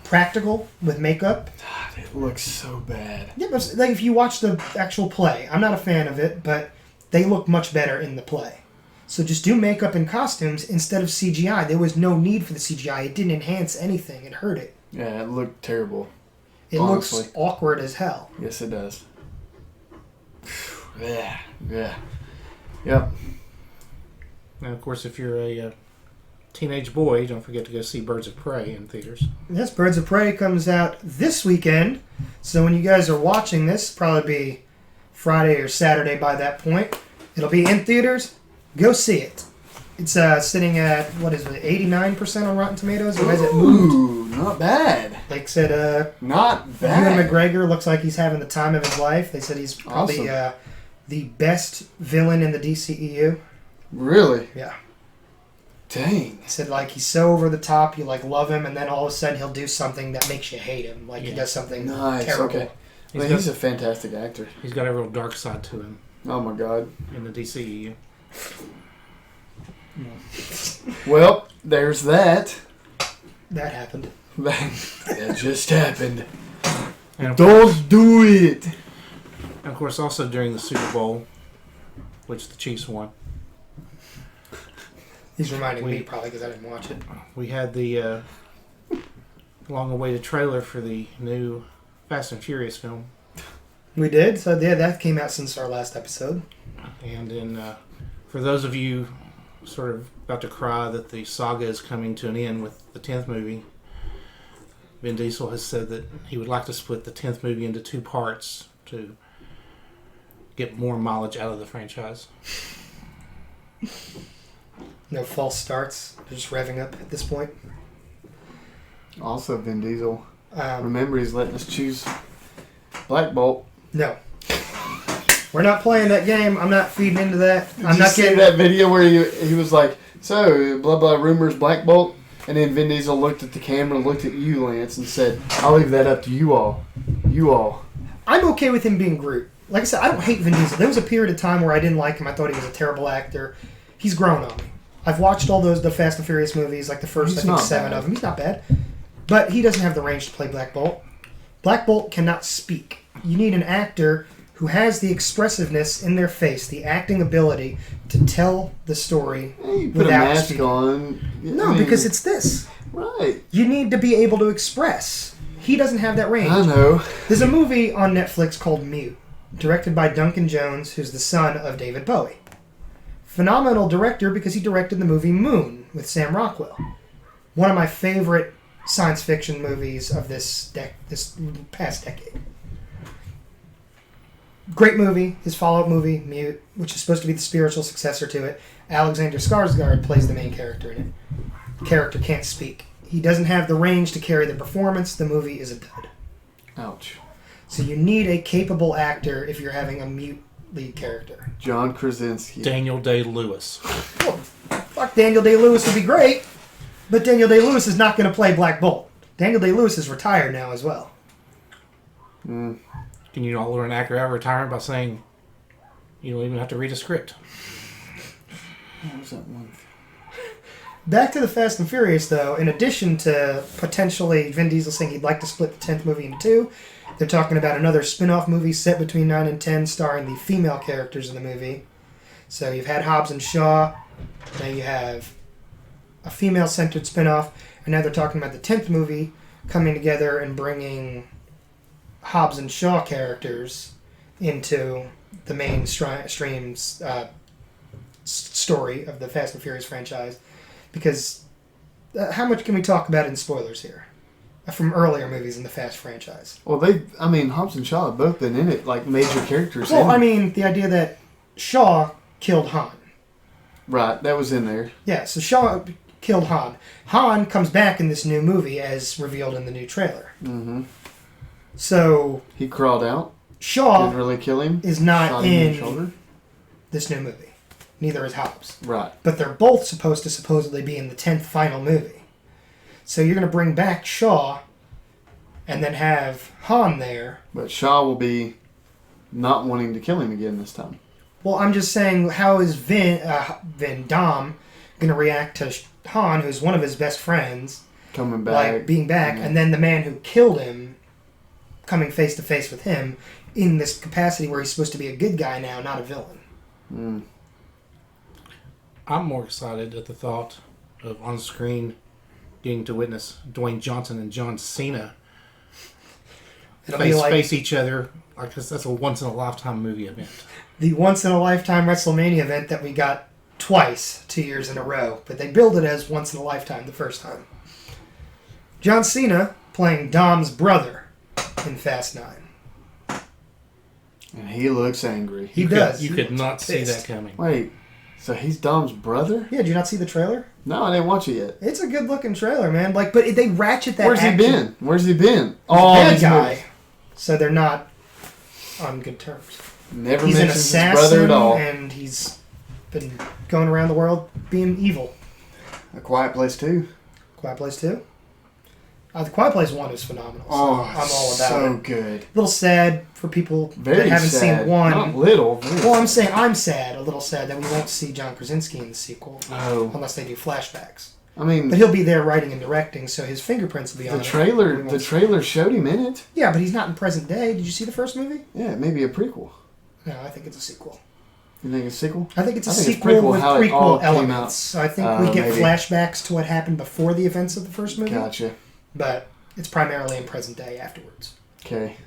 Speaker 1: practical with makeup.
Speaker 2: God, it looks so bad.
Speaker 1: Yeah, but like if you watch the actual play, I'm not a fan of it, but they look much better in the play. So just do makeup and costumes instead of CGI. There was no need for the CGI. It didn't enhance anything. It hurt it.
Speaker 2: Yeah, it looked terrible.
Speaker 1: It
Speaker 2: honestly.
Speaker 1: looks awkward as hell.
Speaker 2: Yes, it does. Yeah. Yep.
Speaker 3: Now, of course, if you're a teenage boy, don't forget to go see Birds of Prey in theaters.
Speaker 1: Yes, Birds of Prey comes out this weekend. So when you guys are watching this, probably be Friday or Saturday by that point. It'll be in theaters. Go see it. It's sitting at, 89% on Rotten Tomatoes? Or has it moved?
Speaker 2: Ooh, not bad.
Speaker 1: Like said,
Speaker 2: not bad.
Speaker 1: Ewan McGregor looks like he's having the time of his life. They said he's probably the best villain in the DCEU.
Speaker 2: Really?
Speaker 1: Yeah.
Speaker 2: Dang.
Speaker 1: He said, like, he's so over the top, you, like, love him, and then all of a sudden he'll do something that makes you hate him. Like, he does something terrible.
Speaker 2: Okay. He's a fantastic actor.
Speaker 3: He's got a real dark side to him.
Speaker 2: Oh, my God.
Speaker 3: In the DCEU.
Speaker 2: Well, there's that.
Speaker 1: That happened.
Speaker 2: That just happened.
Speaker 3: And
Speaker 2: Don't do it.
Speaker 3: And of course, also during the Super Bowl, which the Chiefs won.
Speaker 1: He's reminding me probably because I didn't watch it.
Speaker 3: We had the long-awaited trailer for the new Fast and Furious film.
Speaker 1: We did. So, yeah, that came out since our last episode.
Speaker 3: And then for those of you sort of about to cry that the saga is coming to an end with the 10th movie, Vin Diesel has said that he would like to split the 10th movie into 2 parts to get more mileage out of the franchise.
Speaker 1: No false starts. They're just revving up at this point.
Speaker 2: Also, Vin Diesel. Remember, he's letting us choose Black Bolt.
Speaker 1: No. We're not playing that game. I'm not feeding into that.
Speaker 2: I'm not getting that video where he was like, so, blah, blah, rumors, Black Bolt. And then Vin Diesel looked at the camera, looked at you, Lance, and said, I'll leave that up to you all. You all.
Speaker 1: I'm okay with him being Groot. Like I said, I don't hate Vin Diesel. There was a period of time where I didn't like him. I thought he was a terrible actor. He's grown on me. I've watched all the Fast and Furious movies, like the first, 7 of them. He's not bad. But he doesn't have the range to play Black Bolt. Black Bolt cannot speak. You need an actor who has the expressiveness in their face, the acting ability to tell the story
Speaker 2: you put
Speaker 1: without
Speaker 2: a mask
Speaker 1: speaking.
Speaker 2: on.
Speaker 1: No, because it's this.
Speaker 2: Right.
Speaker 1: You need to be able to express. He doesn't have that range.
Speaker 2: I know.
Speaker 1: There's a movie on Netflix called Mute, directed by Duncan Jones, who's the son of David Bowie. Phenomenal director because he directed the movie Moon with Sam Rockwell. One of my favorite science fiction movies of this past decade. Great movie. His follow-up movie, Mute, which is supposed to be the spiritual successor to it. Alexander Skarsgård plays the main character in it. The character can't speak. He doesn't have the range to carry the performance. The movie is a dud.
Speaker 2: Ouch.
Speaker 1: So you need a capable actor if you're having a mute lead character.
Speaker 2: John Krasinski.
Speaker 3: Daniel Day-Lewis.
Speaker 1: Well, fuck, Daniel Day-Lewis would be great, but Daniel Day-Lewis is not going to play Black Bolt. Daniel Day-Lewis is retired now as well.
Speaker 2: Mm.
Speaker 3: Can you not lure an actor out of retirement by saying you don't even have to read a script?
Speaker 2: What was that one?
Speaker 1: Back to the Fast and Furious, though. In addition to potentially Vin Diesel saying he'd like to split the 10th movie into two, they're talking about another spin-off movie set between 9 and 10 starring the female characters in the movie. So you've had Hobbs and Shaw. Now you have a female-centered spin-off. And now they're talking about the 10th movie coming together and bringing Hobbs and Shaw characters into the mainstream story of the Fast and Furious franchise. Because how much can we talk about in spoilers here from earlier movies in the Fast franchise?
Speaker 2: Well, Hobbs and Shaw have both been in it, like major characters.
Speaker 1: Well, the idea that Shaw killed Han.
Speaker 2: Right, that was in there.
Speaker 1: Yeah, so Shaw killed Han. Han comes back in this new movie as revealed in the new trailer.
Speaker 2: Mm-hmm.
Speaker 1: So
Speaker 2: he crawled out.
Speaker 1: Shaw
Speaker 2: didn't really kill him.
Speaker 1: Is not
Speaker 2: Shot him in the
Speaker 1: in
Speaker 2: shoulder.
Speaker 1: This new movie. Neither is Hobbs.
Speaker 2: Right.
Speaker 1: But they're both supposed to supposedly be in the 10th final movie. So you're going to bring back Shaw and then have Han there.
Speaker 2: But Shaw will be not wanting to kill him again this time.
Speaker 1: Well, I'm just saying, how is Dom going to react to Han, who's one of his best friends,
Speaker 2: coming back,
Speaker 1: like being back, and then the man who killed him coming face to face with him in this capacity where he's supposed to be a good guy now, not a villain.
Speaker 2: Mm.
Speaker 3: I'm more excited at the thought of on screen getting to witness Dwayne Johnson and John Cena face each other. Like that's a once in a lifetime movie event.
Speaker 1: The once in a lifetime WrestleMania event that we got twice, 2 years in a row, but they billed it as once in a lifetime the first time. John Cena playing Dom's brother in Fast 9.
Speaker 2: And he looks angry.
Speaker 1: He does.
Speaker 3: You could not see that coming.
Speaker 2: Wait, so he's Dom's brother?
Speaker 1: Yeah, did you not see the trailer?
Speaker 2: No, I didn't watch it yet.
Speaker 1: It's a good looking trailer, man. But they ratchet that.
Speaker 2: Where's he been? He's a bad
Speaker 1: guy.
Speaker 2: Movies.
Speaker 1: So they're not on good terms.
Speaker 2: Never
Speaker 1: he's an
Speaker 2: mentions
Speaker 1: assassin,
Speaker 2: his brother at all.
Speaker 1: And he's been going around the world being evil.
Speaker 2: A Quiet Place 2.
Speaker 1: Quiet Place 2? The Quiet Place 1 is phenomenal. So
Speaker 2: I'm
Speaker 1: all about
Speaker 2: so
Speaker 1: it.
Speaker 2: good.
Speaker 1: A little sad for people
Speaker 2: Very
Speaker 1: that haven't
Speaker 2: sad.
Speaker 1: seen 1.
Speaker 2: Not little.
Speaker 1: Well, I'm saying I'm sad, a little sad, that we won't see John Krasinski in the sequel.
Speaker 2: Oh.
Speaker 1: Unless they do flashbacks.
Speaker 2: I mean...
Speaker 1: But he'll be there writing and directing, so his fingerprints will be on
Speaker 2: it. The trailer showed him in it.
Speaker 1: Yeah, but he's not in present day. Did you see the first movie?
Speaker 2: Yeah, it may be a prequel.
Speaker 1: No, I think it's a sequel.
Speaker 2: You think it's a sequel?
Speaker 1: I think it's a sequel with prequel elements. So I think we get
Speaker 2: maybe.
Speaker 1: flashbacks to what happened before the events of the first movie.
Speaker 2: Gotcha.
Speaker 1: But it's primarily in present day afterwards.
Speaker 2: Okay.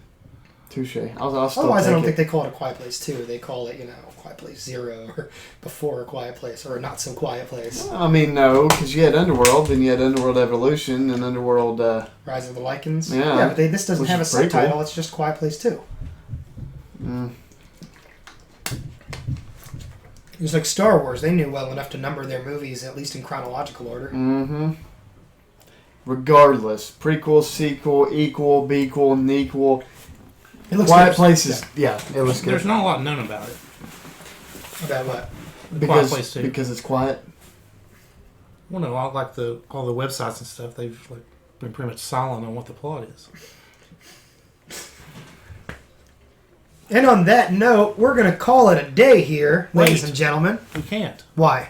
Speaker 2: Touche. I'll still
Speaker 1: Otherwise, I don't
Speaker 2: take
Speaker 1: think they call it a Quiet Place 2. They call it, Quiet Place 0 or before a Quiet Place or a not so quiet place.
Speaker 2: I mean, no, because you had Underworld, then you had Underworld Evolution and Underworld...
Speaker 1: Rise of the Lycans.
Speaker 2: Yeah.
Speaker 1: But this doesn't have a subtitle. It's just Quiet Place 2.
Speaker 2: Mm.
Speaker 1: It was like Star Wars. They knew well enough to number their movies, at least in chronological order.
Speaker 2: Mm-hmm. Regardless, prequel, sequel, equal, bequel, nequel.
Speaker 1: It looks
Speaker 2: Quiet
Speaker 1: good.
Speaker 2: Places. Yeah, it looks good.
Speaker 3: There's not a lot known about it.
Speaker 1: About what?
Speaker 3: Quiet Place 2.
Speaker 2: Because it's quiet.
Speaker 3: Well, no, all the websites and stuff, they've been pretty much silent on what the plot is.
Speaker 1: And on that note, we're going to call it a day here, ladies and gentlemen.
Speaker 3: We can't.
Speaker 1: Why?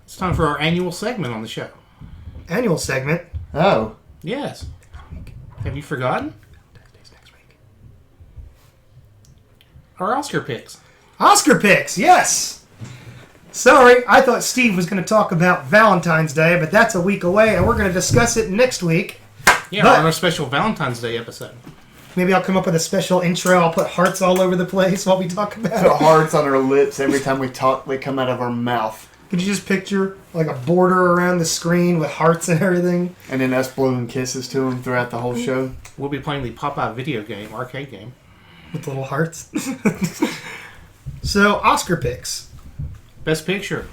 Speaker 3: It's time for our annual segment on the show.
Speaker 1: Annual segment?
Speaker 2: Oh.
Speaker 3: Yes. Have you forgotten?
Speaker 1: Next week.
Speaker 3: Our Oscar picks.
Speaker 1: Oscar picks, yes! Sorry, I thought Steve was going to talk about Valentine's Day, but that's a week away, and we're going to discuss it next week.
Speaker 3: Yeah, on our special Valentine's Day episode.
Speaker 1: Maybe I'll come up with a special intro. I'll put hearts all over the place while we talk about
Speaker 2: Put
Speaker 1: it.
Speaker 2: hearts on our lips every time we talk. They come out of our mouth.
Speaker 1: Could you just picture like a border around the screen with hearts and everything?
Speaker 2: And then us blowing kisses to them throughout the whole show.
Speaker 3: We'll be playing the Popeye video game, arcade game.
Speaker 1: With little hearts. So, Oscar picks.
Speaker 3: Best Picture.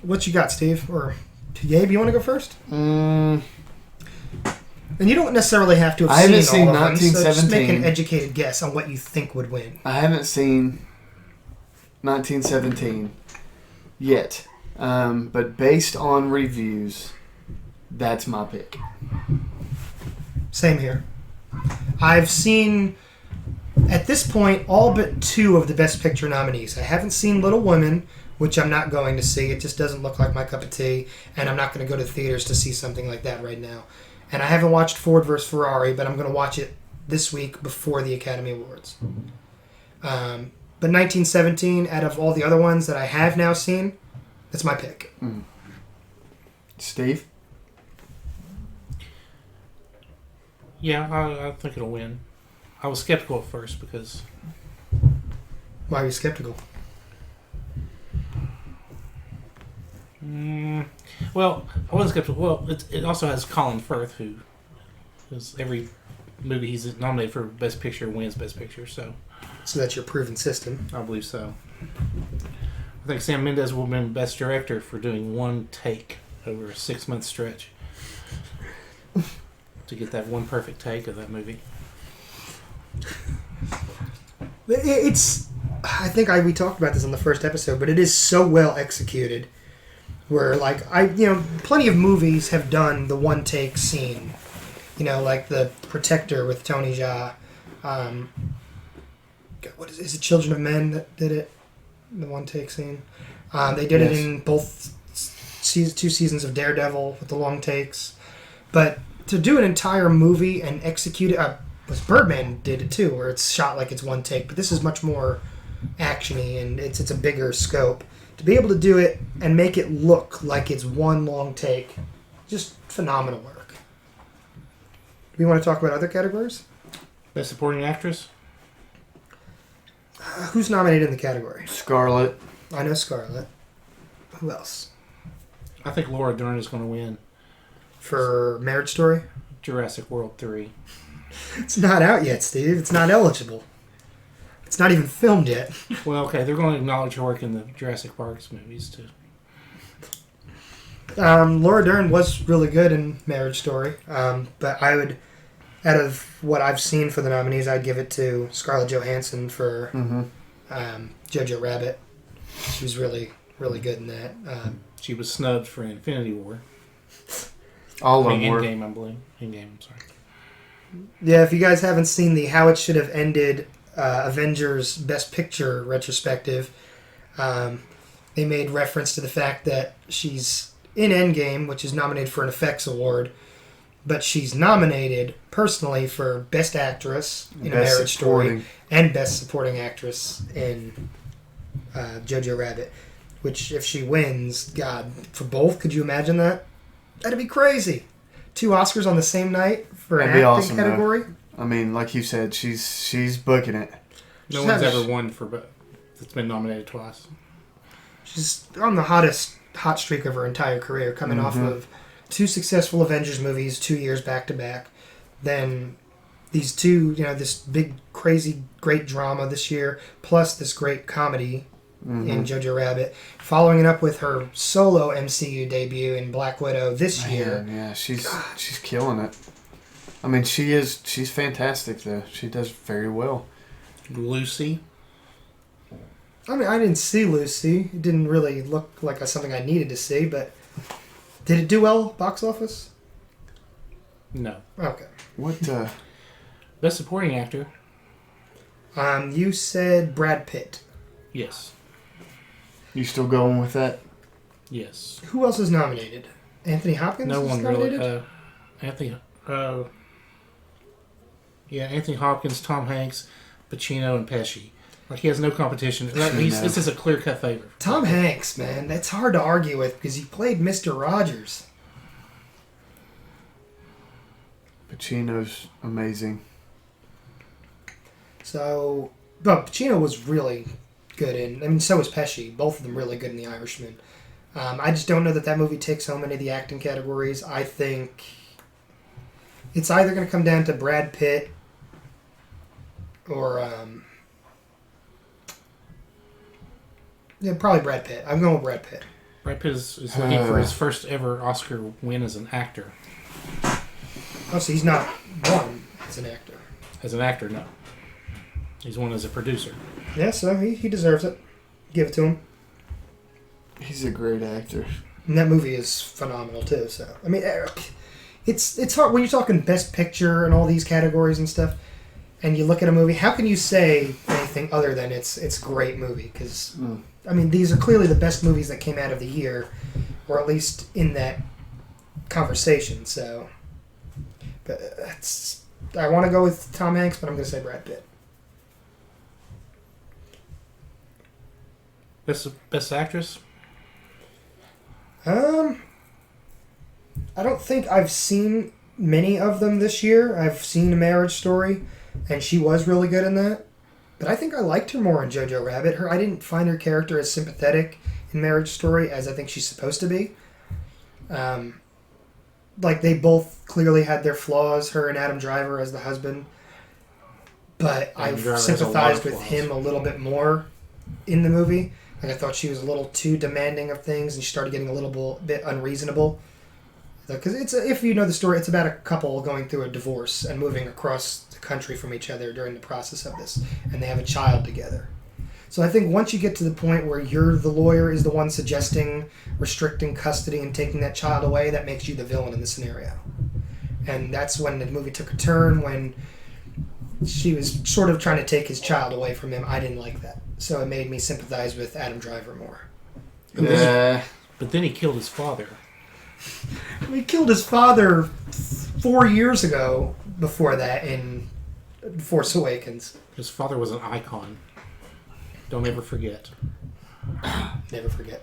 Speaker 1: What you got, Steve? Or Gabe, you want to go first? And you don't necessarily have to have seen all of them, so just make an educated guess on what you think would win.
Speaker 2: I haven't seen 1917 yet. But based on reviews, that's my pick.
Speaker 1: Same here. I've seen, at this point, all but 2 of the Best Picture nominees. I haven't seen Little Women, which I'm not going to see. It just doesn't look like my cup of tea, and I'm not going to go to theaters to see something like that right now. And I haven't watched Ford vs. Ferrari, but I'm going to watch it this week before the Academy Awards. But 1917, out of all the other ones that I have now seen, that's my pick.
Speaker 2: Steve?
Speaker 3: Yeah, I think it'll win. I was skeptical at first because...
Speaker 1: Why are you skeptical?
Speaker 3: Well, I wasn't skeptical. Well, it also has Colin Firth, who is every movie he's nominated for Best Picture wins Best Picture. So
Speaker 1: that's your proven system.
Speaker 3: I believe so. I think Sam Mendes will win Best Director for doing one take over a 6-month stretch to get that one perfect take of that movie.
Speaker 1: It's... I think we talked about this on the first episode, but it is so well executed. Where, like, plenty of movies have done the one-take scene. Like The Protector with Tony Jaa. What is it? Children of Men that did it? The one-take scene. They did it in both 2 seasons of Daredevil with the long takes. But to do an entire movie and execute it... Birdman did it too, where it's shot like it's one take. But this is much more action-y, and it's a bigger scope. To be able to do it and make it look like it's one long take, just phenomenal work. We want to talk about other categories?
Speaker 3: Best Supporting Actress?
Speaker 1: Who's nominated in the category?
Speaker 2: Scarlett.
Speaker 1: I know Scarlett. Who else?
Speaker 3: I think Laura Dern is going to win.
Speaker 1: For Marriage Story?
Speaker 3: Jurassic World 3.
Speaker 1: It's not out yet, Steve. It's not eligible. It's not even filmed yet.
Speaker 3: Well, okay, they're going to acknowledge her work in the Jurassic Park movies, too.
Speaker 1: Laura Dern was really good in Marriage Story. But I would, out of what I've seen for the nominees, I'd give it to Scarlett Johansson for Jojo Rabbit. She was really, really good in that.
Speaker 3: She was snubbed for Infinity War.
Speaker 2: All of them were.
Speaker 3: Endgame, I believe. Endgame, I'm sorry.
Speaker 1: Yeah, if you guys haven't seen the How It Should Have Ended Avengers Best Picture retrospective, they made reference to the fact that she's in Endgame, which is nominated for an effects award, but she's nominated personally for Best Actress in a Marriage Story and Best Supporting Actress in Jojo Rabbit, which if she wins, God, for both, could you imagine that? That'd be crazy. 2 Oscars on the same night for an acting
Speaker 2: awesome,
Speaker 1: category.
Speaker 2: Though. I mean, like you said, she's booking it.
Speaker 3: No one's ever won for that's been nominated twice.
Speaker 1: She's on the hot streak of her entire career, coming off of 2 successful Avengers movies 2 years back to back. Then these 2, this big, crazy, great drama this year, plus this great comedy in Jojo Rabbit, following it up with her solo MCU debut in Black Widow this year.
Speaker 2: Yeah, she's killing it. I mean, she's fantastic though. She does very well.
Speaker 3: Lucy.
Speaker 1: I mean, I didn't see Lucy. It didn't really look like something I needed to see, but did it do well box office?
Speaker 3: No.
Speaker 1: Okay.
Speaker 2: What?
Speaker 3: Best Supporting Actor.
Speaker 1: You said Brad Pitt.
Speaker 3: Yes.
Speaker 2: You still going with that?
Speaker 3: Yes.
Speaker 1: Who else is nominated? Anthony Hopkins?
Speaker 3: No
Speaker 1: is
Speaker 3: one
Speaker 1: nominated?
Speaker 3: really. Anthony Hopkins, Tom Hanks, Pacino, and Pesci. Like, he has no competition. This is a clear-cut favorite.
Speaker 1: Tom Hanks, man. That's hard to argue with because he played Mr. Rogers.
Speaker 2: Pacino's amazing.
Speaker 1: So, but Pacino was really good in... I mean, so was Pesci. Both of them really good in The Irishman. I just don't know that movie takes home any of the acting categories. I think it's either going to come down to Brad Pitt or... probably Brad Pitt. I'm going with Brad Pitt.
Speaker 3: Brad Pitt is looking for his first ever Oscar win as an actor.
Speaker 1: Oh, so he's not won as an actor.
Speaker 3: As an actor, no. He's won as a producer.
Speaker 1: Yeah, so he deserves it. Give it to him.
Speaker 2: He's a great actor.
Speaker 1: And that movie is phenomenal, too. So, I mean, it's hard when you're talking Best Picture and all these categories and stuff, and you look at a movie, how can you say anything other than it's a great movie? Because I mean, these are clearly the best movies that came out of the year, or at least in that conversation. So, but I want to go with Tom Hanks, but I'm going to say Brad Pitt.
Speaker 3: Best actress?
Speaker 1: I don't think I've seen many of them this year. I've seen A Marriage Story, and she was really good in that. But I think I liked her more in Jojo Rabbit. I didn't find her character as sympathetic in Marriage Story as I think she's supposed to be. Like, they both clearly had their flaws, her and Adam Driver as the husband. But I sympathized with him a little bit more in the movie. Like, I thought she was a little too demanding of things, and she started getting a little bit unreasonable. Because if you know the story, it's about a couple going through a divorce and moving across the country from each other during the process of this, and they have a child together. So I think once you get to the point where you're the lawyer is the one suggesting restricting custody and taking that child away, that makes you the villain in the scenario. And that's when the movie took a turn, when she was sort of trying to take his child away from him. I didn't like that. So it made me sympathize with Adam Driver more.
Speaker 2: Yeah.
Speaker 3: But then he killed his father.
Speaker 1: He killed his father 4 years ago before that in Force Awakens.
Speaker 3: His father was an icon. Don't ever forget.
Speaker 1: Never forget.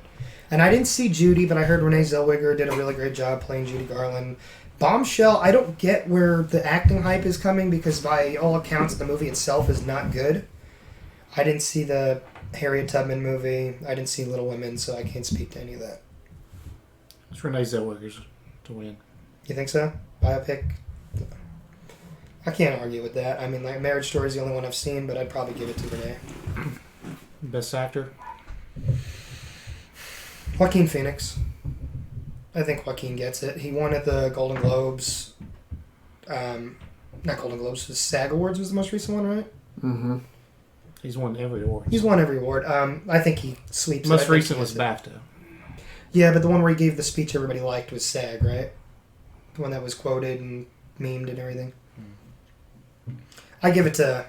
Speaker 1: And I didn't see Judy, but I heard Renee Zellweger did a really great job playing Judy Garland. Bombshell, I don't get where the acting hype is coming, because by all accounts the movie itself is not good. I didn't see the Harriet Tubman movie. I didn't see Little Women, so I can't speak to any of that.
Speaker 3: It's Renee Zellweger's to win.
Speaker 1: You think so? Biopic? I can't argue with that. I mean, like, Marriage Story is the only one I've seen, but I'd probably give it to Renee.
Speaker 3: Best actor?
Speaker 1: Joaquin Phoenix. I think Joaquin gets it. He won at the Golden Globes. Not Golden Globes, the SAG Awards was the most recent one, right?
Speaker 2: Mm-hmm.
Speaker 3: He's won every award.
Speaker 1: He's won every award. I think he sweeps.
Speaker 3: Most recent was BAFTA.
Speaker 1: Yeah, but the one where he gave the speech everybody liked was SAG, right? The one that was quoted and memed and everything. I give it to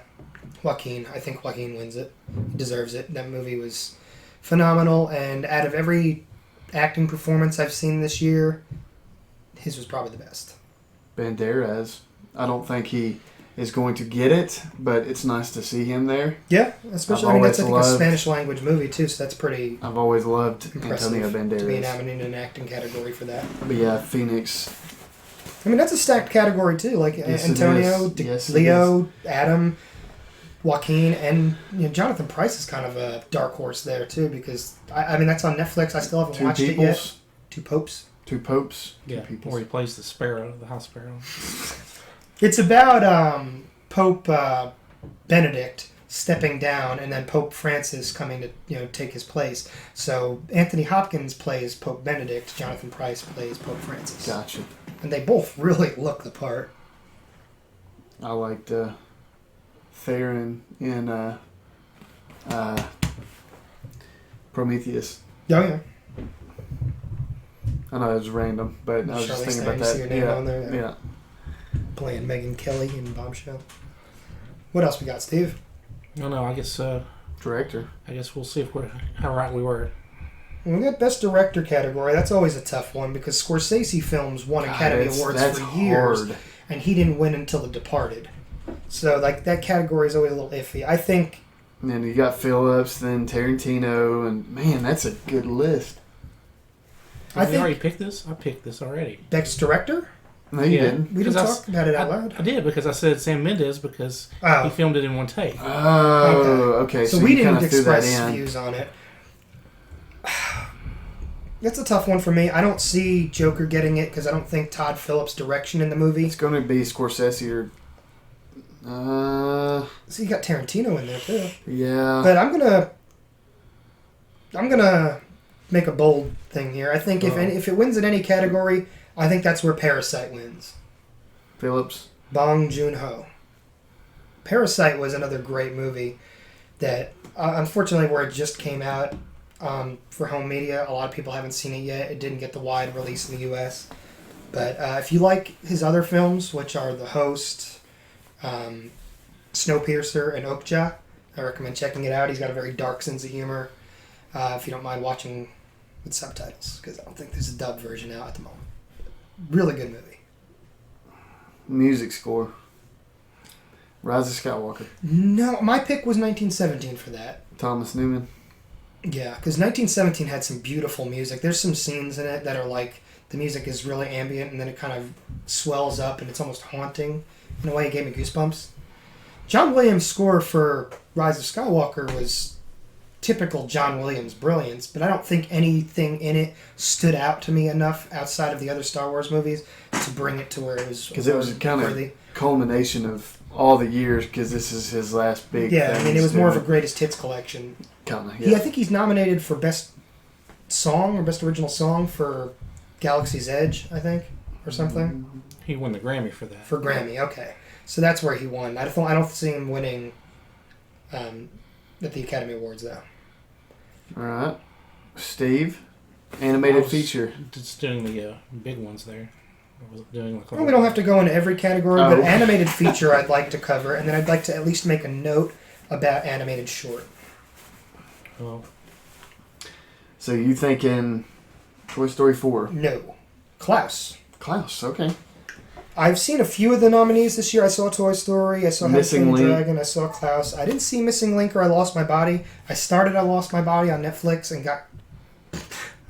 Speaker 1: Joaquin. I think Joaquin wins it. He deserves it. That movie was phenomenal, and out of every acting performance I've seen this year, his was probably the best.
Speaker 2: Banderas. I don't think he is going to get it, but it's nice to see him there.
Speaker 1: Yeah, especially, I mean, that's, I think, a Spanish language movie, too, so that's pretty
Speaker 2: I've always loved Antonio Banderas.
Speaker 1: To be nominated in an acting category for that.
Speaker 2: But yeah, Phoenix.
Speaker 1: I mean, that's a stacked category, too. Like, yes, Antonio, Leo, Adam, Joaquin, and Jonathan Pryce is kind of a dark horse there, too, because, I mean, that's on Netflix. I still haven't watched it yet. Two Popes.
Speaker 3: Yeah, where he plays the Sparrow, the House Sparrow.
Speaker 1: It's about Pope Benedict stepping down, and then Pope Francis coming to take his place. So Anthony Hopkins plays Pope Benedict, Jonathan Pryce plays Pope Francis.
Speaker 2: Gotcha.
Speaker 1: And they both really look the part.
Speaker 2: I liked Theron in Prometheus.
Speaker 1: Oh yeah.
Speaker 2: I know it was random, but I was just thinking about
Speaker 1: that. See your name on there?
Speaker 2: Yeah.
Speaker 1: Playing Megyn Kelly in Bombshell. What else we got, Steve?
Speaker 3: No, I guess...
Speaker 2: Director.
Speaker 3: I guess we'll see how right we were.
Speaker 1: We got Best Director category. That's always a tough one, because Scorsese films won Academy Awards for years, hard. And he didn't win until The Departed. So, like, that category is always a little iffy. I think...
Speaker 2: And then you got Phillips, then Tarantino, and man, that's a good list.
Speaker 3: Did we already pick this? I picked this already.
Speaker 1: Best Director?
Speaker 2: No, you didn't.
Speaker 1: We didn't talk about it out loud.
Speaker 3: I did, because I said Sam Mendes, because he filmed it in one take.
Speaker 2: Oh, okay.
Speaker 1: So we didn't express views on it. That's a tough one for me. I don't see Joker getting it, because I don't think Todd Phillips' direction in the movie.
Speaker 2: It's going to be Scorsese or...
Speaker 1: So you got Tarantino in there, too.
Speaker 2: Yeah.
Speaker 1: But I'm gonna make a bold thing here. I think if it wins in any category, I think that's where Parasite wins.
Speaker 2: Phillips.
Speaker 1: Bong Joon-ho. Parasite was another great movie that, unfortunately, where it just came out for home media, a lot of people haven't seen it yet. It didn't get the wide release in the U.S. But if you like his other films, which are The Host, Snowpiercer, and Okja, I recommend checking it out. He's got a very dark sense of humor. if you don't mind watching with subtitles, because I don't think there's a dub version out at the moment. Really good movie.
Speaker 2: Music score. Rise of Skywalker.
Speaker 1: No, my pick was 1917 for that.
Speaker 2: Thomas Newman.
Speaker 1: Yeah, because 1917 had some beautiful music. There's some scenes in it that are like, the music is really ambient, and then it kind of swells up, and it's almost haunting. In a way, it gave me goosebumps. John Williams' score for Rise of Skywalker was typical John Williams brilliance, but I don't think anything in it stood out to me enough outside of the other Star Wars movies to bring it to where it was.
Speaker 2: Because it was kind of culmination of all the years, because this is his last big
Speaker 1: Yeah,
Speaker 2: thing
Speaker 1: I mean, it was more of a greatest hits collection.
Speaker 2: Kind of, yeah.
Speaker 1: I think he's nominated for Best Song or Best Original Song for Galaxy's Edge, I think, or something.
Speaker 3: He won the Grammy for that.
Speaker 1: For Grammy, okay. So that's where he won. I don't see him winning at the Academy Awards, though.
Speaker 2: All right. Steve, animated feature.
Speaker 3: Just doing the big ones there. I was doing like
Speaker 1: Well, we don't have to go into every category, but animated feature I'd like to cover, and then I'd like to at least make a note about animated short.
Speaker 3: Oh.
Speaker 2: So you thinking Toy Story 4?
Speaker 1: No. Klaus.
Speaker 2: Klaus, okay.
Speaker 1: I've seen a few of the nominees this year. I saw Toy Story, I saw How to
Speaker 2: Missing
Speaker 1: Train the
Speaker 2: Link.
Speaker 1: Dragon, I saw Klaus. I didn't see Missing Link or I Lost My Body. I Lost My Body on Netflix and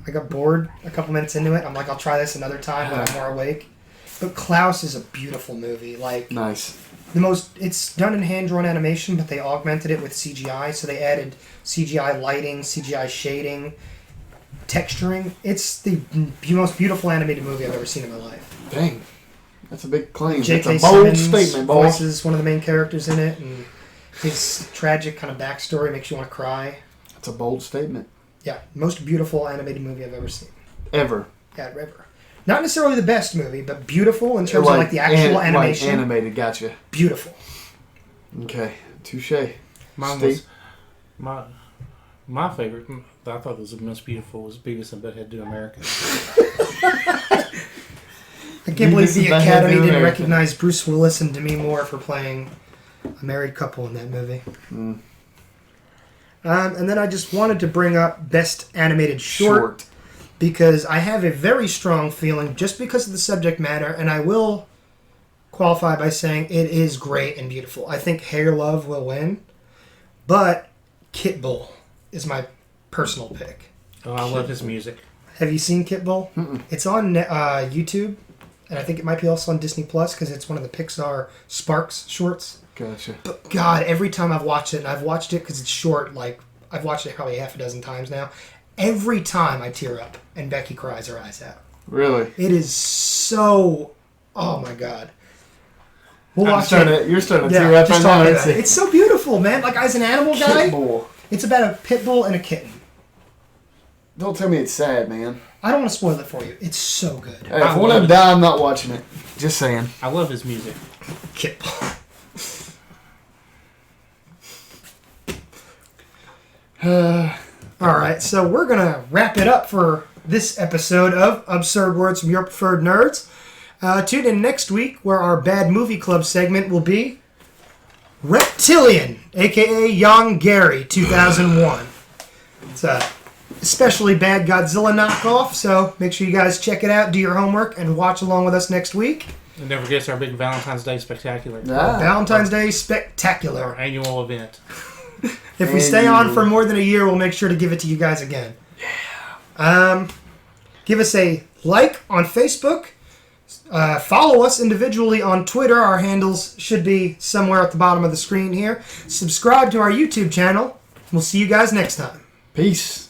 Speaker 1: I got bored a couple minutes into it. I'm like, I'll try this another time when I'm more awake. But Klaus is a beautiful movie. Like,
Speaker 2: nice.
Speaker 1: It's done in hand-drawn animation, but they augmented it with CGI. So they added CGI lighting, CGI shading, texturing. It's the most beautiful animated movie I've ever seen in my life.
Speaker 2: Dang. That's a big claim.
Speaker 1: J.K.
Speaker 2: That's a bold
Speaker 1: Simmons
Speaker 2: statement, boy.
Speaker 1: voices one of the main characters in it, and his tragic kind of backstory makes you want to cry.
Speaker 2: That's a bold statement.
Speaker 1: Yeah, most beautiful animated movie I've ever seen.
Speaker 2: Ever.
Speaker 1: Yeah, ever. Not necessarily the best movie, but beautiful in terms of like the actual animation.
Speaker 2: Like animated, gotcha.
Speaker 1: Beautiful.
Speaker 2: Okay, touche.
Speaker 3: Mine
Speaker 2: Steve?
Speaker 3: was my favorite. I thought was the most beautiful was Beavis and Butthead Do America.
Speaker 1: I can't believe the Academy didn't recognize Bruce Willis and Demi Moore for playing a married couple in that movie.
Speaker 2: Mm.
Speaker 1: And then I just wanted to bring up Best Animated Short. Because I have a very strong feeling, just because of the subject matter, and I will qualify by saying it is great and beautiful. I think Hair Love will win, but Kit Bull is my personal pick.
Speaker 3: Oh, I love his music.
Speaker 1: Have you seen Kit Bull?
Speaker 2: Mm-mm.
Speaker 1: It's on YouTube, and I think it might be also on Disney Plus because it's one of the Pixar Sparks shorts.
Speaker 2: Gotcha.
Speaker 1: But God, every time I've watched it, and I've watched it because it's short, like I've watched it probably half a dozen times now. Every time I tear up and Becky cries her eyes out.
Speaker 2: Really?
Speaker 1: It is so... Oh, my God. We'll watch it.
Speaker 2: You're starting to tear up right now.
Speaker 1: It's so beautiful, man. Like, as an animal guy,
Speaker 2: Kit Bull.
Speaker 1: it's about a pit bull and a kitten.
Speaker 2: Don't tell me it's sad, man.
Speaker 1: I don't want to spoil it for you. It's so good.
Speaker 2: Hey, if one of them die, I'm not watching it. Just saying.
Speaker 3: I love his music.
Speaker 1: Kit Bull. All right, so we're going to wrap it up for this episode of Absurd Words from Your Preferred Nerds. Tune in next week where our Bad Movie Club segment will be Reptilian, a.k.a. Young Gary, 2001. It's a especially bad Godzilla knockoff, so make sure you guys check it out, do your homework, and watch along with us next week.
Speaker 3: And don't forget our big Valentine's Day Spectacular.
Speaker 1: Valentine's Day Spectacular.
Speaker 3: Our annual event.
Speaker 1: If we stay on for more than a year, we'll make sure to give it to you guys again. Yeah. Give us a like on Facebook. Follow us individually on Twitter. Our handles should be somewhere at the bottom of the screen here. Subscribe to our YouTube channel. We'll see you guys next time.
Speaker 2: Peace.